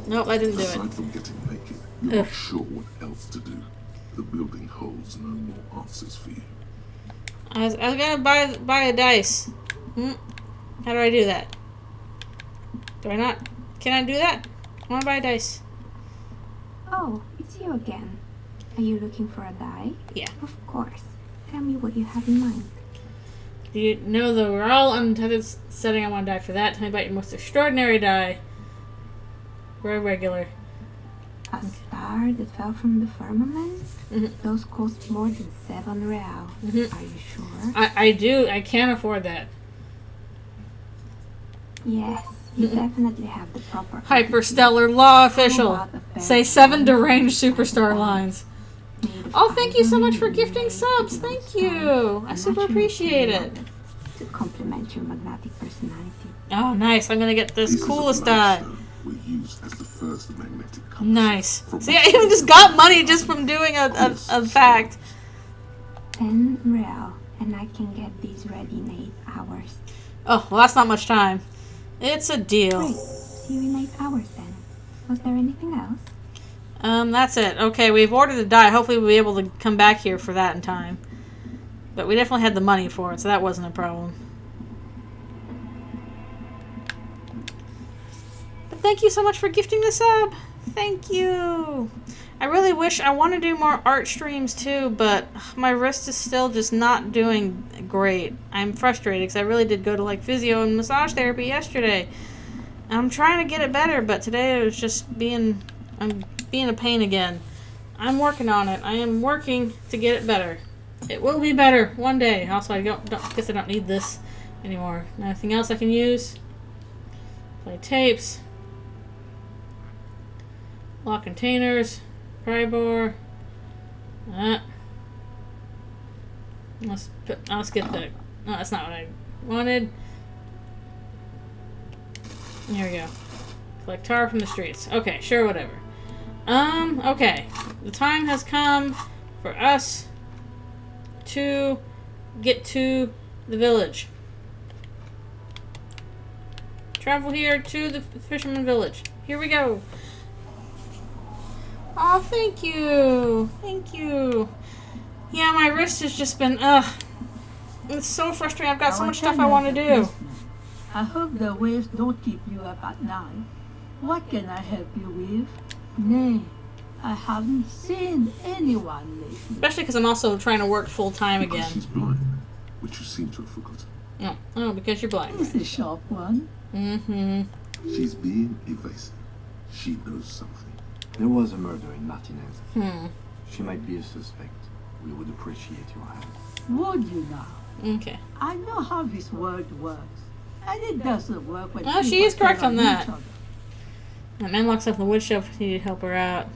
[SPEAKER 1] Nope, I didn't do it.
[SPEAKER 4] Aside from getting naked, you're not sure what else to do. The building holds no more answers for you.
[SPEAKER 1] I was gonna buy a dice. How do I do that? Do I not? Can I do that? I want to buy a dice.
[SPEAKER 15] Oh, it's you again. Are you looking for a die?
[SPEAKER 1] Yeah.
[SPEAKER 15] Of course. Tell me what you have in mind.
[SPEAKER 1] Do you know the we're all untethered setting? I want to die for that. Tell me about your most extraordinary die. Very regular.
[SPEAKER 15] A star that fell from the firmament? Those cost more than 7 real. Are you sure?
[SPEAKER 1] I do. I can't afford that.
[SPEAKER 15] Yes, you definitely have the proper...
[SPEAKER 1] Hyperstellar law official. Say 7 deranged superstar lines. Oh, thank you so much for gifting subs. Thank you. I super appreciate it.
[SPEAKER 15] To complement your magnetic personality.
[SPEAKER 1] Oh, nice. I'm going to get this coolest die.
[SPEAKER 4] Were used as the first magnetic compass.
[SPEAKER 1] Nice. See, I even just got money just from doing a fact.
[SPEAKER 15] 10 real, and I can get these ready in 8 hours.
[SPEAKER 1] Oh, well, that's not much time. It's a deal.
[SPEAKER 15] Great. See you in 8 hours then. Was there anything else?
[SPEAKER 1] That's it. Okay, we've ordered a die. Hopefully we'll be able to come back here for that in time. But we definitely had the money for it, so that wasn't a problem. But thank you so much for gifting the sub. Thank you. I really wish... I want to do more art streams too, but my wrist is still just not doing great. I'm frustrated because I really did go to like physio and massage therapy yesterday. I'm trying to get it better, but today it was just being... I'm being a pain again. I'm working on it. I am working to get it better. It will be better one day. Also, I guess I don't need this anymore. Nothing else I can use. Play tapes. Lock containers. Pry bar. Let's get the... No, that's not what I wanted. Here we go. Collect tar from the streets. Okay, sure, whatever. Okay. The time has come for us to get to the village. Travel here to the fisherman village. Here we go. Oh, thank you. Thank you. Yeah, my wrist has just been, it's so frustrating. I've got so much stuff I want to do.
[SPEAKER 16] I hope the waves don't keep you up at night. What can I help you with? Nay, I haven't seen anyone lately.
[SPEAKER 1] Especially because I'm also trying to work full time again.
[SPEAKER 4] She's blind, which you seem to have forgotten.
[SPEAKER 1] No. Oh, because you're blind.
[SPEAKER 16] It's a sharp one.
[SPEAKER 1] Mm-hmm.
[SPEAKER 4] She's being evasive. She knows something.
[SPEAKER 6] There was a murder in Martinez. She might be a suspect. We would appreciate your help.
[SPEAKER 16] Would you now?
[SPEAKER 1] Okay.
[SPEAKER 16] I know how this world works. And it doesn't work when
[SPEAKER 1] Oh, she
[SPEAKER 16] people
[SPEAKER 1] is correct
[SPEAKER 16] turn
[SPEAKER 1] on that.
[SPEAKER 16] each other.
[SPEAKER 1] That man locks up in the wood shelf. We need to help her out.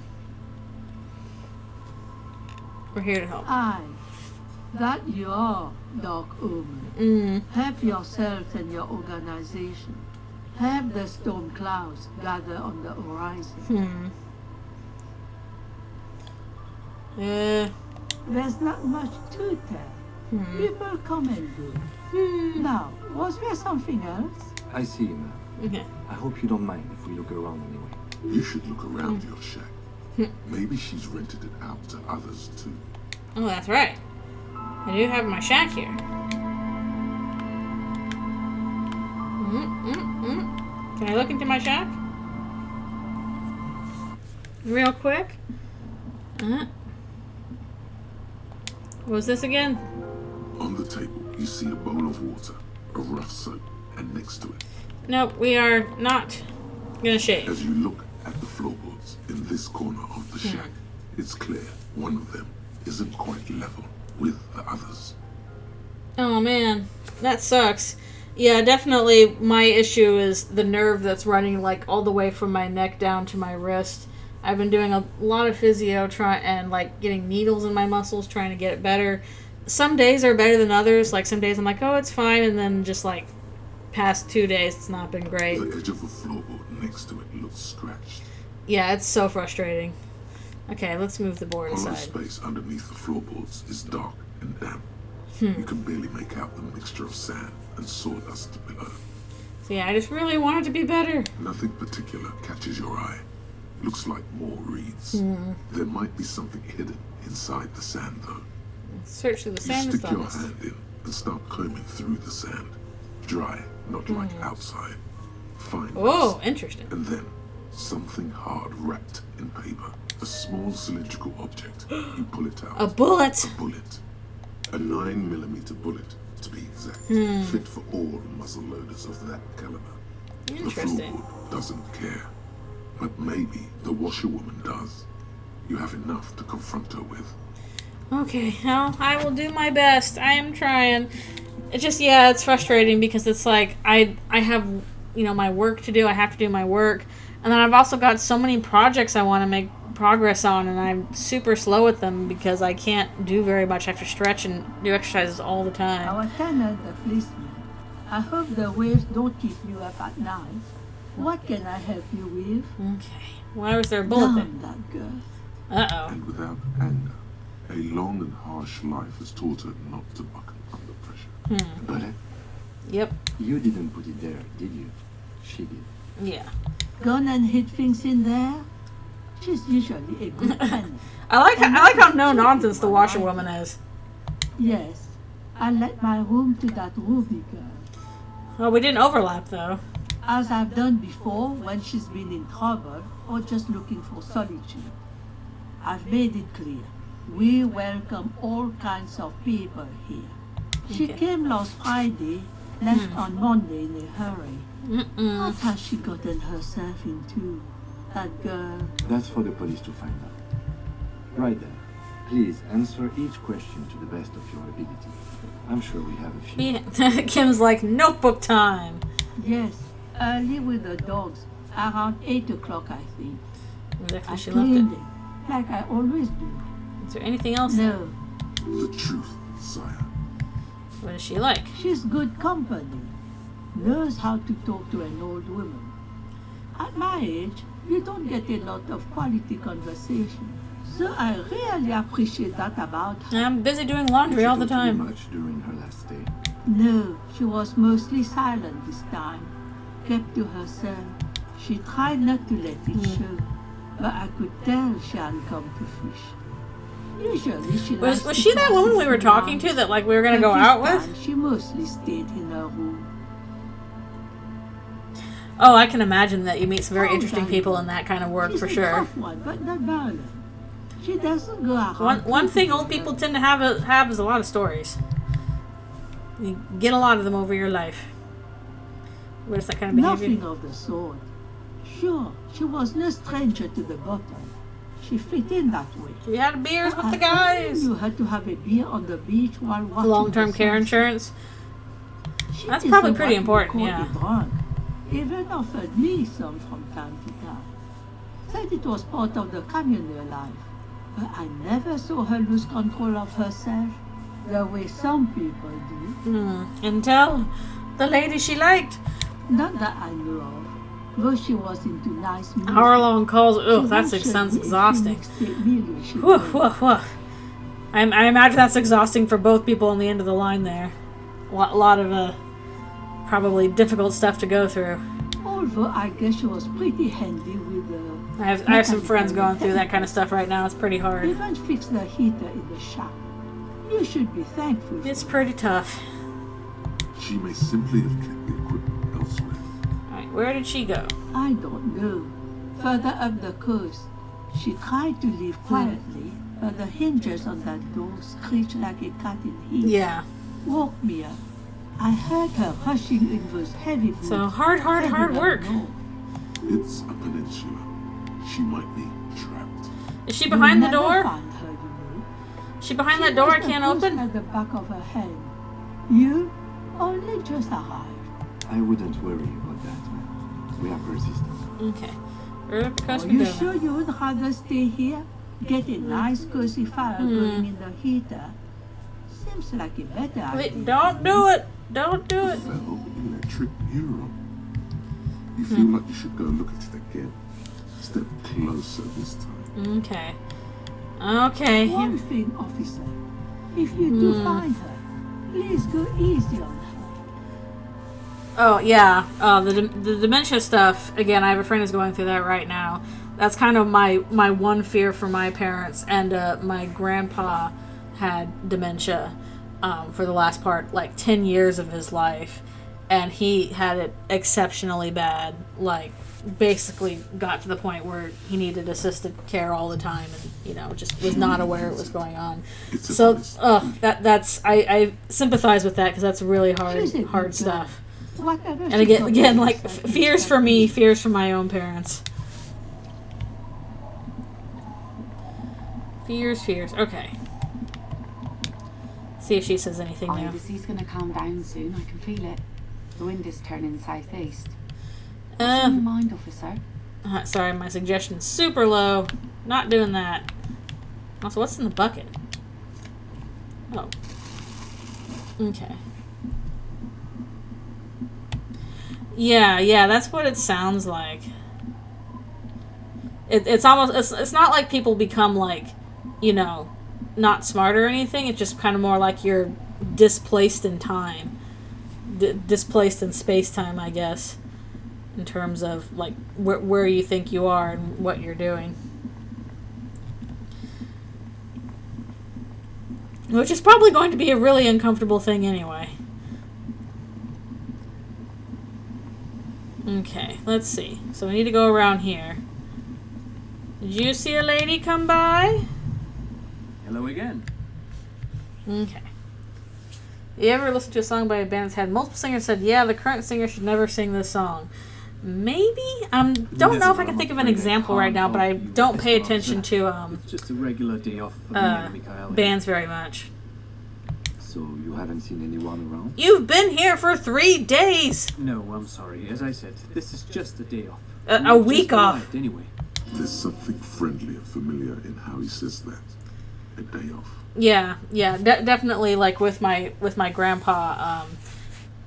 [SPEAKER 1] We're here to help.
[SPEAKER 16] Aye. That you are, Dark Omen. Help yourself and your organization. Have the storm clouds gather on the horizon. There's not much to tell. People come and go. Now, was there something else?
[SPEAKER 6] I see, ma'am.
[SPEAKER 1] Okay.
[SPEAKER 6] I hope you don't mind if we look around anyway.
[SPEAKER 4] You should look around your shack. Maybe she's rented it out to others too.
[SPEAKER 1] Oh, that's right. I do have my shack here. Can I look into my shack? Real quick. What was this again?
[SPEAKER 4] On the table, you see a bowl of water, a rough soap, and next to it.
[SPEAKER 1] Nope, we are not gonna shave.
[SPEAKER 4] As you look at the floorboards in this corner of the shack, it's clear one of them isn't quite level with the others.
[SPEAKER 1] Oh man, that sucks. Yeah, definitely my issue is the nerve that's running like all the way from my neck down to my wrist. I've been doing a lot of physio and like getting needles in my muscles trying to get it better. Some days are better than others. Like some days I'm like, oh, it's fine, and then just like past 2 days it's not been great.
[SPEAKER 4] The edge of the floorboard next to it looks scratched.
[SPEAKER 1] Yeah, it's so frustrating. Okay, let's move the board
[SPEAKER 4] Hollow
[SPEAKER 1] aside.
[SPEAKER 4] space underneath the floorboards is dark and damp. You can barely make out the mixture of sand and sawdust below.
[SPEAKER 1] So yeah, I just really want it to be better.
[SPEAKER 4] Nothing particular catches your eye. Looks like more reeds. There might be something hidden inside the sand, though.
[SPEAKER 1] Search through the sand.
[SPEAKER 4] You stick your hand in and start combing through the sand. Dry, not like outside. Fine.
[SPEAKER 1] Oh, interesting.
[SPEAKER 4] And then something hard wrapped in paper. A small cylindrical object. You pull it out.
[SPEAKER 1] A bullet.
[SPEAKER 4] A bullet. A 9mm bullet, to be exact. Fit for all muzzle loaders of that caliber.
[SPEAKER 1] Interesting.
[SPEAKER 4] The floorboard doesn't care. But maybe the washerwoman does. You have enough to confront her with.
[SPEAKER 1] Okay, well, I will do my best. I am trying. It's just, yeah, it's frustrating because it's like I have, my work to do. I have to do my work. And then I've also got so many projects I want to make progress on, and I'm super slow at them because I can't do very much. I have to stretch and do exercises all the time.
[SPEAKER 16] Our tenant, the policeman. I hope the waves don't keep you up at night. What can I help you with?
[SPEAKER 1] Okay. Why was there a bullet there?
[SPEAKER 16] Damn that girl.
[SPEAKER 1] Uh-oh.
[SPEAKER 4] And without anger, a long and harsh life has taught her not to buckle under pressure.
[SPEAKER 6] But
[SPEAKER 1] Yep.
[SPEAKER 6] you didn't put it there, did you? She did.
[SPEAKER 1] Yeah.
[SPEAKER 16] Gone and hid things in there? She's usually a good tenant.
[SPEAKER 1] I like how no nonsense the washerwoman is.
[SPEAKER 16] Yes. I let my room to that Ruby girl.
[SPEAKER 1] Well, we didn't overlap though.
[SPEAKER 16] As I've done before when she's been in trouble or just looking for solitude. I've made it clear. We welcome all kinds of people here. She came last Friday, left on Monday in a hurry. What has she gotten herself into? That girl.
[SPEAKER 6] That's for the police to find out. Right then. Please answer each question to the best of your ability. I'm sure we have a few.
[SPEAKER 1] Yeah. Kim's like, notebook time.
[SPEAKER 16] Yes, early with the dogs. Around 8 o'clock, I think.
[SPEAKER 1] Exactly,
[SPEAKER 16] I
[SPEAKER 1] she left
[SPEAKER 16] cleaned
[SPEAKER 1] it.
[SPEAKER 16] it, like I always do.
[SPEAKER 1] Is there anything else?
[SPEAKER 16] No.
[SPEAKER 4] The truth, sire.
[SPEAKER 1] What is she like?
[SPEAKER 16] She's good company. Knows how to talk to an old woman. At my age, you don't get a lot of quality conversation. So I really appreciate that about her.
[SPEAKER 1] I'm busy doing laundry all the time.
[SPEAKER 6] Much during her last day.
[SPEAKER 16] No, she was mostly silent this time. Kept to herself. She tried not to let it show. But I could tell she hadn't come to fish. Usually she
[SPEAKER 1] Was she that woman we were talking to that like we were gonna go out with?
[SPEAKER 16] She mostly stayed in her room.
[SPEAKER 1] Oh, I can imagine that you meet some very interesting people in that kind of work for sure.
[SPEAKER 16] Tough one, but not violent. She doesn't go around.
[SPEAKER 1] One thing old people tend to have is a lot of stories. You get a lot of them over your life. What is that kind of behavior?
[SPEAKER 16] Nothing of the sort. Sure, she was no stranger to the bottom. She fit in that way.
[SPEAKER 1] She had beers with the
[SPEAKER 16] I
[SPEAKER 1] guys.
[SPEAKER 16] You had to have a beer on the beach while watching
[SPEAKER 1] Long-term
[SPEAKER 16] the
[SPEAKER 1] care
[SPEAKER 16] sunset.
[SPEAKER 1] insurance.
[SPEAKER 16] She
[SPEAKER 1] That's
[SPEAKER 16] isn't
[SPEAKER 1] probably
[SPEAKER 16] what
[SPEAKER 1] pretty
[SPEAKER 16] you
[SPEAKER 1] important,
[SPEAKER 16] call
[SPEAKER 1] yeah.
[SPEAKER 16] a drunk. Even offered me some from time to time. Said it was part of the communal life. But I never saw her lose control of herself the way some people do.
[SPEAKER 1] Until the lady she liked.
[SPEAKER 16] Not that I know of. Though she was into nice music.
[SPEAKER 1] Hour-long calls. Ugh,
[SPEAKER 16] She
[SPEAKER 1] that
[SPEAKER 16] mentioned
[SPEAKER 1] sounds
[SPEAKER 16] the
[SPEAKER 1] exhausting.
[SPEAKER 16] Phoenix she
[SPEAKER 1] Whew,
[SPEAKER 16] played.
[SPEAKER 1] whew, whew. I imagine that's exhausting for both people on the end of the line there. A lot of probably difficult stuff to go through.
[SPEAKER 16] Although I guess she was pretty handy with the...
[SPEAKER 1] I have some friends going through that kind of stuff right now. It's pretty hard.
[SPEAKER 16] Even fix the heater in the shop. You should be thankful.
[SPEAKER 1] It's pretty tough.
[SPEAKER 4] She may simply have kept the equipment elsewhere.
[SPEAKER 1] Alright, where did she go?
[SPEAKER 16] I don't know. Further up the coast. She tried to leave quietly, but the hinges on that door screeched like a cat in heat.
[SPEAKER 1] Yeah.
[SPEAKER 16] Woke me up. I heard her rushing in those heavy boots.
[SPEAKER 1] So hard work.
[SPEAKER 4] It's a peninsula. She might be trapped.
[SPEAKER 1] Is she behind the
[SPEAKER 16] You'll never
[SPEAKER 1] door?
[SPEAKER 16] find her, you know.
[SPEAKER 1] Is she behind that
[SPEAKER 16] She
[SPEAKER 1] door I
[SPEAKER 16] has the
[SPEAKER 1] can't
[SPEAKER 16] bruise
[SPEAKER 1] open?
[SPEAKER 16] at the back of her head. You only just arrived.
[SPEAKER 6] I wouldn't worry about that, man. We are persistent.
[SPEAKER 1] Okay.
[SPEAKER 16] Are you sure you would rather stay here? Get a nice cozy fire going in the heater. Seems like a better idea.
[SPEAKER 1] Wait, don't do it. Don't do it.
[SPEAKER 4] Fell electric neuron. You feel like you should go look at it again. Step closer this time.
[SPEAKER 1] Okay. Okay.
[SPEAKER 16] One thing, officer. If you do find her, please go easy on her.
[SPEAKER 1] Oh, yeah. The dementia stuff, again, I have a friend who's going through that right now. That's kind of my one fear for my parents. And my grandpa had dementia for the last part, like 10 years of his life. And he had it exceptionally bad. Like, basically got to the point where he needed assisted care all the time and, just was not aware it was going on. So, that's I sympathize with that because that's really hard stuff. And again, like, fears for me, fears for my own parents. Fears. Okay. See if she says anything
[SPEAKER 5] Oh,
[SPEAKER 1] now.
[SPEAKER 5] the sea's gonna calm down soon. I can feel it. The wind is turning southeast. What's in your mind, officer?
[SPEAKER 1] Sorry, my suggestion's super low. Not doing that. Also, what's in the bucket? Oh. Okay. Yeah, that's what it sounds like. It's almost, it's not like people become like, not smart or anything. It's just kind of more like you're displaced in time. Displaced in space-time, I guess. In terms of, like, where you think you are and what you're doing. Which is probably going to be a really uncomfortable thing anyway. Okay, let's see. So we need to go around here. Did you see a lady come by?
[SPEAKER 8] Hello again.
[SPEAKER 1] Okay. You ever listen to a song by a band that's had multiple singers said, yeah, the current singer should never sing this song? Maybe? Don't know if I can think of an example right now, but I don't pay attention to
[SPEAKER 8] It's just a regular day off for me and Michaela.
[SPEAKER 1] bands very much.
[SPEAKER 6] So you haven't seen anyone around?
[SPEAKER 1] You've been here for 3 days!
[SPEAKER 8] No, I'm sorry. As I said, this is just a day off.
[SPEAKER 1] A week off.
[SPEAKER 8] Arrived anyway.
[SPEAKER 4] There's something friendly and familiar in how he says that. A day off.
[SPEAKER 1] Yeah, definitely. Like with my grandpa,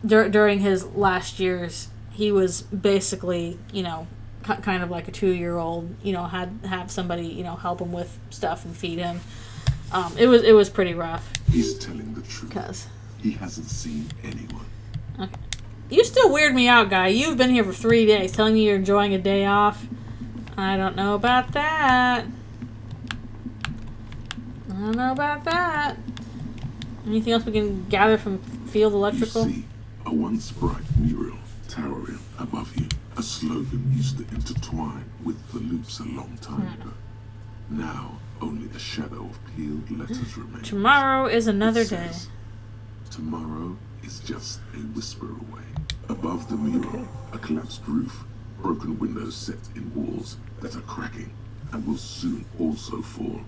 [SPEAKER 1] during his last years, he was basically, kind of like a 2-year-old. Have somebody, help him with stuff and feed him. It was pretty rough.
[SPEAKER 4] He's telling the truth.
[SPEAKER 1] 'Cause
[SPEAKER 4] he hasn't seen anyone.
[SPEAKER 1] Okay. You still weird me out, guy. You've been here for 3 days, telling me you're enjoying a day off. I don't know about that. Anything else we can gather from field electrical?
[SPEAKER 4] You see a once bright mural towering above you. A slogan used to intertwine with the loops a long time ago. Now, only a shadow of peeled letters remains.
[SPEAKER 1] Tomorrow is another day.
[SPEAKER 4] Tomorrow is just a whisper away. Above the mural, a collapsed roof, broken windows set in walls that are cracking and will soon also fall,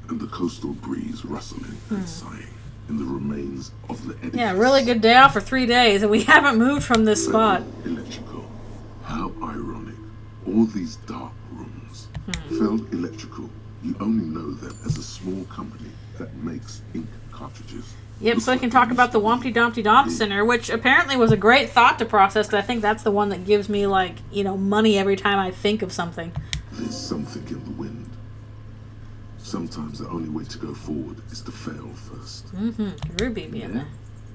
[SPEAKER 4] and the coastal breeze rustling and sighing in the remains of the edifice.
[SPEAKER 1] Yeah, really good day off for 3 days, and we haven't moved from this spot.
[SPEAKER 4] Electrical. How ironic. All these dark rooms. Feld Electrical. You only know them as a small company that makes ink cartridges.
[SPEAKER 1] Yep, so I can talk about the Wompty Dumpty Dom Center, which apparently was a great thought to process, because I think that's the one that gives me, money every time I think of something.
[SPEAKER 4] There's something in the wind. Sometimes the only way to go forward is to fail first.
[SPEAKER 1] Ruby be in there.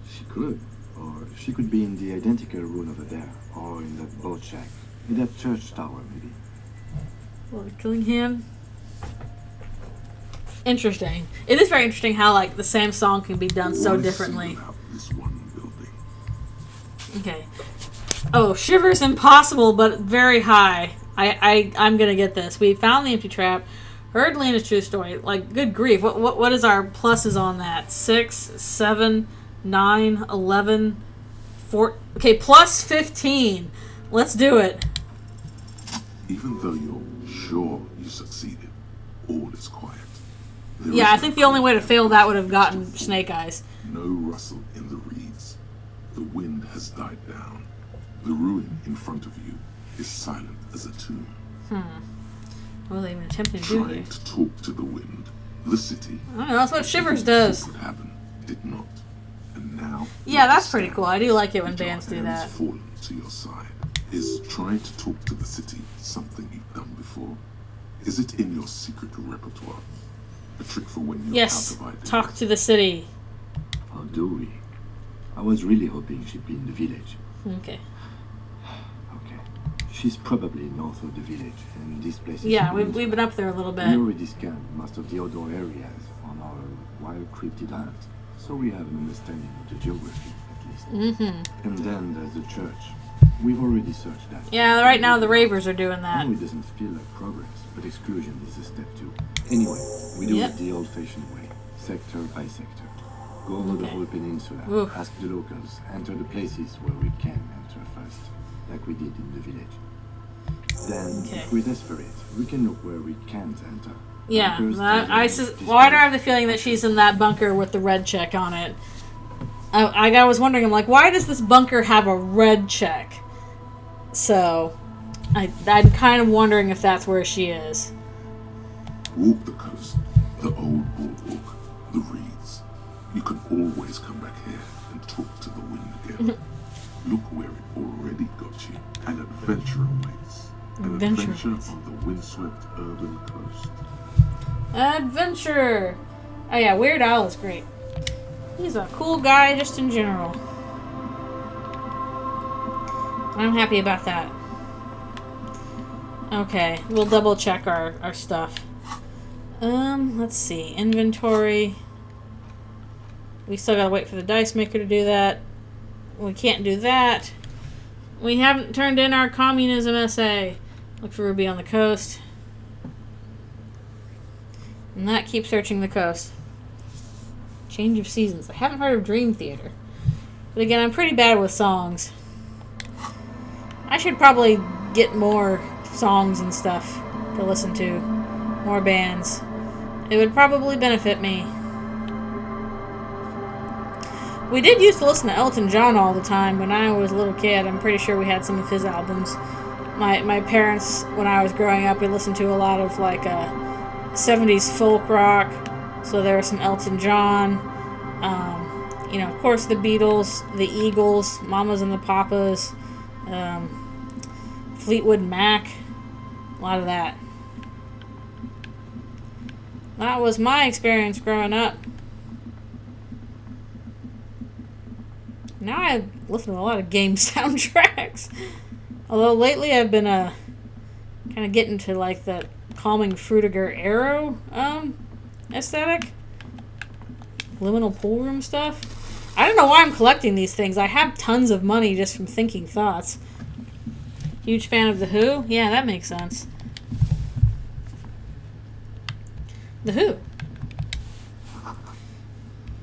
[SPEAKER 6] She could. Or she could be in the identical room over there. Or in that boat shack. In that church tower, maybe.
[SPEAKER 1] Lord Killingham. Interesting. It is very interesting how, the same song can be done so differently.
[SPEAKER 4] This one building.
[SPEAKER 1] Okay. Oh, Shiver's impossible, but very high. I'm gonna get this. We found the empty trap. Heard Lena's true story. Good grief. What is our pluses on that? 6, 7, 9, 11, 4. Okay, plus 15. Let's do it.
[SPEAKER 4] Even though you're sure you succeeded, all is quiet.
[SPEAKER 1] I think the only way to fail that would have gotten Snake Eyes.
[SPEAKER 4] No rustle in the reeds. The wind has died down. The ruin in front of you is silent as a tomb.
[SPEAKER 1] What were they even attempting to do here?
[SPEAKER 4] Trying to talk to the wind. The city.
[SPEAKER 1] I don't know, that's what Shivers does.
[SPEAKER 4] What happened did not. And now.
[SPEAKER 1] Yeah, that's pretty cool. I do like it when bands do that.
[SPEAKER 4] Fallen to your side. Is trying to talk to the city something you've done before? Is it in your secret repertoire? A trick for when you're out of ideas?
[SPEAKER 1] Talk to the city.
[SPEAKER 6] How do we? I was really hoping she'd be in the village.
[SPEAKER 1] Okay.
[SPEAKER 6] She's probably north of the village, and this place is...
[SPEAKER 1] Yeah, we've been up there a little bit.
[SPEAKER 6] We already scanned most of the outdoor areas on our wild cryptid hunt, so we have an understanding of the geography, at least. And then there's the church. We've already searched that.
[SPEAKER 1] Yeah, right now the Ravers are doing
[SPEAKER 6] I
[SPEAKER 1] that.
[SPEAKER 6] know it doesn't feel like progress, but exclusion is a step too. Anyway, we do it the old-fashioned way, sector by sector. Go over the whole peninsula, ask the locals, enter the places where we can enter first, like we did in the village. Then, if we're desperate, we can look where we can't enter.
[SPEAKER 1] Yeah, why do I have the feeling that she's in that bunker with the red check on it? I was wondering, why does this bunker have a red check? So, I'm kind of wondering if that's where she is.
[SPEAKER 4] Walk the coast, the old boardwalk, the reeds. You can always come back here and talk to the wind again. Look where it already got you. An adventure awaits. An adventure on the windswept urban coast.
[SPEAKER 1] Adventure! Oh yeah, Weird Al is great. He's a cool guy just in general. I'm happy about that. Okay, we'll double check our stuff. Let's see. Inventory. We still gotta wait for the dice maker to do that. We can't do that. We haven't turned in our communism essay. Look for Ruby on the coast. And that keeps searching the coast. Change of seasons. I haven't heard of Dream Theater. But again, I'm pretty bad with songs. I should probably get more songs and stuff to listen to. More bands. It would probably benefit me. We did used to listen to Elton John all the time when I was a little kid. I'm pretty sure we had some of his albums. My parents, when I was growing up, we listened to a lot of like 70s folk rock. So there was some Elton John. You know, of course, the Beatles, the Eagles, Mamas and the Papas, Fleetwood Mac, a lot of that. That was my experience growing up. Now I listen to a lot of game soundtracks. Although lately I've been kind of getting to like the calming Frutiger Arrow aesthetic. Liminal pool room stuff. I don't know why I'm collecting these things. I have tons of money just from thinking thoughts. Huge fan of The Who? Yeah, that makes sense. The Who?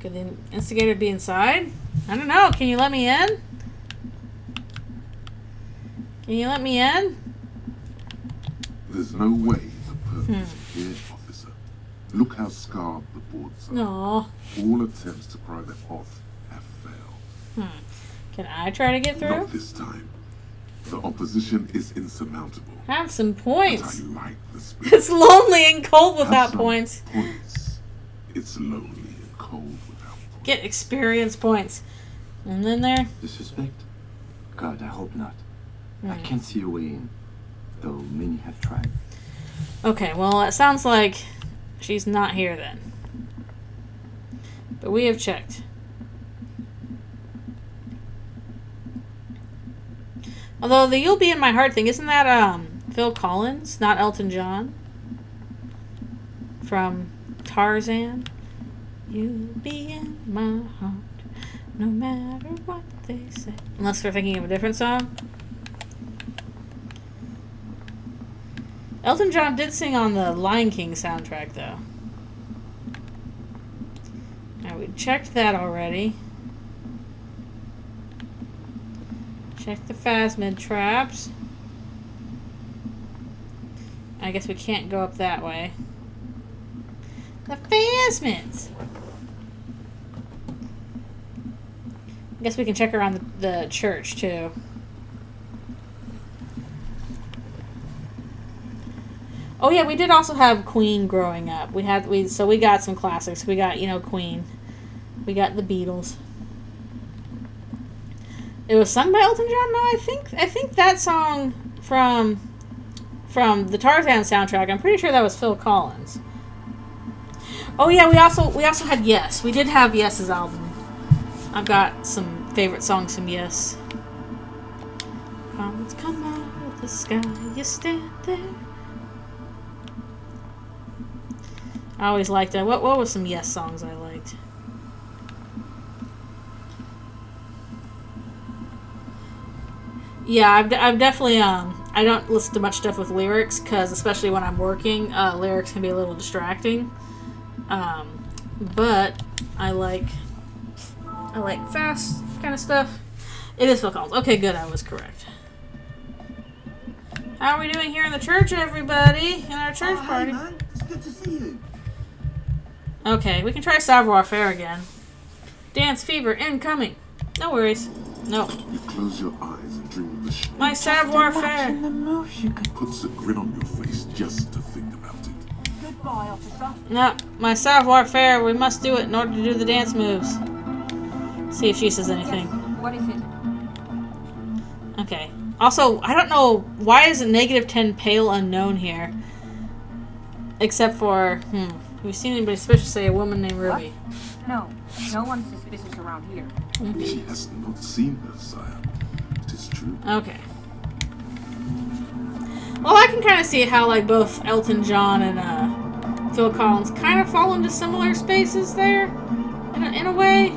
[SPEAKER 1] Could the instigator be inside? I don't know. Can you let me in? Can you let me in?
[SPEAKER 4] There's no way the purpose here, officer. Look how scarred the boards are.
[SPEAKER 1] Aww.
[SPEAKER 4] All attempts to pry them off have failed.
[SPEAKER 1] Can I try to get through?
[SPEAKER 4] Not this time. The opposition is insurmountable.
[SPEAKER 1] Have some points.
[SPEAKER 4] But I like the spirit.
[SPEAKER 1] It's lonely and cold without points.
[SPEAKER 4] It's lonely and cold without points.
[SPEAKER 1] Get experience points. And then there.
[SPEAKER 6] Disrespect? God, I hope not. I can't see a way in, though many have tried.
[SPEAKER 1] Okay, well, it sounds like she's not here then. But we have checked. Although the You'll Be in My Heart thing, isn't that Phil Collins, not Elton John? From Tarzan. You'll be in my heart, no matter what they say. Unless they're thinking of a different song. Elton John did sing on the Lion King soundtrack, though. Now, we checked that already. Check the phasmid traps. I guess we can't go up that way. The phasmids! I guess we can check around the church, too. Oh yeah, we did also have Queen growing up. We got some classics. We got, Queen. We got the Beatles. It was sung by Elton John? No, I think that song from the Tarzan soundtrack, I'm pretty sure that was Phil Collins. Oh yeah, we also had Yes. We did have Yes's album. I've got some favorite songs from Yes. Clouds come out of the sky, you stand there. I always liked that. What were some Yes songs I liked? Yeah, I've definitely I don't listen to much stuff with lyrics because especially when I'm working, lyrics can be a little distracting. But I like fast kind of stuff. It is Phil Collins. Okay, good. I was correct. How are we doing here in the church, everybody? In our church party.
[SPEAKER 13] Hey man, it's good to see you.
[SPEAKER 1] Okay, we can try Savoir Faire again. Dance fever incoming. No worries. No.
[SPEAKER 4] You close your eyes and dream of the show.
[SPEAKER 1] My Savoir Faire.
[SPEAKER 4] Puts a grin on your face just to think about it.
[SPEAKER 16] Goodbye, officer.
[SPEAKER 1] No, my Savoir Faire. We must do it in order to do the dance moves. See if she says anything.
[SPEAKER 3] Yes. What is it?
[SPEAKER 1] Okay. Also, I don't know why is it -10 pale unknown here. Except for have we seen anybody suspicious say a woman named Ruby?
[SPEAKER 3] No one's suspicious around here.
[SPEAKER 4] She has not seen her, sire. It is true.
[SPEAKER 1] Okay. Well, I can kind of see how like both Elton John and Phil Collins kind of fall into similar spaces there, in a way.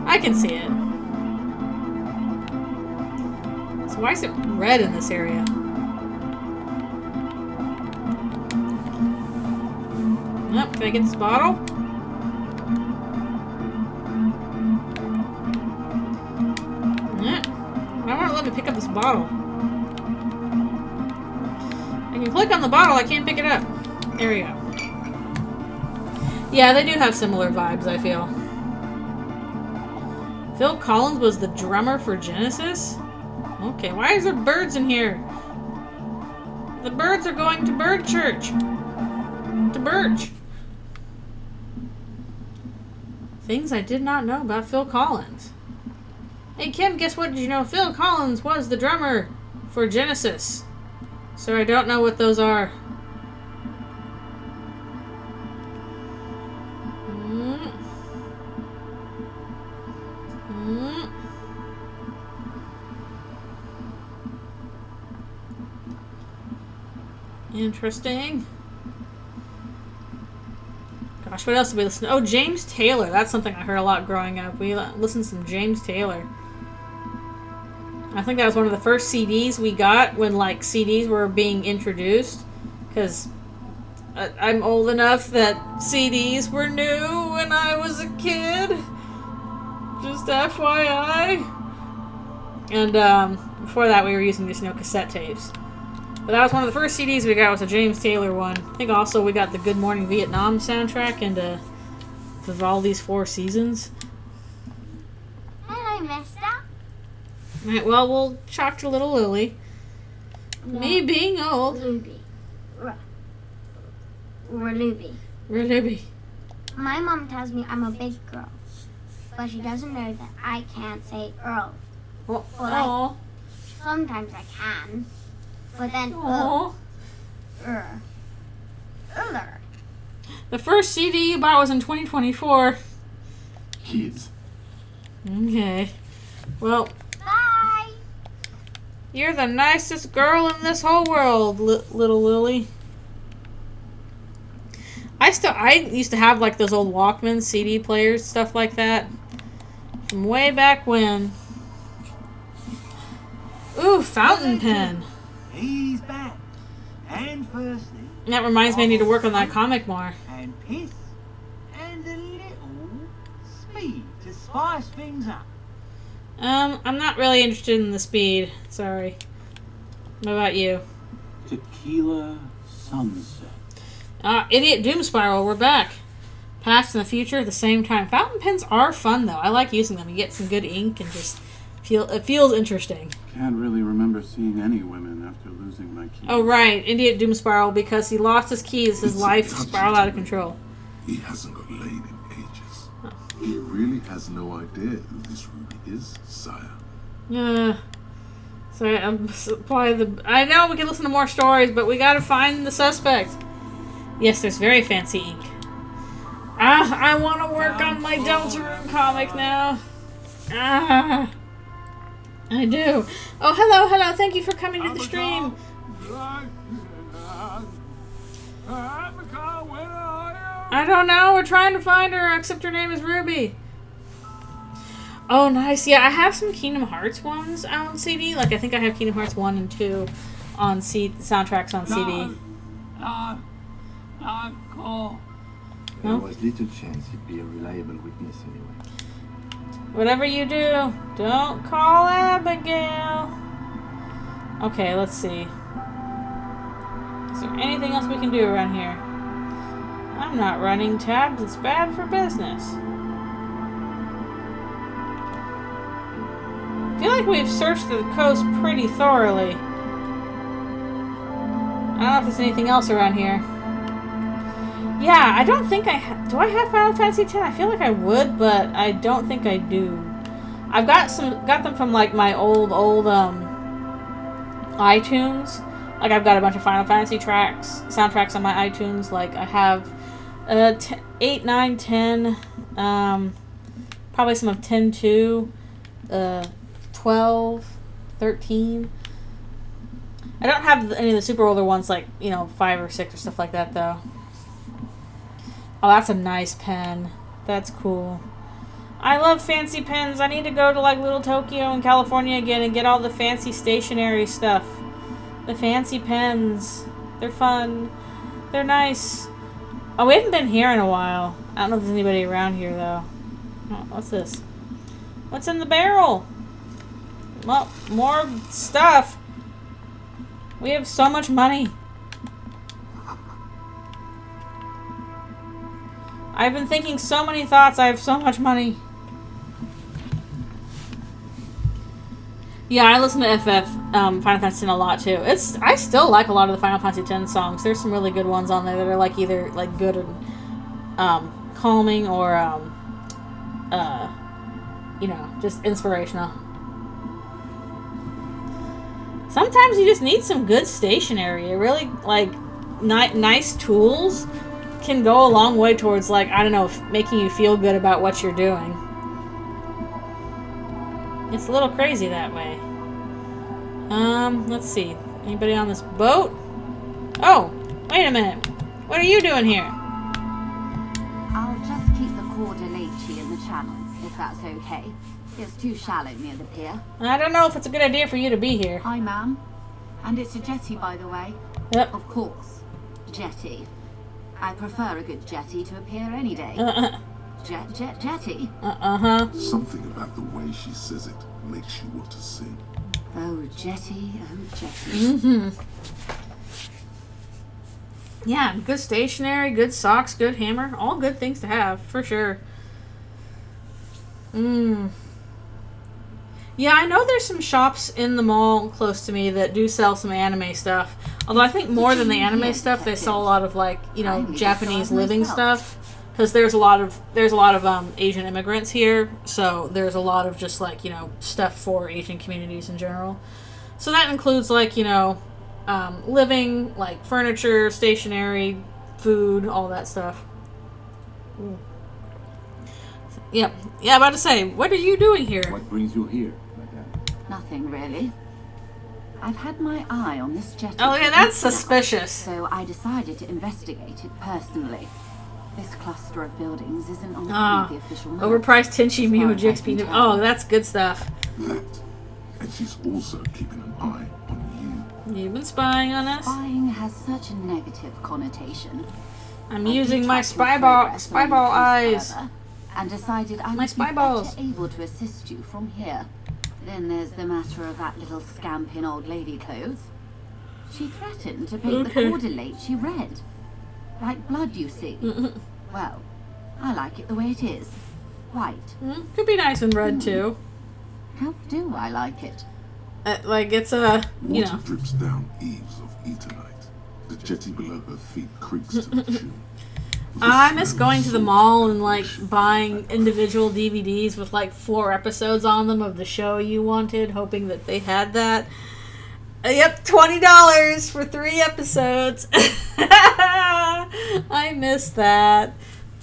[SPEAKER 1] I can see it. So why is it red in this area? Oh, can I get this bottle? Yeah. Why won't it let me pick up this bottle? can click on the bottle, I can't pick it up. There we go. Yeah, they do have similar vibes, I feel. Phil Collins was the drummer for Genesis? Okay, why is there birds in here? The birds are going to bird church. To Birch. Things I did not know about Phil Collins. Hey Kim, guess what? Did you know Phil Collins was the drummer for Genesis? So I don't know what those are. Interesting. Gosh, what else did we listen to? Oh, James Taylor. That's something I heard a lot growing up. We listened to some James Taylor. I think that was one of the first CDs we got when, like, CDs were being introduced. Because I'm old enough that CDs were new when I was a kid. Just FYI. And before that, we were using just, cassette tapes. But that was one of the first CDs we got, was a James Taylor one. I think also we got the Good Morning Vietnam soundtrack and Vivaldi's Four Seasons.
[SPEAKER 17] Hello, mister.
[SPEAKER 1] Alright, well, we'll talk to little Lily. Yeah. Me being old.
[SPEAKER 17] Ruby. Ruby.
[SPEAKER 1] Ruby.
[SPEAKER 17] My mom tells me I'm a big girl. But she doesn't know that I can't say Earl.
[SPEAKER 1] Well,
[SPEAKER 17] like, sometimes I can. But then,
[SPEAKER 1] the first CD you bought was in 2024.
[SPEAKER 4] Kids.
[SPEAKER 1] Okay. Well.
[SPEAKER 17] Bye.
[SPEAKER 1] You're the nicest girl in this whole world, little Lily. I used to have like those old Walkman CD players, stuff like that, from way back when. Ooh, fountain pen.
[SPEAKER 11] He's back. And firstly...
[SPEAKER 1] That reminds me I need to work on that comic more.
[SPEAKER 11] And piss. And a little speed to spice things up.
[SPEAKER 1] I'm not really interested in the speed. Sorry. What about you?
[SPEAKER 14] Tequila sunset.
[SPEAKER 1] Idiot Doom Spiral, we're back. Past and the future at the same time. Fountain pens are fun, though. I like using them. You get some good ink and just... it feels interesting.
[SPEAKER 18] Can't really remember seeing any women after losing my keys.
[SPEAKER 1] Oh, right. Idiot Doom Spiral, because he lost his keys, his life spiraled out of control.
[SPEAKER 4] He hasn't got laid in ages. Oh. He really has no idea who this Ruby is, sire.
[SPEAKER 1] Sorry, I know we can listen to more stories, but we gotta find the suspect. Yes, there's very fancy ink. I want to work on my Deltarune comic now. I do. Oh, hello. Thank you for coming to the stream. I don't know. We're trying to find her, except her name is Ruby. Oh, nice. Yeah, I have some Kingdom Hearts ones on CD. Like, I think I have Kingdom Hearts 1 and 2 on soundtracks on CD.
[SPEAKER 6] Cool. There was little chance he'd be a reliable witness anyway.
[SPEAKER 1] Whatever you do, don't call Abigail. Okay, let's see. Is there anything else we can do around here? I'm not running tabs. It's bad for business. I feel like we've searched the coast pretty thoroughly. I don't know if there's anything else around here. Yeah, I don't think I have... Do I have Final Fantasy X? I feel like I would, but I don't think I do. I've got them from, like, my old, iTunes. Like, I've got a bunch of Final Fantasy soundtracks on my iTunes. Like, I have 8, 9, 10, probably some of 10, 2, 12, 13. I don't have any of the super older ones, like, 5 or 6 or stuff like that, though. Oh, that's a nice pen. That's cool. I love fancy pens. I need to go to, like, Little Tokyo in California again and get all the fancy stationery stuff. The fancy pens. They're fun. They're nice. Oh, we haven't been here in a while. I don't know if there's anybody around here, though. Oh, what's this? What's in the barrel? Well, more stuff. We have so much money. I've been thinking so many thoughts. I have so much money. Yeah, I listen to Final Fantasy X a lot too. I still like a lot of the Final Fantasy X songs. There's some really good ones on there that are like either like good and calming or you know, just inspirational. Sometimes you just need some good stationery. It really like nice tools can go a long way towards like, I don't know, making you feel good about what you're doing. It's a little crazy that way. Let's see. Anybody on this boat? Oh, wait a minute. What are you doing here?
[SPEAKER 19] I'll just keep the Cordelechi in the channel, if that's okay. It's too shallow near the pier.
[SPEAKER 1] I don't know if it's a good idea for you to be here.
[SPEAKER 19] Hi, ma'am. And it's a jetty, by the way.
[SPEAKER 1] Yep.
[SPEAKER 19] Of course. Jetty. I prefer a good jetty to a pier any day. Jetty.
[SPEAKER 4] Something about the way she says it makes you want to sing.
[SPEAKER 19] Oh, jetty, oh, jetty.
[SPEAKER 1] Mm-hmm. Yeah, good stationery, good socks, good hammer. All good things to have, for sure. Yeah, I know there's some shops in the mall close to me that do sell some anime stuff. Although I think more than the anime stuff, they sell a lot of like, you know, Japanese living stuff. Because there's a lot of Asian immigrants here, so there's a lot of just like, you know, stuff for Asian communities in general. So that includes like, you know, living, like furniture, stationery, food, all that stuff. Yep. Yeah, about to say, what are you doing here?
[SPEAKER 6] What brings you here, madame?
[SPEAKER 19] Nothing really. I've had my eye on this jetty.
[SPEAKER 1] Oh yeah, that's suspicious.
[SPEAKER 19] So I decided to investigate it personally. This cluster of buildings isn't on the official map.
[SPEAKER 1] Overpriced Tenchi Miho GXP. Oh, that's good stuff.
[SPEAKER 4] That. And she's also keeping an eye on you.
[SPEAKER 1] You've been spying on us?
[SPEAKER 19] Spying has such a negative connotation.
[SPEAKER 1] I'm using my spyball eyes.
[SPEAKER 19] However, and decided I would be better able to assist you from here. Then there's the matter of that little scamp in old lady clothes. She threatened to paint the Cordelechi red. Like blood, you see. Well, I like it the way it is. White.
[SPEAKER 1] Could be nice in red, too.
[SPEAKER 19] How do I like it?
[SPEAKER 1] Like, it's a, you know.
[SPEAKER 4] Water drips down eaves of eternite. The jetty below her feet creaks to the tune.
[SPEAKER 1] I miss going to the mall and, like, buying individual DVDs with, like, 4 episodes on them of the show you wanted, hoping that they had that. Yep, $20 for 3 episodes. I miss that.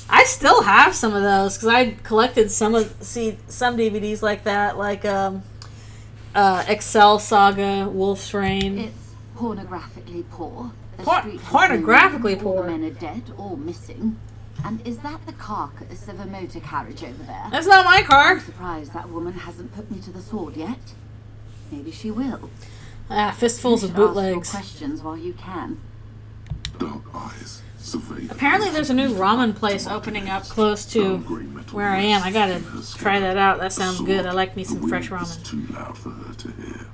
[SPEAKER 1] I still have some of those because I collected some DVDs like that, like Excel Saga, Wolf's Rain.
[SPEAKER 19] It's pornographically poor.
[SPEAKER 1] Pornographically poor.
[SPEAKER 19] All the men are dead or missing. And is that the carcass of a motor carriage over there?
[SPEAKER 1] That's not my car.
[SPEAKER 19] I'm surprised that woman hasn't put me to the sword yet. Maybe she will.
[SPEAKER 1] Fistfuls of bootlegs.
[SPEAKER 19] Ask your questions while you can.
[SPEAKER 4] Dark eyes survey.
[SPEAKER 1] Apparently there's a new ramen place opening up close to where I am. I gotta try that out. That sounds good. I like me some fresh ramen.
[SPEAKER 4] Too loud for her to hear.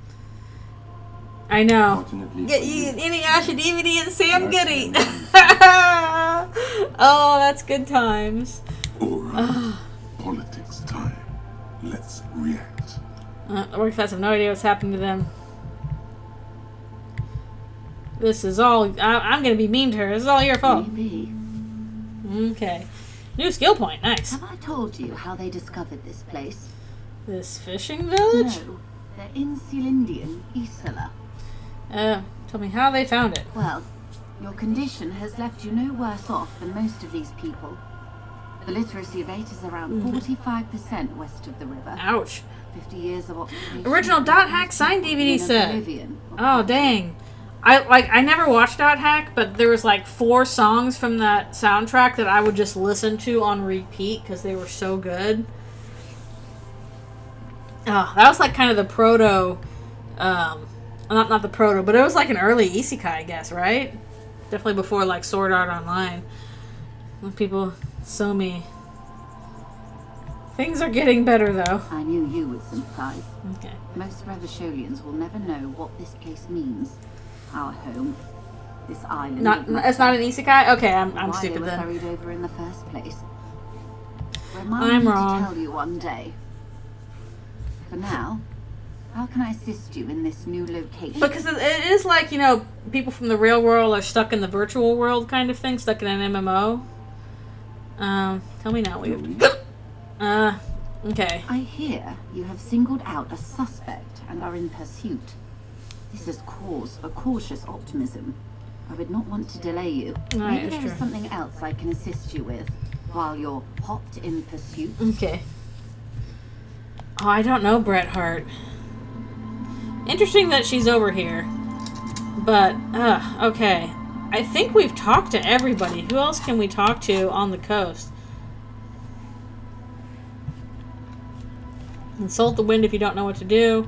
[SPEAKER 1] I know. Inuyasha DVD and Sam Goody. Oh, that's good times.
[SPEAKER 4] Alright. Politics time. Let's react.
[SPEAKER 1] The Workfest have no idea what's happening to them. This is all... I'm going to be mean to her. This is all your fault.
[SPEAKER 19] Maybe.
[SPEAKER 1] Okay. New skill point. Nice.
[SPEAKER 19] Have I told you how they discovered this place?
[SPEAKER 1] This fishing village?
[SPEAKER 19] No. They're in Celindian, Isola.
[SPEAKER 1] Tell me how they found it.
[SPEAKER 19] Well, your condition has left you no worse off than most of these people. The literacy rate is around 45% west of the river.
[SPEAKER 1] Ouch.
[SPEAKER 19] 50 years of occupation.
[SPEAKER 1] Original Dot Hack signed DVD set. Oh, dang. I never watched Dot Hack, but there was like 4 songs from that soundtrack that I would just listen to on repeat because they were so good. Oh, that was like kind of the proto, not the proto, but it was like an early isekai, I guess, right? Definitely before like Sword Art Online. When people saw me. Things are getting better though.
[SPEAKER 19] I knew you would sympathize.
[SPEAKER 1] Okay.
[SPEAKER 19] Most Revacholians will never know what this place means. Our home, this island.
[SPEAKER 1] It's not an isekai. Okay, I'm
[SPEAKER 19] why
[SPEAKER 1] stupid
[SPEAKER 19] they were
[SPEAKER 1] then.
[SPEAKER 19] carried over in the first place. Remind me
[SPEAKER 1] wrong.
[SPEAKER 19] to tell you one day. For now, how can I assist you in this new location?
[SPEAKER 1] Because it is like, you know, people from the real world are stuck in the virtual world kind of thing, stuck in an MMO. Tell me now. Okay.
[SPEAKER 19] I hear you have singled out a suspect and are in pursuit. This is cause for cautious optimism. I would not want to delay you. Maybe there is something else I can assist you with while you're hot in pursuit.
[SPEAKER 1] Okay. Oh, I don't know Bret Hart. Interesting that she's over here. But, okay. I think we've talked to everybody. Who else can we talk to on the coast? Consult the wind if you don't know what to do.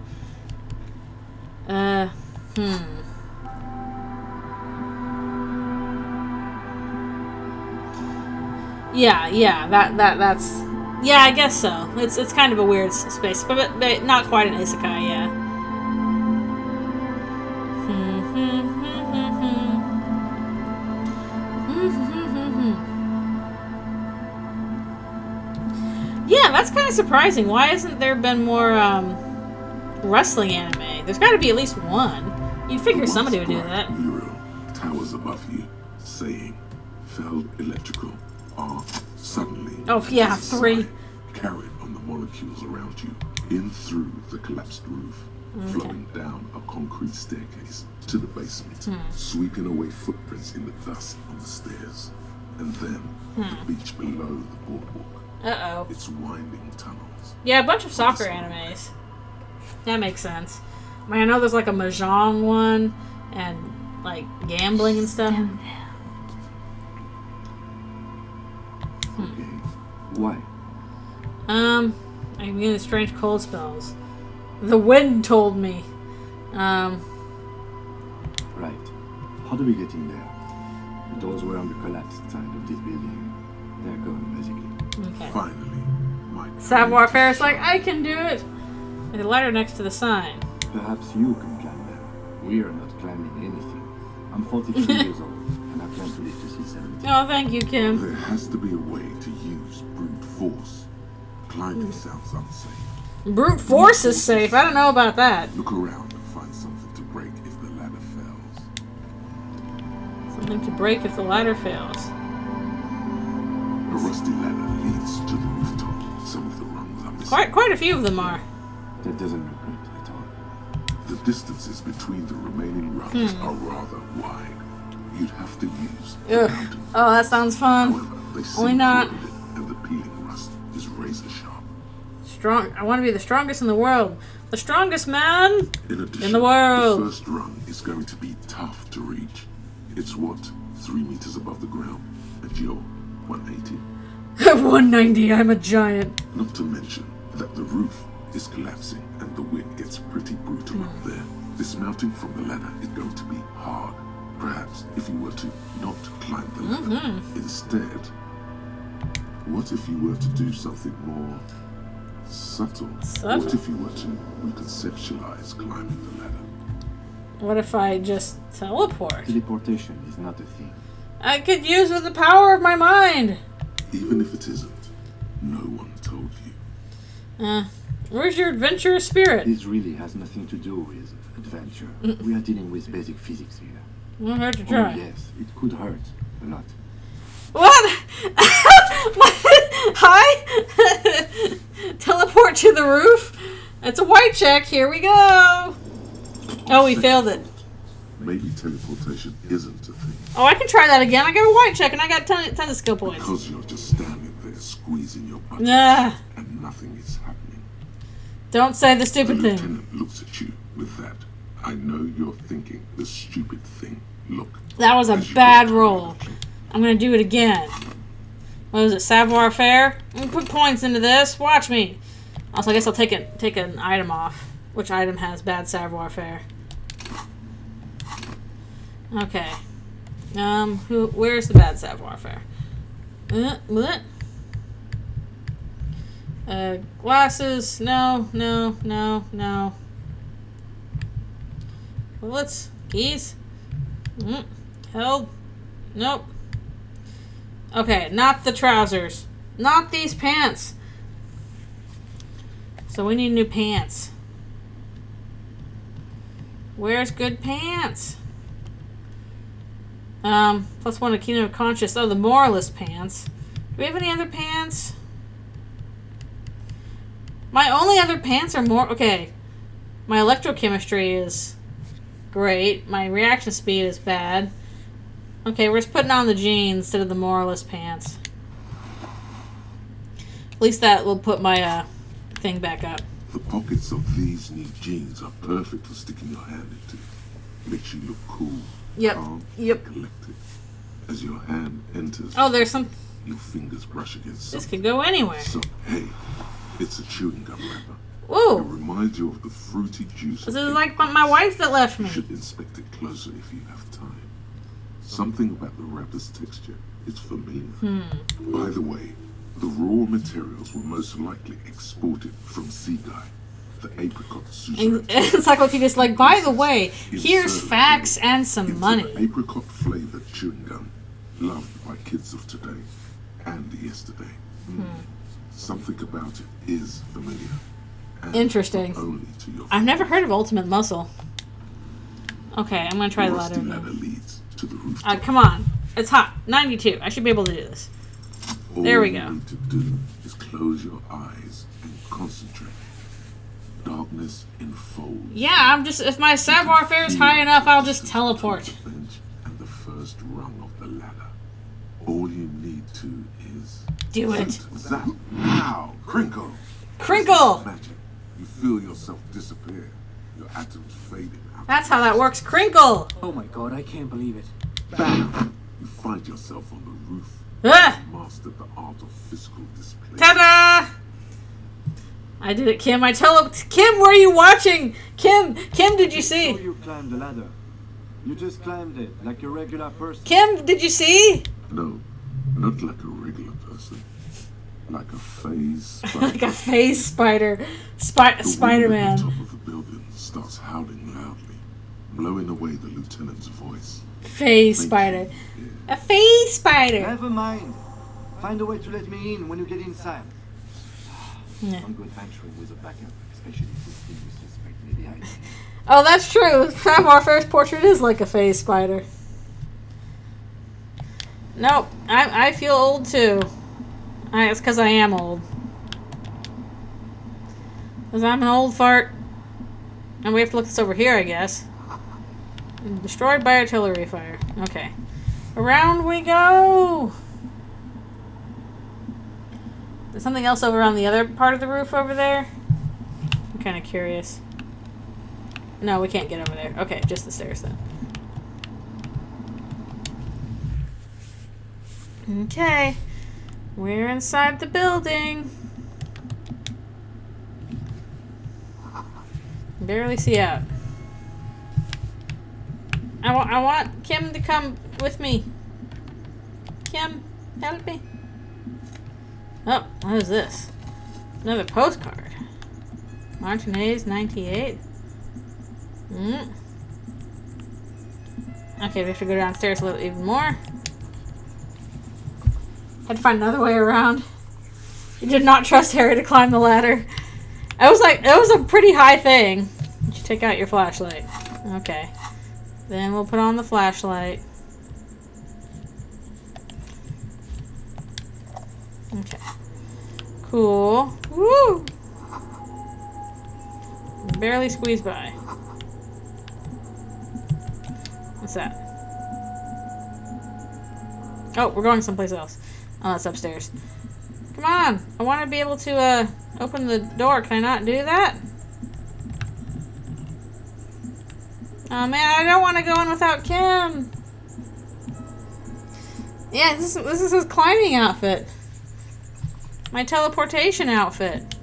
[SPEAKER 1] Yeah, that's... Yeah, I guess so. It's kind of a weird space, but not quite an isekai, yeah. Yeah, that's kind of surprising. Why hasn't there been more wrestling anime? There's got to be at least one. You'd figure somebody would do that.
[SPEAKER 4] Mural towers above you, saying, "Fell electrical are suddenly."
[SPEAKER 1] Oh yeah, 3.
[SPEAKER 4] Carried on the molecules around you, in through the collapsed roof, flowing down a concrete staircase to the basement, sweeping away footprints in the dust on the stairs, and then the beach below the boardwalk.
[SPEAKER 1] Uh-oh.
[SPEAKER 4] It's winding tunnels.
[SPEAKER 1] Yeah, a bunch of soccer animes. That makes sense. I mean, I know there's like a mahjong one, and like gambling and stuff.
[SPEAKER 6] Why?
[SPEAKER 1] I'm getting strange cold spells. The wind told me.
[SPEAKER 6] Right. How do we get in there? The doors were on the collapsed side of this building. They're gone, basically.
[SPEAKER 1] Okay.
[SPEAKER 4] Finally, my
[SPEAKER 1] Savoir Faire is like, I can do it! There's a ladder next to the sign.
[SPEAKER 6] Perhaps you can climb there. We are not climbing anything. I'm 43 years old, and I plan to live to see 70.
[SPEAKER 1] Oh, thank you, Kim.
[SPEAKER 4] There has to be a way to use brute force. Climbing sounds unsafe.
[SPEAKER 1] Brute force is safe. I don't know about that.
[SPEAKER 4] Look around and find something to break if the ladder fails.
[SPEAKER 1] Something to break if the ladder fails.
[SPEAKER 4] A rusty ladder leads to the rooftop. Some of the rungs are missing.
[SPEAKER 1] Quite a few of them are.
[SPEAKER 6] That doesn't look good at all.
[SPEAKER 4] The distances between the remaining rungs are rather wide. You'd have to use the mountain.
[SPEAKER 1] Oh, that sounds fun.
[SPEAKER 4] However, they
[SPEAKER 1] Only
[SPEAKER 4] seem
[SPEAKER 1] not.
[SPEAKER 4] corroded, and the peeling rust is razor sharp.
[SPEAKER 1] Strong. I want to be the strongest in the world. The strongest man
[SPEAKER 4] In addition,
[SPEAKER 1] in the world.
[SPEAKER 4] the first rung is going to be tough to reach. It's what, 3 meters above the ground, and you're 180.
[SPEAKER 1] 190. I'm a giant.
[SPEAKER 4] Not to mention that the roof is collapsing and the wind gets pretty brutal up there. Dismounting from the ladder is going to be hard. Perhaps if you were to not climb the ladder. Instead, what if you were to do something more subtle? What if you were to reconceptualize climbing the ladder?
[SPEAKER 1] What if I just teleport?
[SPEAKER 6] Teleportation is not a thing.
[SPEAKER 1] I could use with the power of my mind.
[SPEAKER 4] Even if it isn't, no one told you.
[SPEAKER 1] Where's your adventurous spirit?
[SPEAKER 6] This really has nothing to do with adventure. We are dealing with basic physics here.
[SPEAKER 1] Well, hard to try.
[SPEAKER 6] Oh, yes, it could hurt a lot.
[SPEAKER 1] What? Hi? Teleport to the roof? It's a white check. Here we go. Oh, we failed it.
[SPEAKER 4] Maybe teleportation isn't a thing.
[SPEAKER 1] Oh, I can try that again. I got a white check and I got tons of skill points.
[SPEAKER 4] Because you're just standing there squeezing your buttons and nothing is happening.
[SPEAKER 1] Don't say the stupid
[SPEAKER 4] the
[SPEAKER 1] thing.
[SPEAKER 4] Lieutenant looks at you with that. I know you're thinking the stupid thing. Look.
[SPEAKER 1] That was a bad roll. I'm going to do it again. What is it? Savoir Faire? I'm going to put points into this. Watch me. Also, I guess I'll take an item off. Which item has bad Savoir Faire? Okay. Where's the bad Savoir Faire? Glasses. No. Bullets. Keys. Held. Nope. Okay, not the trousers. Knock these pants. So we need new pants. Where's good pants? +1 to Kingdom of Conscious. Oh, the Moralist pants. Do we have any other pants? My only other pants are more... Okay. My electrochemistry is great. My reaction speed is bad. Okay, we're just putting on the jeans instead of the Moralist pants. At least that will put my thing back up.
[SPEAKER 4] The pockets of these new jeans are perfect for sticking your hand into. Makes you look cool, calm, and collected. As your hand enters,
[SPEAKER 1] there's some...
[SPEAKER 4] Your fingers brush against
[SPEAKER 1] This
[SPEAKER 4] something.
[SPEAKER 1] could go anywhere.
[SPEAKER 4] So, hey, it's a chewing gum wrapper.
[SPEAKER 1] Whoa!
[SPEAKER 4] It reminds you of the fruity juice.
[SPEAKER 1] This is like my wife that left me.
[SPEAKER 4] You should inspect it closer if you have time. Something about the wrapper's texture is familiar. By the way, the raw materials were most likely exported from Seaguy, the apricot sushi.
[SPEAKER 1] Encyclopedia's like, by the way, here's facts and some money.
[SPEAKER 4] The apricot-flavored chewing gum, loved by kids of today and yesterday. Something about it is familiar.
[SPEAKER 1] Interesting.
[SPEAKER 4] Only to your
[SPEAKER 1] I've never heard of Ultimate Muscle. Okay, I'm gonna try the ladder.
[SPEAKER 4] Leads to the roof.
[SPEAKER 1] Come on, it's hot. 92. I should be able to do this. There we go.
[SPEAKER 4] All you need to do is close your eyes and concentrate. Darkness enfolds.
[SPEAKER 1] Yeah, I'm just... If my savoir faire is high enough, I'll just teleport.
[SPEAKER 4] The bench and the first rung of the ladder. All you need to is...
[SPEAKER 1] Do it.
[SPEAKER 4] Zap. Now. Crinkle.
[SPEAKER 1] Crinkle!
[SPEAKER 4] Magic. You feel yourself disappear. Your atoms fading out.
[SPEAKER 1] That's how that works. Crinkle!
[SPEAKER 8] Oh my god, I can't believe it.
[SPEAKER 4] Bam! You find yourself on the roof. Mastered the art of physical display.
[SPEAKER 1] Ta-da! I did it, Kim. Kim, were you watching? Kim, did you see?
[SPEAKER 11] You climbed the ladder. You just climbed it like a regular person.
[SPEAKER 1] Kim, did you see?
[SPEAKER 4] No, not like a regular person. Like a phase spider.
[SPEAKER 1] Like a phase spider. Spider-Man.
[SPEAKER 4] The top of the building starts howling loudly, blowing away the lieutenant's voice.
[SPEAKER 1] Phase spider. A phase spider.
[SPEAKER 11] Never mind. Find a way to let me in when you get inside.
[SPEAKER 1] Yeah.
[SPEAKER 11] I'm good venturing with a backup, especially if you think you suspect me behind.
[SPEAKER 1] Oh, that's true. Savoir Faire's portrait is like a phase spider. Nope. I feel old too. It's because I am old. Because I'm an old fart. And we have to look this over here, I guess. Destroyed by artillery fire. Okay. Around we go! There's something else over on the other part of the roof over there? I'm kind of curious. No, we can't get over there. Okay, just the stairs then. Okay. We're inside the building. Barely see out. I want Kim to come with me. Kim, help me. Oh, what is this? Another postcard. Martinez 98. Okay, we have to go downstairs a little even more. Had to find another way around. You did not trust Harry to climb the ladder. I was like, that was a pretty high thing. You should take out your flashlight. Okay. Then we'll put on the flashlight. Okay. Cool. Woo! Barely squeezed by. What's that? Oh, we're going someplace else. Oh, that's upstairs. Come on! I want to be able to, open the door. Can I not do that? Oh man, I don't want to go in without Kim. Yeah, this is his climbing outfit. My teleportation outfit.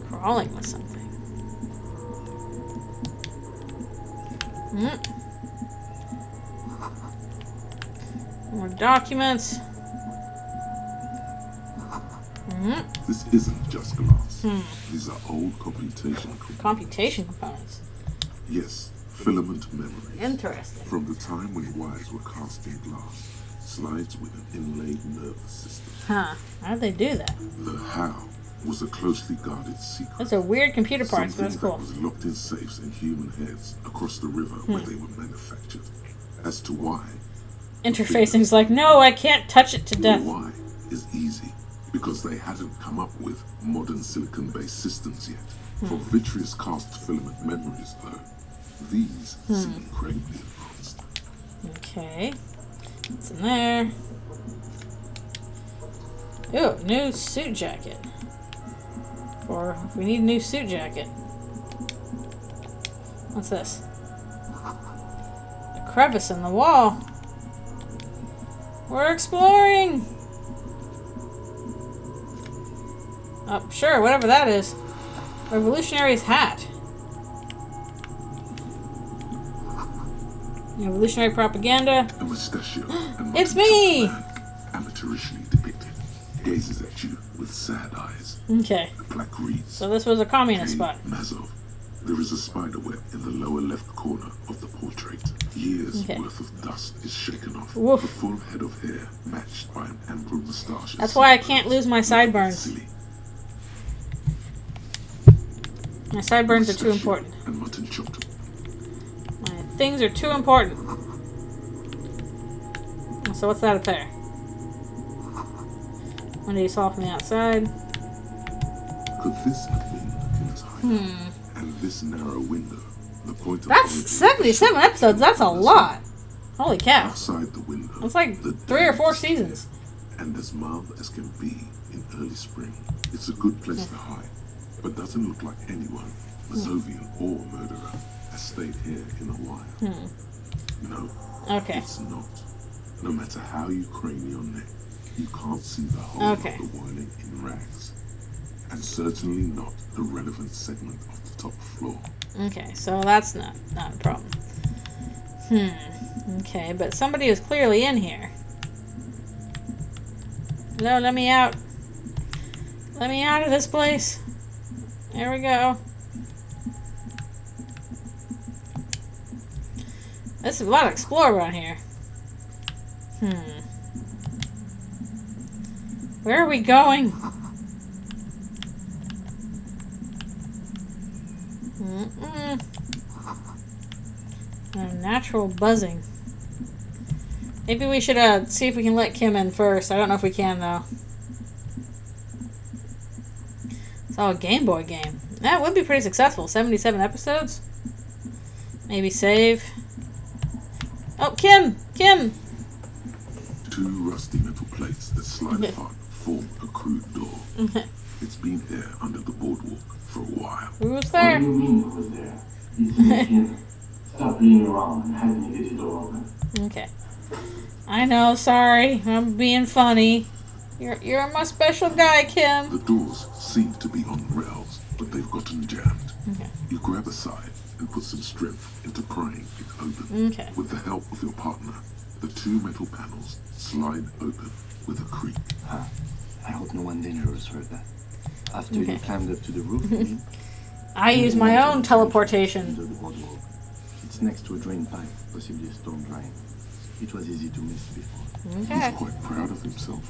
[SPEAKER 1] Crawling with something. More documents.
[SPEAKER 4] This isn't just glass. These are old computation components.
[SPEAKER 1] Computation components.
[SPEAKER 4] Yes, filament memory.
[SPEAKER 1] Interesting.
[SPEAKER 4] From the time when wires were cast in glass. slides with an inlaid nervous system.
[SPEAKER 1] Huh. How'd they do that?
[SPEAKER 4] The how was a closely guarded secret.
[SPEAKER 1] Those are weird computer parts, but that's cool.
[SPEAKER 4] Something that was locked in safes in human heads across the river where they were manufactured. As to why...
[SPEAKER 1] Interfacing's like, no, I can't touch it to death.
[SPEAKER 4] Why is easy, because they hadn't come up with modern silicon-based systems yet. For vitreous cast filament memories, though, these seem incredibly advanced.
[SPEAKER 1] Okay. What's in there? Ooh, new suit jacket. Or if we need a new suit jacket. What's this? A crevice in the wall. We're exploring! Oh, sure, whatever that is. Revolutionary's hat. Revolutionary propaganda.
[SPEAKER 4] A mustachio.
[SPEAKER 1] It's me!
[SPEAKER 4] Amateurishly depicted. Gazes at you with sad eyes.
[SPEAKER 1] Okay.
[SPEAKER 4] The plaque reads,
[SPEAKER 1] so this was a communist spot.
[SPEAKER 4] Mazov. There is a spider web in the lower left corner of the portrait. Years worth of dust is shaken off.
[SPEAKER 1] Woof.
[SPEAKER 4] A full head of hair matched by an ample moustache.
[SPEAKER 1] That's why I can't lose my sideburns. My sideburns are too important.
[SPEAKER 4] And mutton chopped.
[SPEAKER 1] My things are too important. So what's that up there? Window you saw from the outside.
[SPEAKER 4] Could this have been his hiding? And this narrow window, the point of
[SPEAKER 1] That's 77 episodes. That's a lot. Holy cow.
[SPEAKER 4] Outside the window.
[SPEAKER 1] That's like 3 or 4 seasons.
[SPEAKER 4] And as mild as can be in early spring, it's a good place to hide. But doesn't look like anyone, Mazovian or murderer, has stayed here in a while. No.
[SPEAKER 1] Okay.
[SPEAKER 4] It's not. No matter how you crane your neck, you can't see the whole of the whirling in rags. And certainly not the relevant segment of the top floor.
[SPEAKER 1] Okay, so that's not a problem. Okay, but somebody is clearly in here. Hello, let me out. Let me out of this place. There we go. There's a lot to explore around here. Where are we going? A natural buzzing. Maybe we should see if we can let Kim in first. I don't know if we can though. It's all a Game Boy game. That would be pretty successful. 77 episodes. Maybe save. Oh, Kim! Kim!
[SPEAKER 4] 2 rusty metal plates that slide apart form a crude door. It's been here under the boardwalk for a while.
[SPEAKER 1] Who's there?
[SPEAKER 6] What do you mean who's there? He's Kim. Stop leaning around and have me get the door open.
[SPEAKER 1] Okay. I know, sorry. I'm being funny. You're my special guy, Kim.
[SPEAKER 4] The doors seem to be on rails, but they've gotten jammed. You grab a side and put some strength into prying it open. With the help of your partner, the 2 metal panels slide open with a creak.
[SPEAKER 6] I hope no one dangerous heard that. After you climbed up to the roof,
[SPEAKER 1] I use my own teleportation.
[SPEAKER 6] It's next to a drain pipe, possibly a storm drain. It was easy to miss before.
[SPEAKER 4] He's quite proud of himself.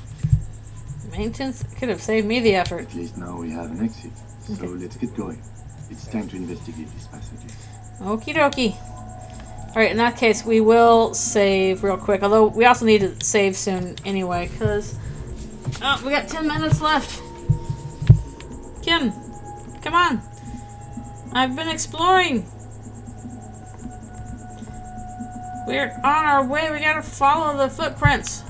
[SPEAKER 1] Maintenance could have saved me the effort.
[SPEAKER 6] At least now we have an exit. So let's get going. It's time to investigate this passage.
[SPEAKER 1] Okie dokie. Alright, in that case, we will save real quick. Although, we also need to save soon anyway, because... Oh, we got 10 minutes left. Kim, come on. I've been exploring. We're on our way. We gotta follow the footprints.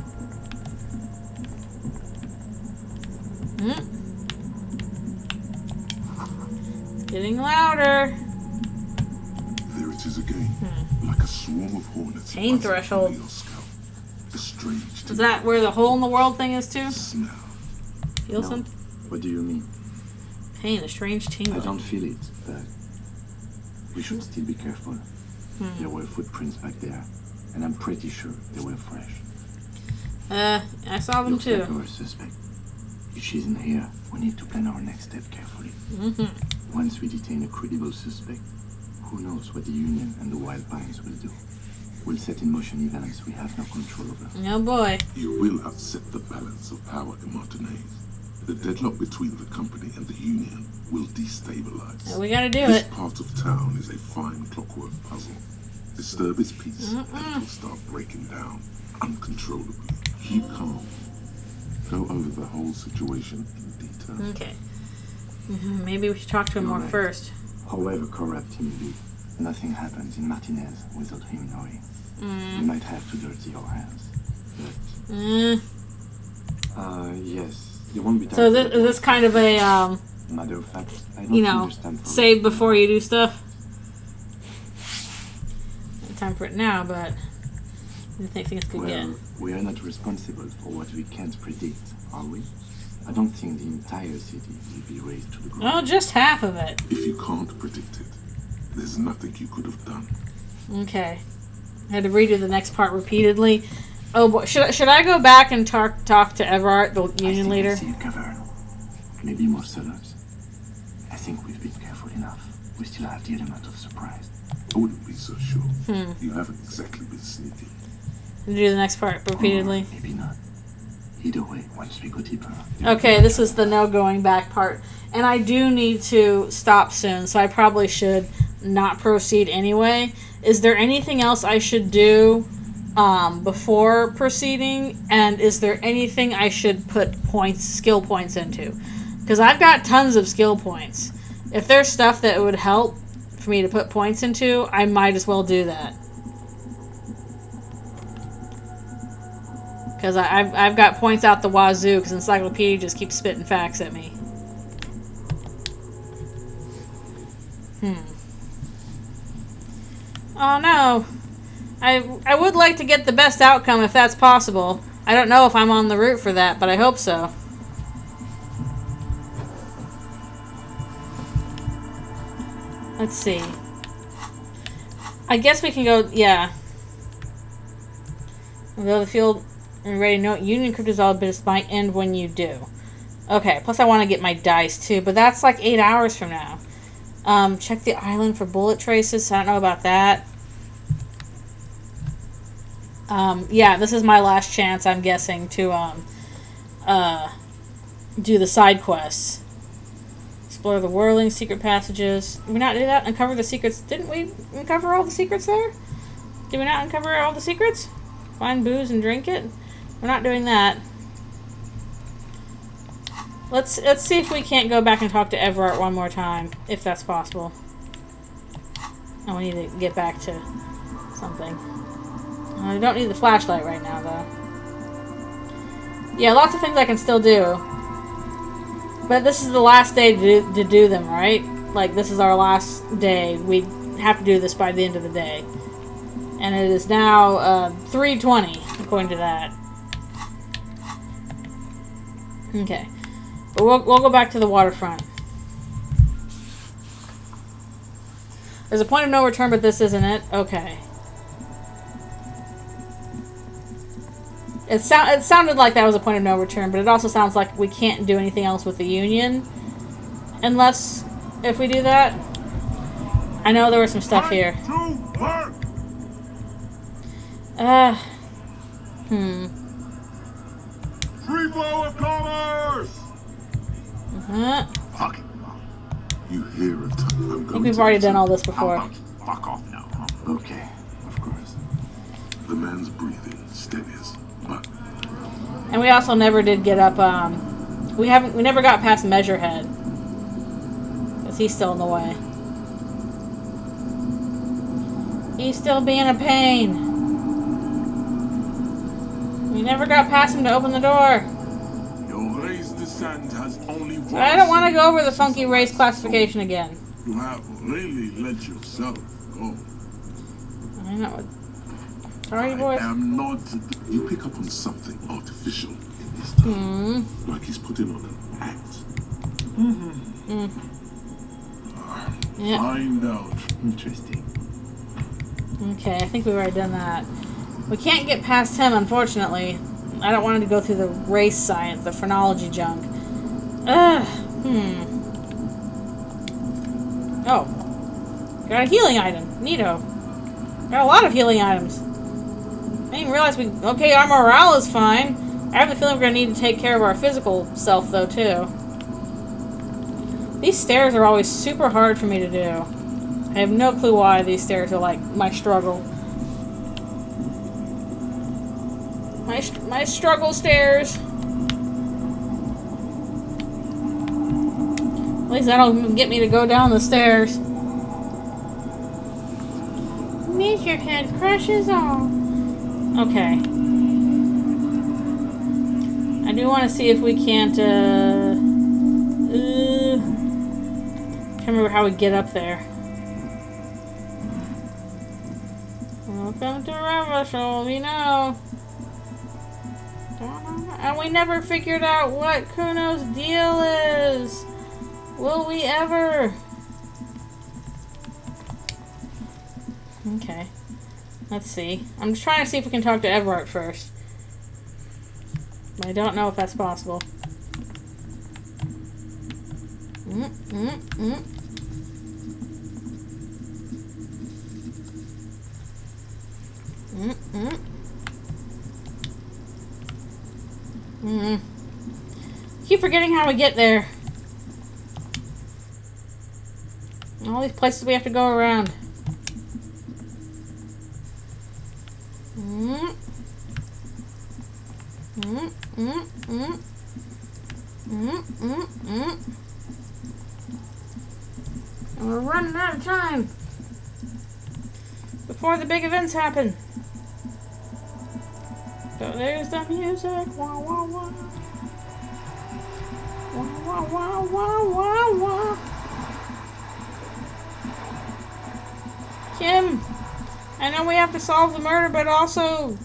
[SPEAKER 1] It's getting louder.
[SPEAKER 4] There it is again, like a swarm of hornets.
[SPEAKER 1] Pain threshold.
[SPEAKER 4] A strange.
[SPEAKER 1] Is that where the hole in the world thing is too?
[SPEAKER 4] Smell.
[SPEAKER 1] Feel something?
[SPEAKER 6] What do you mean?
[SPEAKER 1] Pain, a strange tingle.
[SPEAKER 6] I don't feel it, but we should still be careful. There were footprints back there, and I'm pretty sure they were fresh.
[SPEAKER 1] I saw them
[SPEAKER 6] Looks
[SPEAKER 1] too.
[SPEAKER 6] like our suspect. If she isn't here, we need to plan our next step carefully. Once we detain a credible suspect, who knows what the Union and the Wild Pines will do. will set in motion events we have no control over.
[SPEAKER 1] Oh boy.
[SPEAKER 4] You will upset the balance of power in Martinez. The deadlock between the company and the union will destabilize.
[SPEAKER 1] We gotta do
[SPEAKER 4] this
[SPEAKER 1] it.
[SPEAKER 4] part of town is a fine clockwork puzzle. Disturb its peace and it will start breaking down uncontrollably. Keep calm. Go over the whole situation in detail.
[SPEAKER 1] Okay. Maybe we should talk to him more first.
[SPEAKER 6] However corrupt he may be, nothing happens in Martinez without him knowing. We might have to dirty our hands. But, yes. It won't be time.
[SPEAKER 1] So is this kind of a,
[SPEAKER 6] matter of fact, I don't
[SPEAKER 1] you know,
[SPEAKER 6] understand
[SPEAKER 1] save before you do stuff? No time for it now, but I think things could get.
[SPEAKER 6] We are not responsible for what we can't predict, are we? I don't think the entire city will be raised to the ground.
[SPEAKER 1] Oh, just half of it.
[SPEAKER 4] If you can't predict it, there's nothing you could have done.
[SPEAKER 1] Okay. I had to redo the next part repeatedly. Oh boy, should I go back and talk to Everard, the union leader?
[SPEAKER 6] I see a cavern. Maybe more cellars. I think we've been careful enough. We still have the element of surprise.
[SPEAKER 4] I wouldn't be so sure. You haven't exactly been sneaky.
[SPEAKER 1] Do the next part repeatedly.
[SPEAKER 6] Maybe not. Either way, once we go deeper.
[SPEAKER 1] Okay, this is the no going back part. And I do need to stop soon, so I probably should not proceed anyway. Is there anything else I should do before proceeding? And is there anything I should put skill points into? Because I've got tons of skill points. If there's stuff that would help for me to put points into, I might as well do that. Because I've got points out the wazoo, because Encyclopedia just keeps spitting facts at me. Oh no. I would like to get the best outcome if that's possible. I don't know if I'm on the route for that, but I hope so. Let's see. I guess we can go, yeah. We'll go to the field and ready to note Union Crypt is all, but it might end when you do. Okay, plus I want to get my dice too, but that's like 8 hours from now. Check the island for bullet traces. I don't know about that. Yeah, this is my last chance, I'm guessing, to do the side quests. Explore the whirling secret passages. Did we not do that? Uncover the secrets. Didn't we uncover all the secrets there? Did we not uncover all the secrets? Find booze and drink it? We're not doing that. Let's see if we can't go back and talk to Everard one more time, if that's possible. Oh, we need to get back to something. I don't need the flashlight right now, though. Yeah, lots of things I can still do. But this is the last day to do them, right? Like, this is our last day. We have to do this by the end of the day. And it is now 3:20, according to that. Okay. But we'll go back to the waterfront. There's a point of no return, but this isn't it. Okay. It sounded like that was a point of no return, but it also sounds like we can't do anything else with the Union. Unless, if we do that. I know there was some stuff here.
[SPEAKER 11] Free flow of commerce!
[SPEAKER 4] You hear it.
[SPEAKER 1] I think we've already done all this before.
[SPEAKER 11] Fuck off now.
[SPEAKER 4] Okay, of course. The man's breathing steadies, but
[SPEAKER 1] And we also never did get up, we never got past Measurehead. Because he's still in the way. He's still being a pain. We never got past him to open the door.
[SPEAKER 11] Your race descent has only one.
[SPEAKER 1] But I don't want to go over the funky race classification again.
[SPEAKER 11] You have really let yourself go.
[SPEAKER 1] I know. Hardie Boys.
[SPEAKER 4] I am not. You pick up on something artificial in this time. Like he's putting on an act.
[SPEAKER 1] Yeah.
[SPEAKER 11] Find out.
[SPEAKER 6] Interesting.
[SPEAKER 1] Okay, I think we've already done that. We can't get past him, unfortunately. I don't want him to go through the race science, the phrenology junk. Oh. Got a healing item. Neato. Got a lot of healing items. I didn't realize we... Okay, our morale is fine. I have the feeling we're going to need to take care of our physical self, though, too. These stairs are always super hard for me to do. I have no clue why these stairs are, like, my struggle. My struggle stairs. At least that'll get me to go down the stairs. Your head crushes all. Okay. I do want to see if we can't, can't remember how we get up there. Welcome to Revolution, you know. And we never figured out what Kuno's deal is. Will we ever? Okay. Let's see. I'm just trying to see if we can talk to Everett first. But I don't know if that's possible. Keep forgetting how we get there. All these places we have to go around. And we're running out of time before the big events happen. So there's the music. Wah, wah, wah. Wah, wah, wah, wah, wah, wah. Kim, I know we have to solve the murder, but also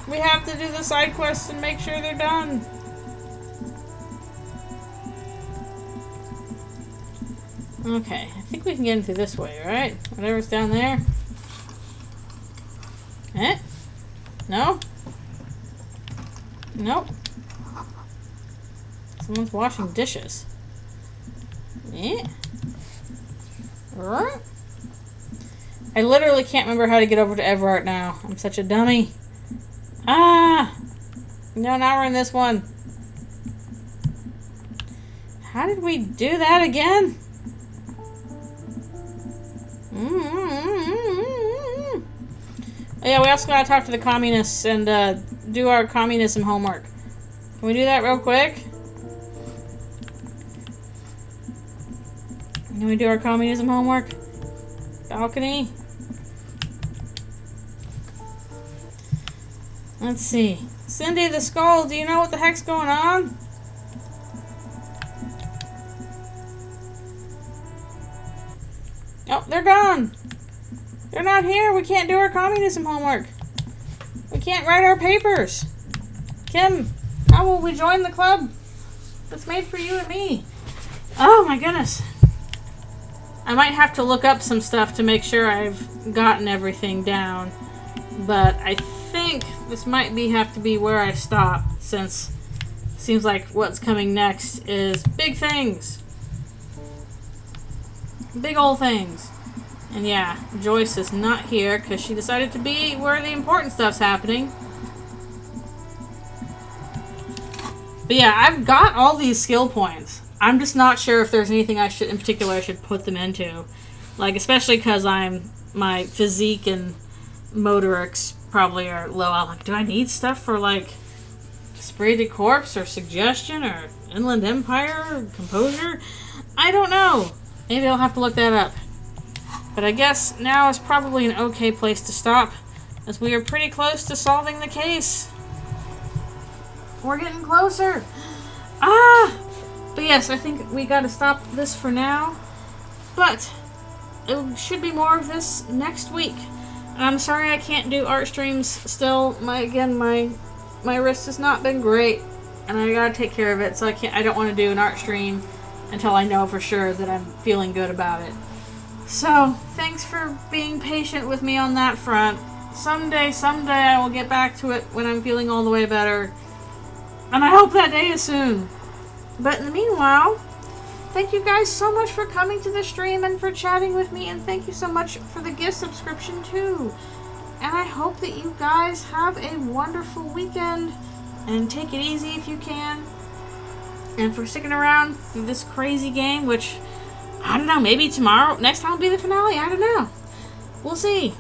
[SPEAKER 1] we have to do the side quests and make sure they're done. Okay, I think we can get in through this way, right? Whatever's down there. Eh? No? Nope. Someone's washing dishes. Eh? I literally can't remember how to get over to Everett now. I'm such a dummy. Ah! No, now we're in this one. How did we do that again? Oh, yeah, we also gotta talk to the communists and do our communism homework. Can we do that real quick? Can we do our communism homework? Balcony? Let's see. Cindy the Skull, do you know what the heck's going on? Oh, they're gone. They're not here. We can't do our communism homework. We can't write our papers. Kim, how will we join the club that's made for you and me? Oh my goodness. I might have to look up some stuff to make sure I've gotten everything down. But I think this might have to be where I stop, since it seems like what's coming next is big things. Big old things. And yeah, Joyce is not here because she decided to be where the important stuff's happening. But yeah, I've got all these skill points. I'm just not sure if there's anything I should put them into. Like, especially because my physique and motorics probably are low. I'm like, do I need stuff for like Esprit de Corps or Suggestion or Inland Empire or Composure? I don't know. Maybe I'll have to look that up. But I guess now is probably an okay place to stop, as we are pretty close to solving the case. We're getting closer. Ah! But yes, I think we gotta stop this for now. But it should be more of this next week. And I'm sorry I can't do art streams still. My wrist has not been great, and I gotta take care of it, so I don't want to do an art stream until I know for sure that I'm feeling good about it. So, thanks for being patient with me on that front. Someday I will get back to it when I'm feeling all the way better. And I hope that day is soon. But in the meanwhile, thank you guys so much for coming to the stream and for chatting with me, and thank you so much for the gift subscription too. And I hope that you guys have a wonderful weekend. And take it easy if you can. And for sticking around through this crazy game, which, I don't know, maybe tomorrow, next time will be the finale. I don't know. We'll see.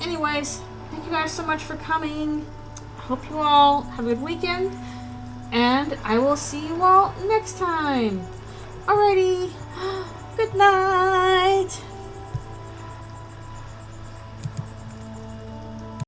[SPEAKER 1] Anyways, thank you guys so much for coming. I hope you all have a good weekend. And I will see you all next time. Alrighty. Good night.